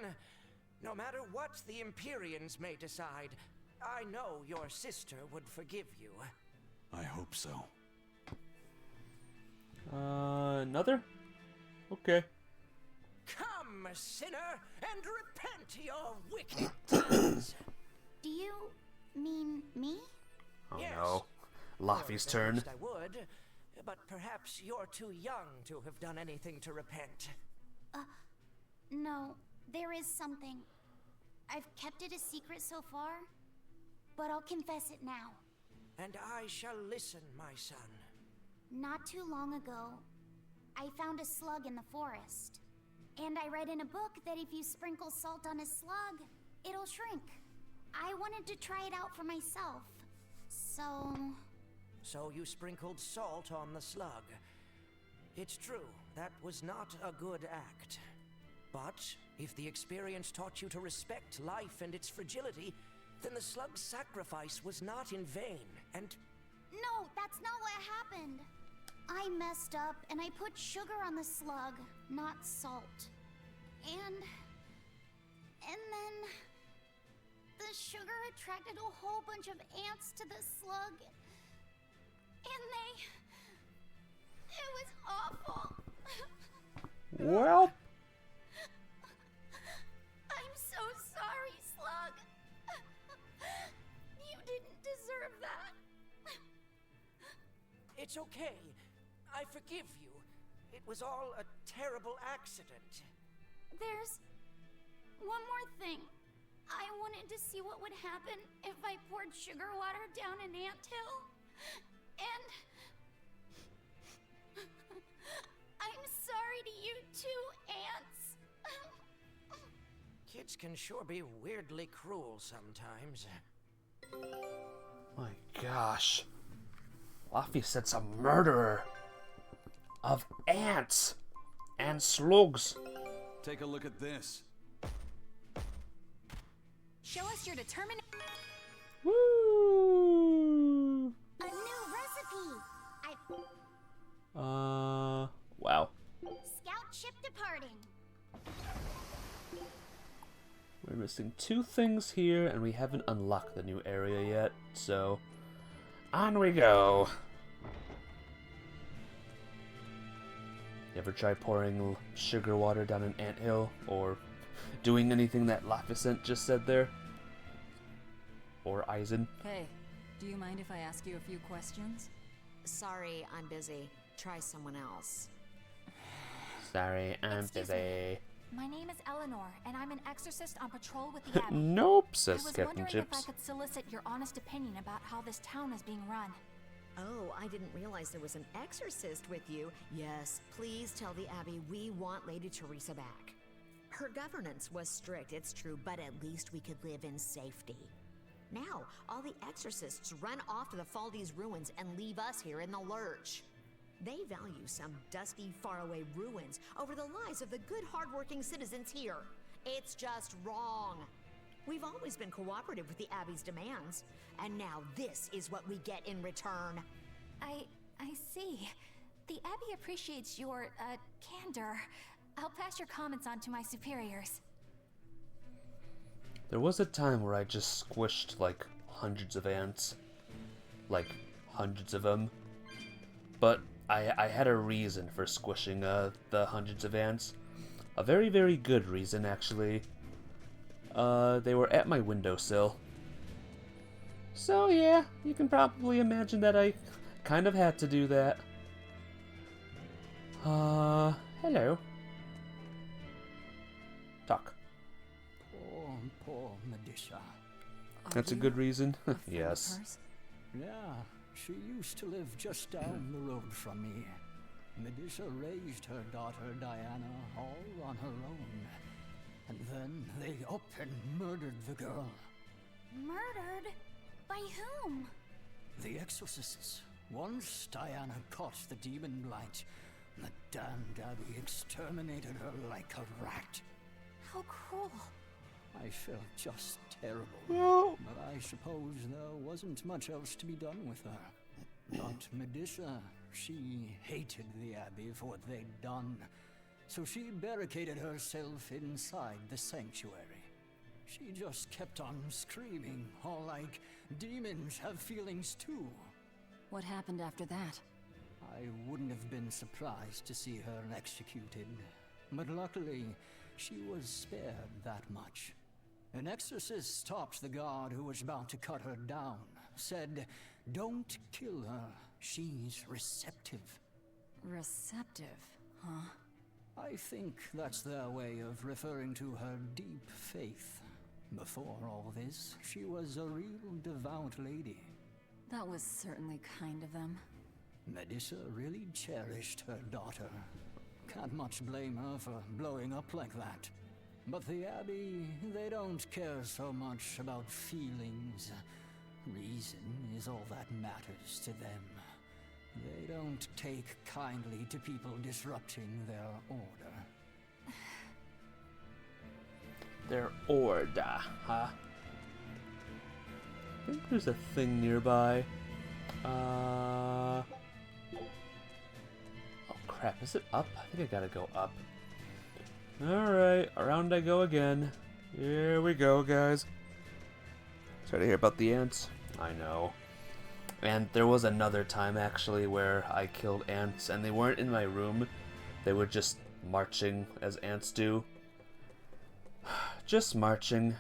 No matter what the Empyreans may decide, I know your sister would forgive you. I hope so. Another? Okay. Come, sinner, and repent your wicked deeds. Do you mean me? Oh yes. no. Laffy's turn. I would, but perhaps you're too young to have done anything to repent. No, there is something. I've kept it a secret so far, but I'll confess it now. And I shall listen, my son. Not too long ago, I found a slug in the forest. And I read in a book that if you sprinkle salt on a slug, it'll shrink. I wanted to try it out for myself, so... So you sprinkled salt on the slug. It's true, that was not a good act. But if the experience taught you to respect life and its fragility, then the slug's sacrifice was not in vain, and... No, that's not what happened. I messed up and I put sugar on the slug, not salt. And then the sugar attracted a whole bunch of ants to the slug. And it was awful. Well, I'm so sorry, slug. You didn't deserve that. It's okay. I forgive you. It was all a terrible accident. There's one more thing. I wanted to see what would happen if I poured sugar water down an anthill. And... I'm sorry to you too, ants. Kids can sure be weirdly cruel sometimes. my gosh. Laphicet's a murderer. of ants and slugs. Take a look at this. Show us your determined. Woo! A new recipe. Wow. Scout ship departing. We're missing 2 things here, and we haven't unlocked the new area yet, so on we go. You ever try pouring sugar water down an anthill, or doing anything that Laphicet just said there? Or Eisen? Hey, do you mind if I ask you a few questions? Sorry, I'm busy. Try someone else. Sorry, I'm busy. My name is Eleanor, and I'm an exorcist on patrol with the Abbey. Nope, I says was Captain wondering Chips. if I could solicit your honest opinion about how this town is being run. Oh, I didn't realize there was an exorcist with you. Yes, please tell the Abbey we want Lady Teresa back. Her governance was strict, it's true, but at least we could live in safety. Now, all the exorcists run off to the Faldi's ruins and leave us here in the lurch. They value some dusty, faraway ruins over the lives of the good, hardworking citizens here. It's just wrong. We've always been cooperative with the Abbey's demands, and now this is what we get in return. I see. The Abbey appreciates your, candor. I'll pass your comments on to my superiors. There was a time where I just squished, like, hundreds of ants. Like, hundreds of them. But I had a reason for squishing the hundreds of ants. A very, very good reason, actually. They were at my windowsill. So yeah, you can probably imagine that I kind of had to do that. Hello. Poor, Talk. poor Medisha. That's a good reason? Yes. Yeah, she used to live just down the road from me. Medisha raised her daughter Diana all on her own. And then they up and murdered the girl. Murdered? By whom? The exorcists. Once Diana caught the demon blight, the damned Abbey exterminated her like a rat. How cruel. I felt just terrible. No. But I suppose there wasn't much else to be done with her. But Medisha, she hated the Abbey for what they'd done. So she barricaded herself inside the sanctuary. She just kept on screaming, all like, demons have feelings too. What happened after that? I wouldn't have been surprised to see her executed. But luckily, she was spared that much. An exorcist stopped the guard who was about to cut her down. Said, don't kill her, she's receptive. Receptive, huh? I think that's their way of referring to her deep faith. Before all this, she was a real devout lady. That was certainly kind of them. Medisha really cherished her daughter. Can't much blame her for blowing up like that. But the Abbey, they don't care so much about feelings. Reason is all that matters to them. They don't take kindly to people disrupting their order. Their order, huh? I think there's a thing nearby. Oh crap, is it up? I think I gotta go up. Alright, around I go again. Here we go, guys. Sorry to hear about the ants. I know. And there was another time, actually, where I killed ants, and they weren't in my room. They were just marching, as ants do. Just marching.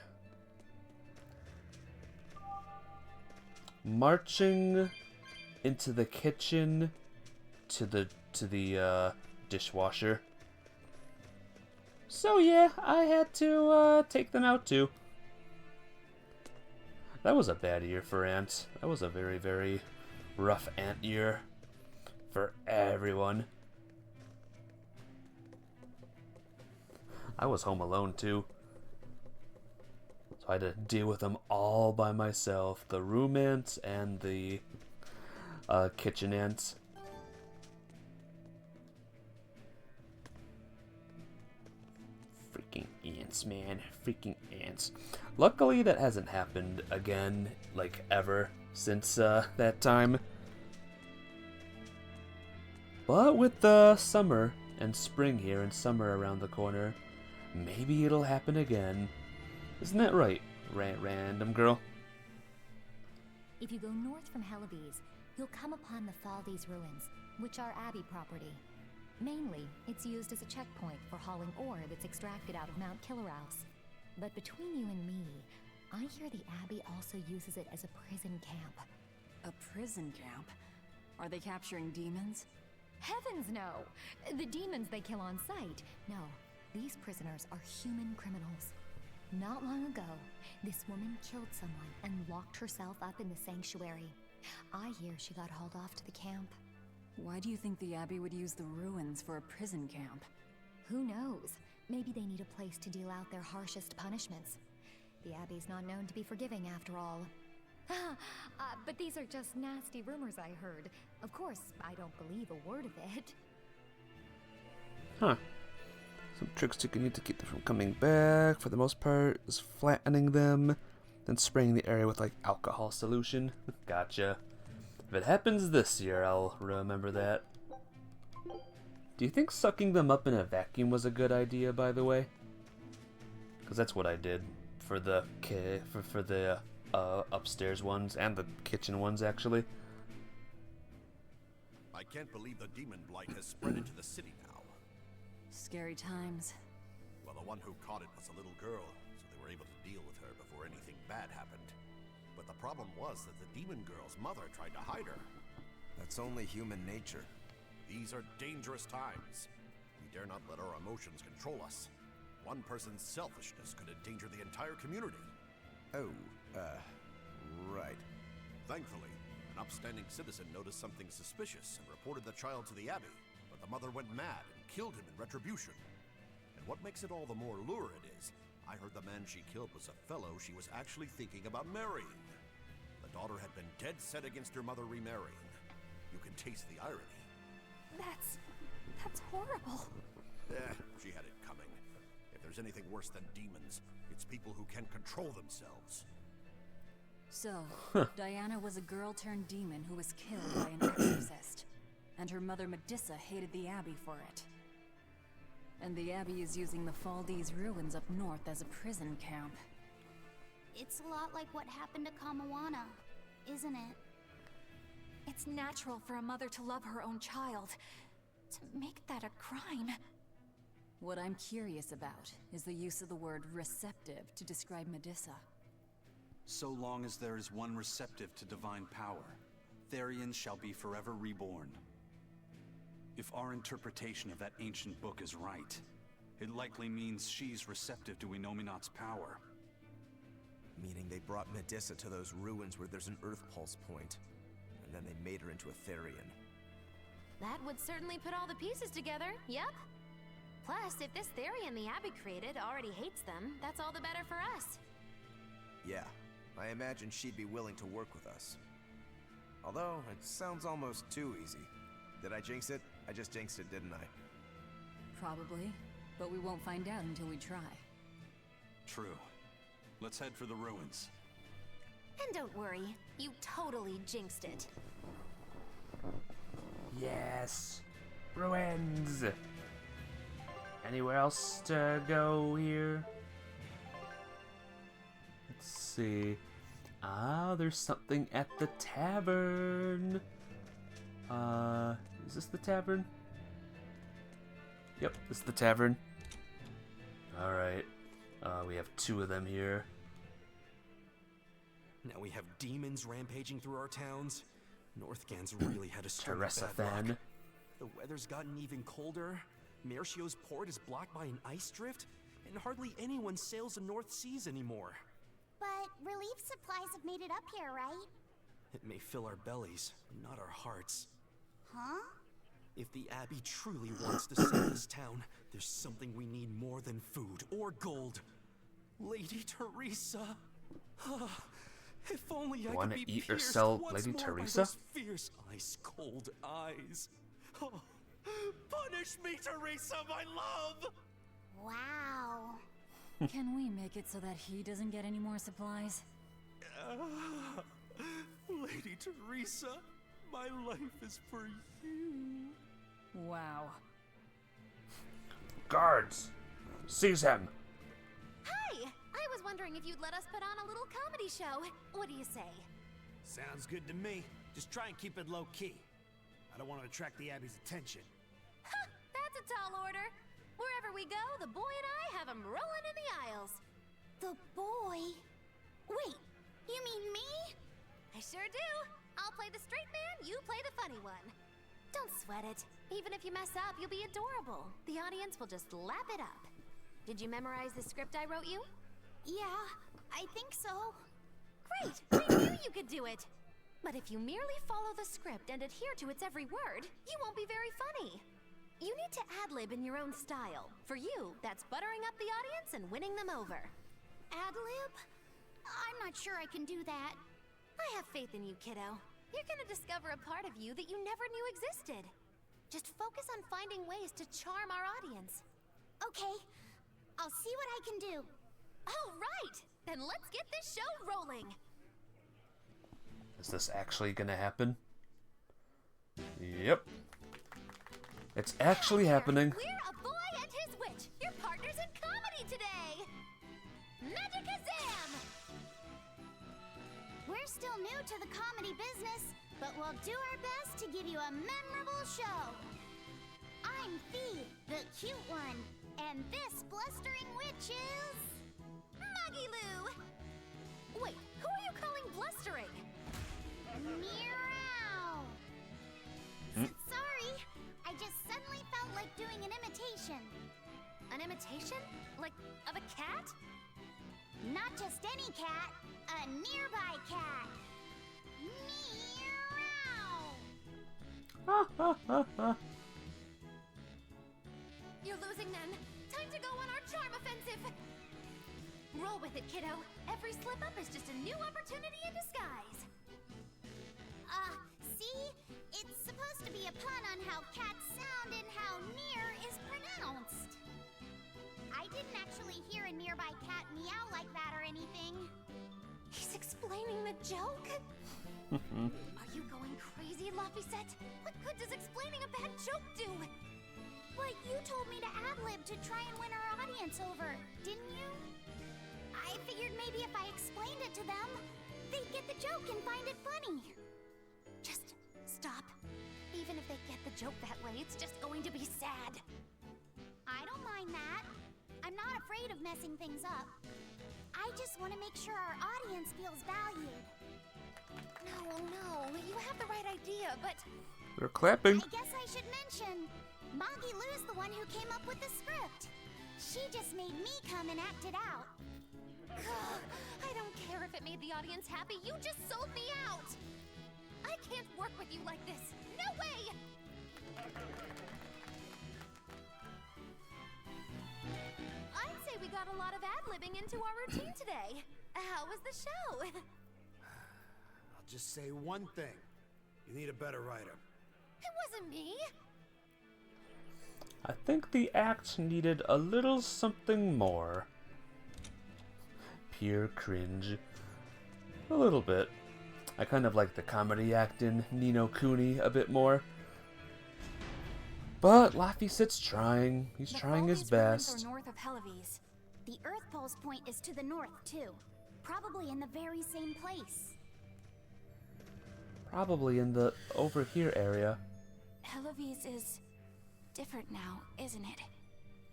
Marching into the kitchen to the dishwasher. So yeah, I had to take them out too. That was a bad year for ants. That was a very, very rough ant year for everyone. I was home alone too. So I had to deal with them all by myself. The room ants and the kitchen ants. ants, man. Freaking ants. Luckily, that hasn't happened again, like, ever since that time. But with the summer and spring here and summer around the corner, maybe it'll happen again. Isn't that right, random girl? If you go north from Helleby's, you'll come upon the Faldi's ruins, which are Abbey property. Mainly, it's used as a checkpoint for hauling ore that's extracted out of Mount Killerhouse. But between you and me, I hear the Abbey also uses it as a prison camp. A prison camp? Are they capturing demons? Heavens no! The demons they kill on sight. No, these prisoners are human criminals. Not long ago, this woman killed someone and locked herself up in the sanctuary. I hear she got hauled off to the camp. Why do you think the Abbey would use the ruins for a prison camp? Who knows? Maybe they need a place to deal out their harshest punishments. The Abbey's not known to be forgiving after all. But these are just nasty rumors I heard. Of course, I don't believe a word of it. Huh. Some tricks you can need to keep them from coming back, for the most part, is flattening them, then spraying the area with, like, alcohol solution. Gotcha. If it happens this year, I'll remember that. Do you think sucking them up in a vacuum was a good idea, by the way? Because that's what I did for the upstairs ones and the kitchen ones, actually. I can't believe the demon blight has spread into the city now. Scary times. Well, the one who caught it was a little girl, so they were able to deal with her before anything bad happened. But the problem was that the demon girl's mother tried to hide her. That's only human nature. These are dangerous times. We dare not let our emotions control us. One person's selfishness could endanger the entire community. Oh, right. Thankfully, an upstanding citizen noticed something suspicious and reported the child to the Abbey, but the mother went mad and killed him in retribution. And what makes it all the more lurid is, I heard the man she killed was a fellow she was actually thinking about marrying. The daughter had been dead set against her mother remarrying. You can taste the irony. That's horrible. She had it coming. If there's anything worse than demons, it's people who can't control themselves. So, Diana was a girl-turned-demon who was killed by an exorcist. And her mother Medissa hated the Abbey for it. And the Abbey is using the Faldi's ruins up north as a prison camp. It's a lot like what happened to Kamawana, isn't it? It's natural for a mother to love her own child. To make that a crime. What I'm curious about is the use of the word receptive to describe Medissa. So long as there is one receptive to divine power, Therians shall be forever reborn. If our interpretation of that ancient book is right, it likely means she's receptive to Inominat's power. Meaning they brought Medissa to those ruins where there's an Earth Pulse point, and then they made her into a Therian. That would certainly put all the pieces together, yep. Plus, if this Therian the Abbey created already hates them, that's all the better for us. Yeah, I imagine she'd be willing to work with us. Although, it sounds almost too easy. Did I jinx it? I just jinxed it, didn't I? Probably, but we won't find out until we try. True. Let's head for the ruins. And don't worry, you totally jinxed it. Yes! Ruins! Anywhere else to go here? Let's see. Ah, there's something at the tavern! Is this the tavern? Yep, this is the tavern. Alright. We have two of them here. Now we have demons rampaging through our towns. Northgan's really had a string of bad Than. luck. The weather's gotten even colder. Mercio's port is blocked by an ice drift, and hardly anyone sails the North Seas anymore. But relief supplies have made it up here, right? It may fill our bellies, but not our hearts. Huh? If the Abbey truly wants to save this town, there's something we need more than food or gold. Lady Teresa! If only I Wanna could be eat or pierced sell once Lady more by Teresa? those fierce, ice-cold eyes. Punish me, Teresa, my love! Wow. Can we make it so that he doesn't get any more supplies? Lady Teresa, my life is for you. Wow. Guards! Seize him! Hi! I was wondering if you'd let us put on a little comedy show. What do you say? Sounds good to me. Just try and keep it low key. I don't want to attract the Abbey's attention. Huh! That's a tall order. Wherever we go, the boy and I have him rolling in the aisles. The boy? Wait, you mean me? I sure do. I'll play the straight man, you play the funny one. Don't sweat it. Even if you mess up, you'll be adorable. The audience will just lap it up. Did you memorize the script I wrote you? Yeah, I think so. Great! I knew you could do it! But if you merely follow the script and adhere to its every word, you won't be very funny. You need to ad-lib in your own style. For you, that's buttering up the audience and winning them over. Ad-lib? I'm not sure I can do that. I have faith in you, kiddo. You're gonna discover a part of you that you never knew existed. Just focus on finding ways to charm our audience. Okay, I'll see what I can do. All right! Then let's get this show rolling! Is this actually gonna happen? Yep. It's actually happening. We're a boy and his witch, your partners in comedy today! Magicazam! We're still new to the comedy business, but we'll do our best to give you a memorable show. I'm Fee, the cute one, and this blustering witch is... Maggie-Loo! Wait, who are you calling blustering? Meow! Sorry, I just suddenly felt like doing an imitation. An imitation? Like, of a cat? Not just any cat, a nearby cat. Meow! You're losing them. Time to go on our charm offensive. Roll with it, kiddo. Every slip-up is just a new opportunity in disguise. See? It's supposed to be a pun on how cats sound and how near is pronounced. I didn't actually hear a nearby cat meow like that or anything. He's explaining the joke? Are you going crazy, Laphicet? What good does explaining a bad joke do? But you told me to ad-lib to try and win our audience over, didn't you? I figured maybe if I explained it to them, they'd get the joke and find it funny. Just stop. Even if they get the joke that way, it's just going to be sad. I don't mind that. I'm not afraid of messing things up. I just want to make sure our audience feels valued. No, you have the right idea, but... They're clapping. I guess I should mention, Maggie-Loo's the one who came up with the script. She just made me come and act it out. I don't care if it made the audience happy, you just sold me out! I can't work with you like this! No way! I'd say we got a lot of ad-libbing into our routine today. How was the show? I'll just say one thing. You need a better writer. It wasn't me! I think the act needed a little something more. Pure cringe. A little bit. I kind of like the comedy act in Ni no Kuni a bit more. But Laphicet's trying. He's trying his best. North of Helives. The Earth Pole's point is to the north, too. Probably in the very same place. Probably in the over here area. Helives is different now, isn't it?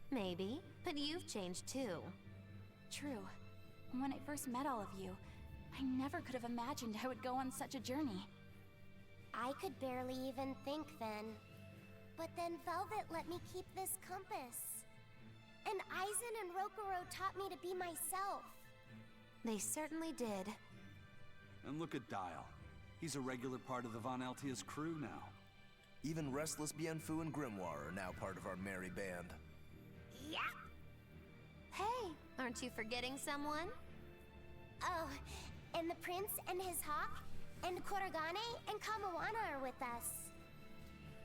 Maybe, but you've changed too. True. When I first met all of you, I never could have imagined I would go on such a journey. I could barely even think then. But then Velvet let me keep this compass. And Aizen and Rokuro taught me to be myself. They certainly did. And look at Dial. He's a regular part of the Von Altia's crew now. Even Restless Bienfu and Grimoire are now part of our merry band. Yeah. Hey, aren't you forgetting someone? Oh, and the prince and his hawk, and Korogane and Kamawana are with us.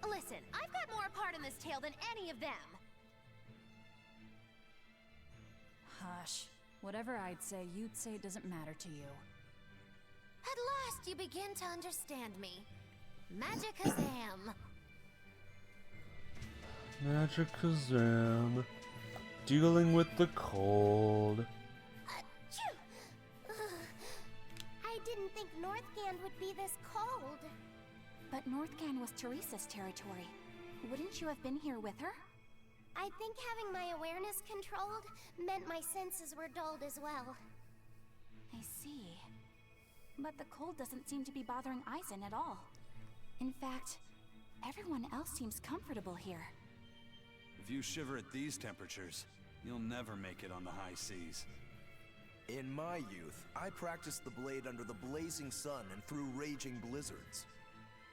Listen, I've got more part in this tale than any of them. Hush. Whatever I'd say, you'd say it doesn't matter to you. At last you begin to understand me. Magicazam. Magicazam. Dealing with the cold. I didn't think Northgand would be this cold. But Northgand was Teresa's territory. Wouldn't you have been here with her? I think having my awareness controlled meant my senses were dulled as well. I see. But the cold doesn't seem to be bothering Aizen at all. In fact, everyone else seems comfortable here. If you shiver at these temperatures, you'll never make it on the high seas. In my youth, I practiced the blade under the blazing sun and through raging blizzards.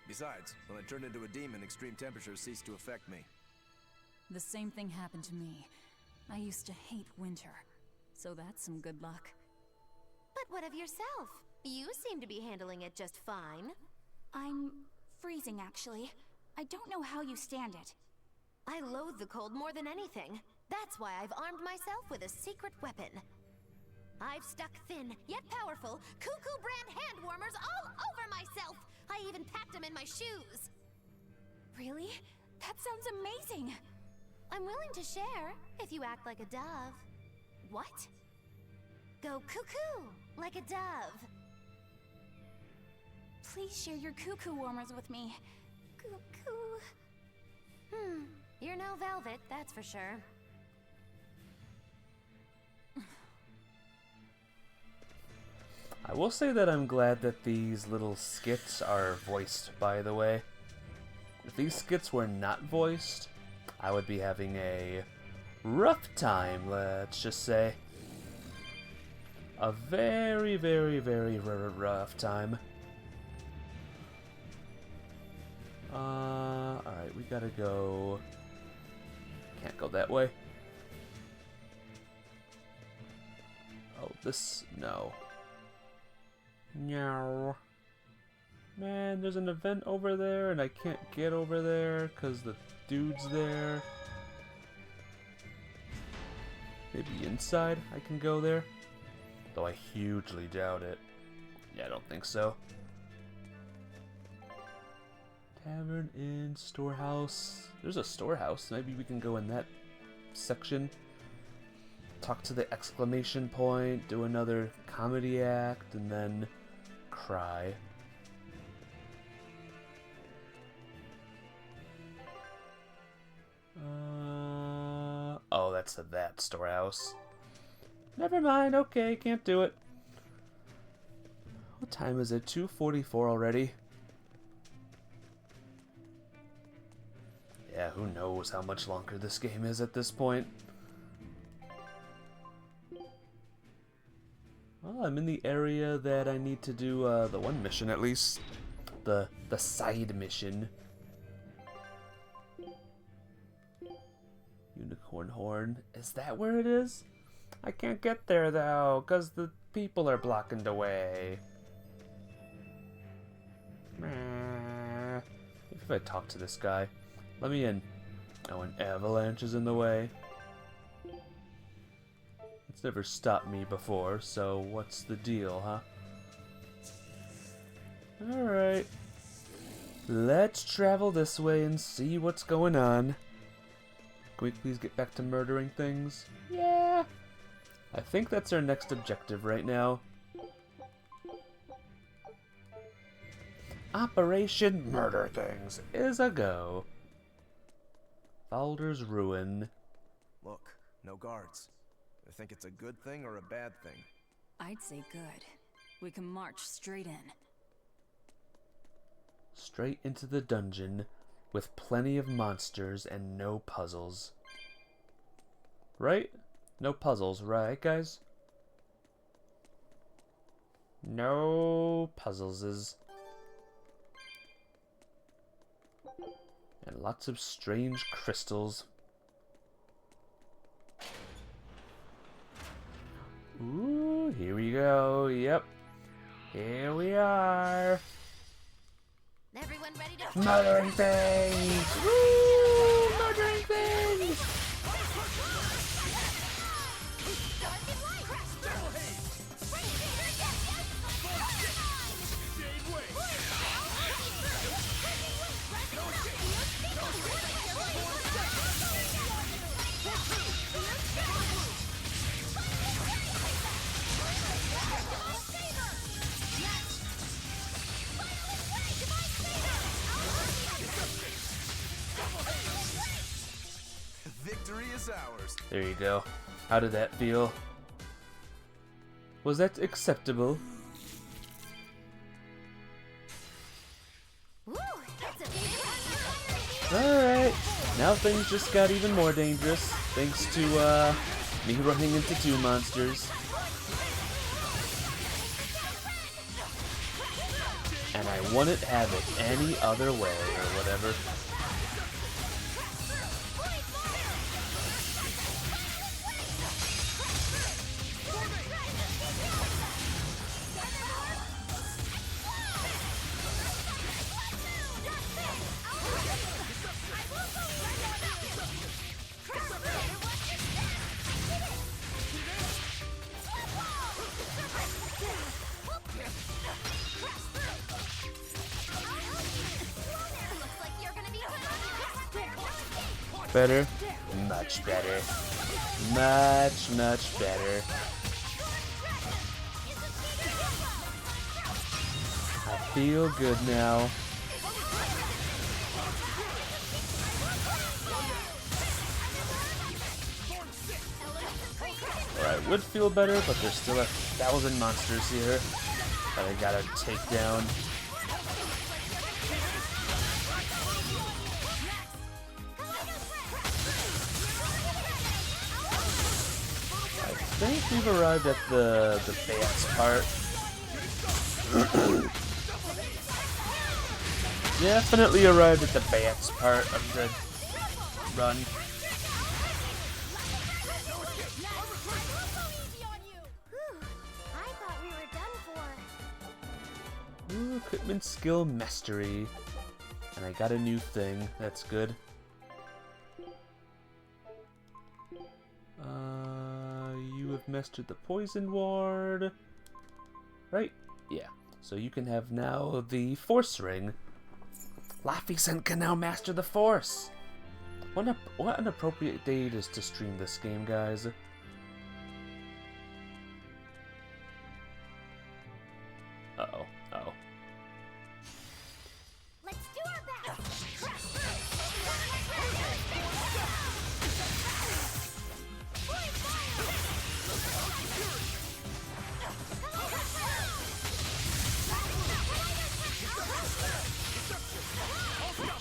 Besides, when I turned into a demon, extreme temperatures ceased to affect me. The same thing happened to me. I used to hate winter, so that's some good luck. But what of yourself? You seem to be handling it just fine. I'm freezing, actually. I don't know how you stand it. I loathe the cold more than anything. That's why I've armed myself with a secret weapon. I've stuck thin, yet powerful, Cuckoo brand hand warmers all over myself! I even packed them in my shoes! Really? That sounds amazing! I'm willing to share, if you act like a dove. What? Go cuckoo, like a dove. Please share your cuckoo warmers with me. Cuckoo. You're no velvet, that's for sure. I will say that I'm glad that these little skits are voiced, by the way. If these skits were not voiced, I would be having a rough time, let's just say. A very, very, very rough time. Alright, we gotta go... Can't go that way. Oh, this... no. No. Man, there's an event over there and I can't get over there because the dude's there. Maybe inside I can go there? Though I hugely doubt it. Yeah, I don't think so. Tavern, inn, storehouse. There's a storehouse. Maybe we can go in that section. Talk to the exclamation point, do another comedy act, and then cry. Oh, that's that storehouse. Never mind, okay, can't do it. What time is it? 2:44 already. Yeah, who knows how much longer this game is at this point. Well, I'm in the area that I need to do the one mission at least. The side mission. Unicorn horn. Is that where it is? I can't get there though, because the people are blocking the way. Maybe if I talk to this guy. Let me in. Oh, an avalanche is in the way. It's never stopped me before, so what's the deal, huh? Alright. Let's travel this way and see what's going on. Can we please get back to murdering things? Yeah! I think that's our next objective right now. Operation Murder Things is a go. Baldur's Ruin. Look, no guards. I think it's a good thing or a bad thing. I'd say good. We can march straight in. Straight into the dungeon with plenty of monsters and no puzzles. Right? No puzzles, right, guys? No puzzles. And lots of strange crystals. Ooh, here we go. Yep. Here we are. Everyone ready to Murdering things! Woo! Murdering things! Victory is ours. There you go. How did that feel? Was that acceptable? Alright, now things just got even more dangerous, thanks to me running into two monsters. And I wouldn't have it any other way, or whatever. Better? Much better. Much, much better. I feel good now. Alright, would feel better, but there's still 1,000 monsters here that I gotta take down. I think we've arrived at the bats part. Definitely arrived at the bats part of the run. I thought we were done for. Ooh, equipment skill mastery. And I got a new thing. That's good. You have mastered the poison ward. Right? Yeah. So you can have now the force ring. Laphicet can now master the force. What an appropriate day it is to stream this game, guys. Uh-oh. Uh-oh. Let's do our best.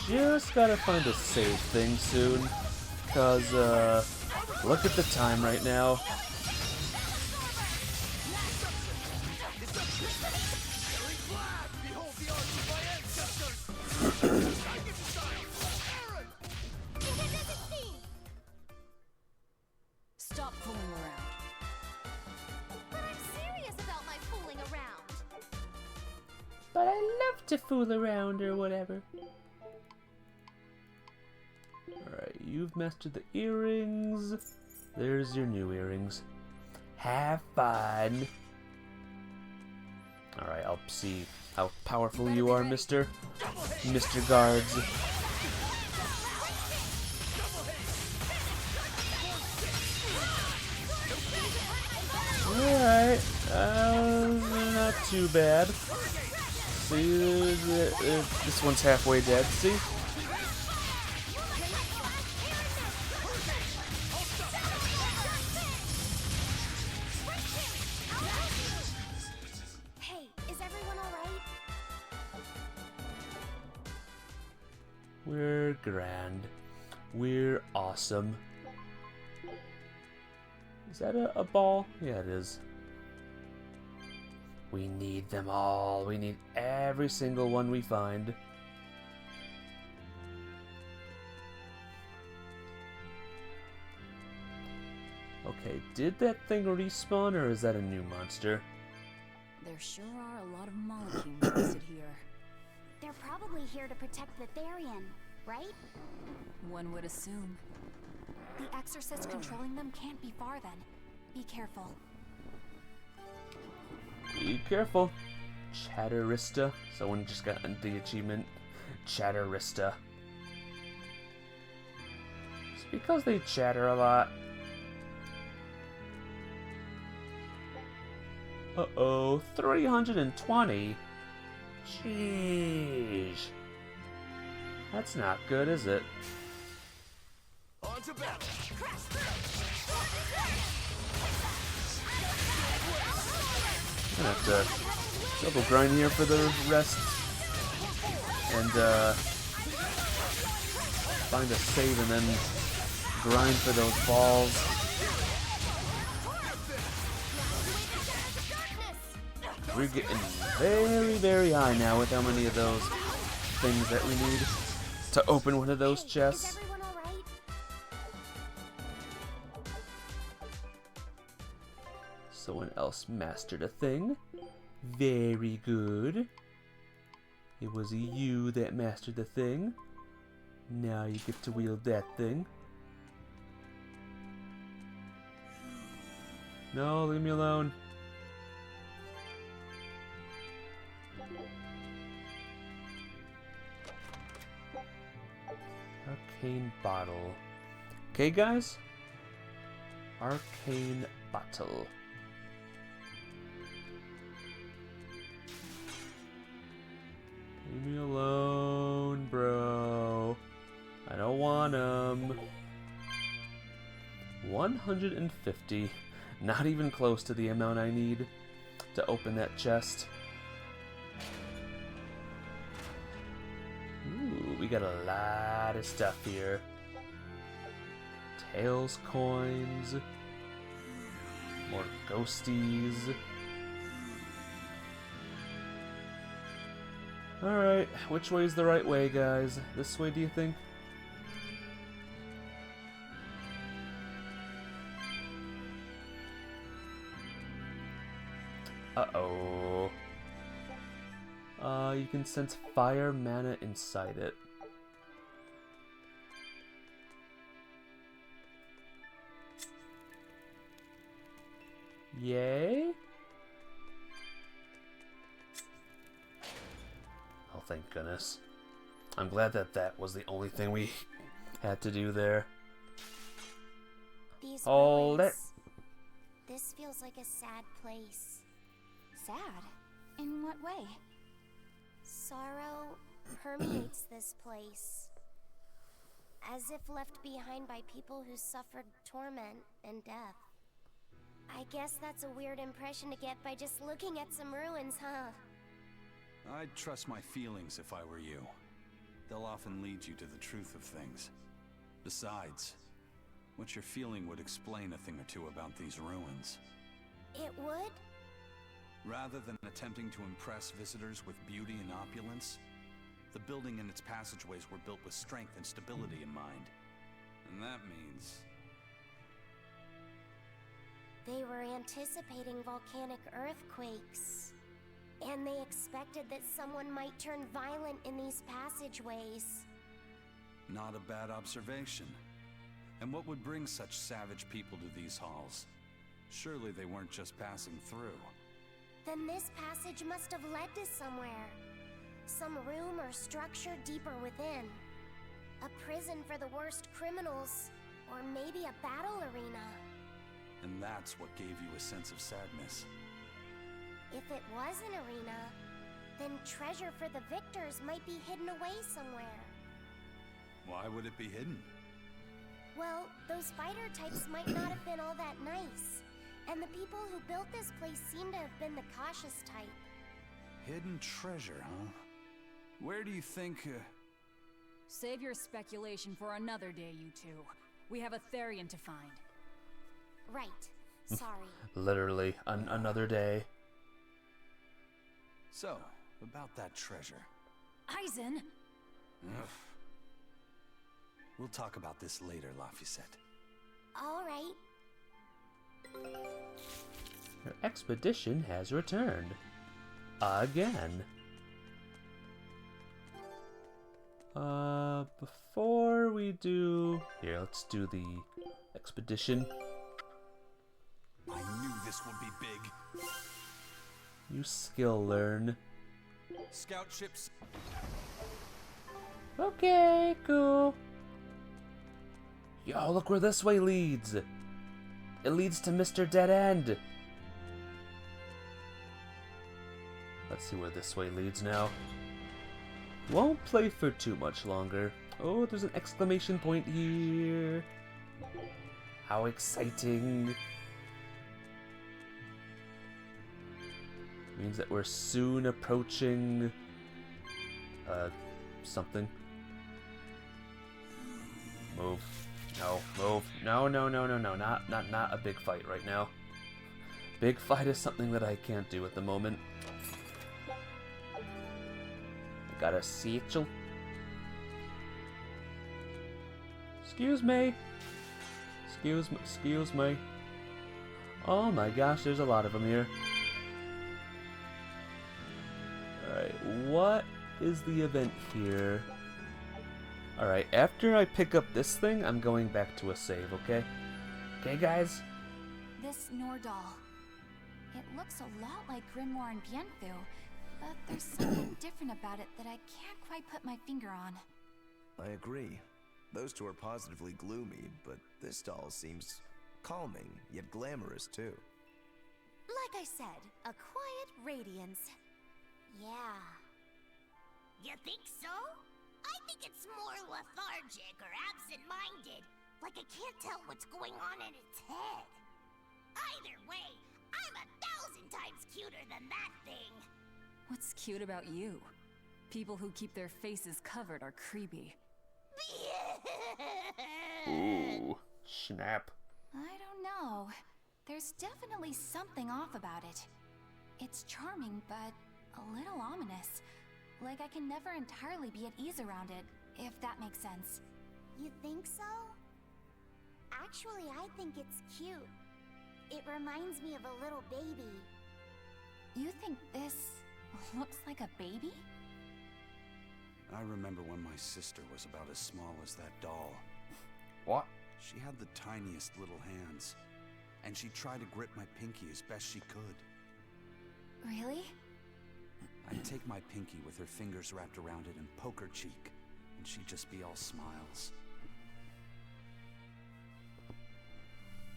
Just gotta find a save thing soon, cause look at the time right now. Stop fooling around. But I'm serious about my fooling around. But I love to fool around or whatever. Alright, you've mastered the earrings. There's your new earrings. Have fun. Alright, I'll see how powerful you are, Mr. Guards. Alright, not too bad. See, this one's halfway dead, see? Hey, is everyone alright? We're grand. We're awesome. Is that a ball? Yeah, it is. We need them all. We need every single one we find. Okay, did that thing respawn, or is that a new monster? There sure are a lot of molecules listed here. They're probably here to protect the Therian, right? One would assume. The exorcist controlling them can't be far then. Be careful. Be careful. Chatterista. Someone just got the achievement. Chatterista. It's because they chatter a lot. Uh-oh, 320? Jeez. That's not good, is it? On to battle. I'm gonna have to double grind here for the rest. And find a save and then grind for those balls. We're getting very, very high now with how many of those things that we need to open one of those chests. Someone else mastered a thing. Very good. It was you that mastered the thing. Now you get to wield that thing. No, leave me alone. Arcane bottle. Okay, guys? Arcane bottle. Leave me alone, bro. I don't want them. 150. Not even close to the amount I need to open that chest. Ooh, we got a lot of stuff here. Tails coins. More ghosties. Alright, which way's the right way, guys? This way, do you think? Uh-oh. You can sense fire mana inside it. Yay? Oh, thank goodness. I'm glad that that was the only thing we had to do there. These Hold it. ruins. This feels like a sad place. Sad? In what way? Sorrow permeates this place. As if left behind by people who suffered torment and death. I guess that's a weird impression to get by just looking at some ruins, huh? I'd trust my feelings if I were you. They'll often lead you to the truth of things. Besides, what you're feeling would explain a thing or two about these ruins. It would? Rather than attempting to impress visitors with beauty and opulence, the building and its passageways were built with strength and stability in mind. And that means... They were anticipating volcanic earthquakes. And they expected that someone might turn violent in these passageways. Not a bad observation. And what would bring such savage people to these halls? Surely they weren't just passing through. Then this passage must have led to somewhere. Some room or structure deeper within. A prison for the worst criminals. Or maybe a battle arena. And that's what gave you a sense of sadness. If it was an arena, then treasure for the victors might be hidden away somewhere. Why would it be hidden? Well, those fighter types might not have been all that nice. And the people who built this place seem to have been the cautious type. Hidden treasure, huh? Where do you think... Save your speculation for another day, you two. We have a Therian to find. Right. Sorry. Literally, another day. So, about that treasure. Eisen! Ugh. We'll talk about this later, Laphicet. All right. Your expedition has returned. Again. Before we do... Here, let's do the expedition. I knew this would be big. You skill learn. Scout ships. Okay, cool. Yo, look where this way leads. It leads to Mr. Dead End. Let's see where this way leads now. Won't play for too much longer. Oh, there's an exclamation point here. How exciting! Means that we're soon approaching something. Move. No, move. No, no, no, no, no. Not a big fight right now. Big fight is something that I can't do at the moment. I got a satchel. Excuse me. Excuse me. Oh my gosh, there's a lot of them here. Alright, what is the event here? Alright, after I pick up this thing, I'm going back to a save, okay? Okay, guys? This Nordal. It looks a lot like Grimoire and Bienfu, but there's something different about it that I can't quite put my finger on. I agree. Those two are positively gloomy, but this doll seems calming, yet glamorous too. Like I said, a quiet radiance. Yeah. You think so? I think it's more lethargic or absent-minded. Like I can't tell what's going on in its head. Either way, I'm 1,000 times cuter than that thing. What's cute about you? People who keep their faces covered are creepy. Ooh, snap. I don't know. There's definitely something off about it. It's charming, but a little ominous. Like I can never entirely be at ease around it, if that makes sense. You think so? Actually, I think it's cute. It reminds me of a little baby. You think this looks like a baby? I remember when my sister was about as small as that doll. What? She had the tiniest little hands, and she tried to grip my pinky as best she could. Really? I'd take my pinky with her fingers wrapped around it and poke her cheek, and she'd just be all smiles.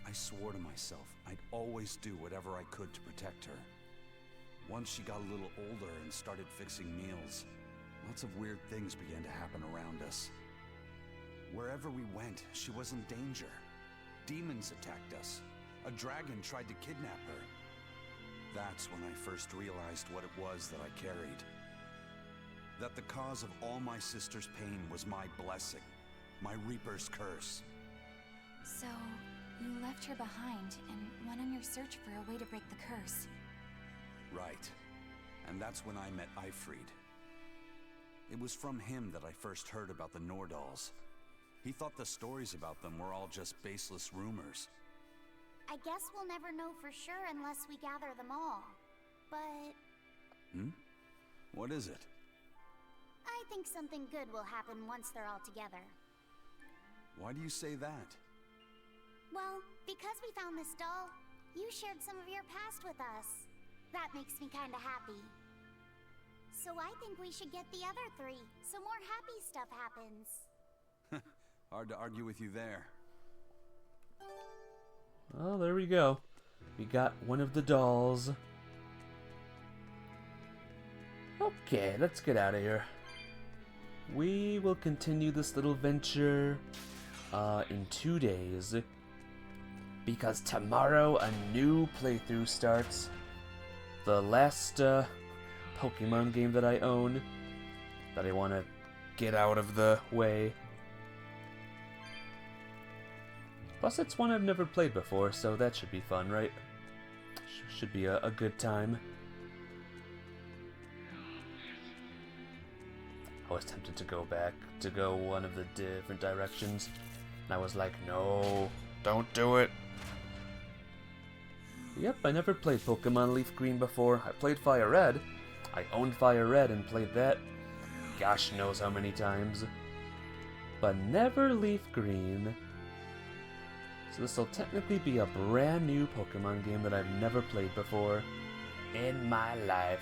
I swore to myself I'd always do whatever I could to protect her. Once she got a little older and started fixing meals, lots of weird things began to happen around us. Wherever we went, she was in danger. Demons attacked us. A dragon tried to kidnap her. That's when I first realized what it was that I carried. That the cause of all my sister's pain was my blessing, my Reaper's curse. So, you left her behind and went on your search for a way to break the curse. Right. And that's when I met Ifried. It was from him that I first heard about the Nordals. He thought the stories about them were all just baseless rumors. I guess we'll never know for sure unless we gather them all. But What is it? I think something good will happen once they're all together. Why do you say that? Well, because we found this doll, you shared some of your past with us. That makes me kinda happy. So I think we should get the other three, so more happy stuff happens. Hard to argue with you there. Well, there we go. We got one of the dolls. Okay, let's get out of here. We will continue this little venture in 2 days. Because tomorrow a new playthrough starts. The last Pokemon game that I own. That I want to get out of the way. Plus, it's one I've never played before, so that should be fun, right? Should be a good time. I was tempted to go back, to go one of the different directions. And I was like, no, don't do it. Yep, I never played Pokemon Leaf Green before. I played Fire Red. I owned Fire Red and played that gosh knows how many times. But never Leaf Green. So this will technically be a brand new Pokemon game that I've never played before in my life.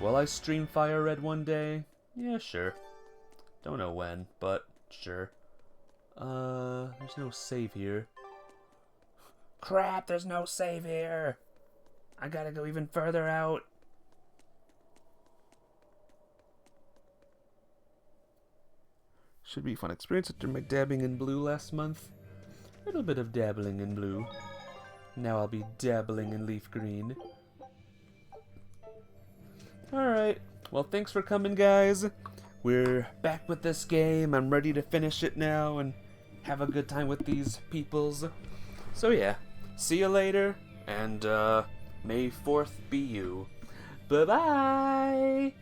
Will I stream Fire Red one day? Yeah, sure. Don't know when, but sure. There's no save here. Crap, there's no save here! I gotta go even further out. Should be a fun experience after my dabbing in blue last month. A little bit of dabbling in blue. Now I'll be dabbling in leaf green. Alright, well thanks for coming, guys. We're back with this game. I'm ready to finish it now and have a good time with these peoples. So yeah, see you later, and May 4th be you. Bye-bye!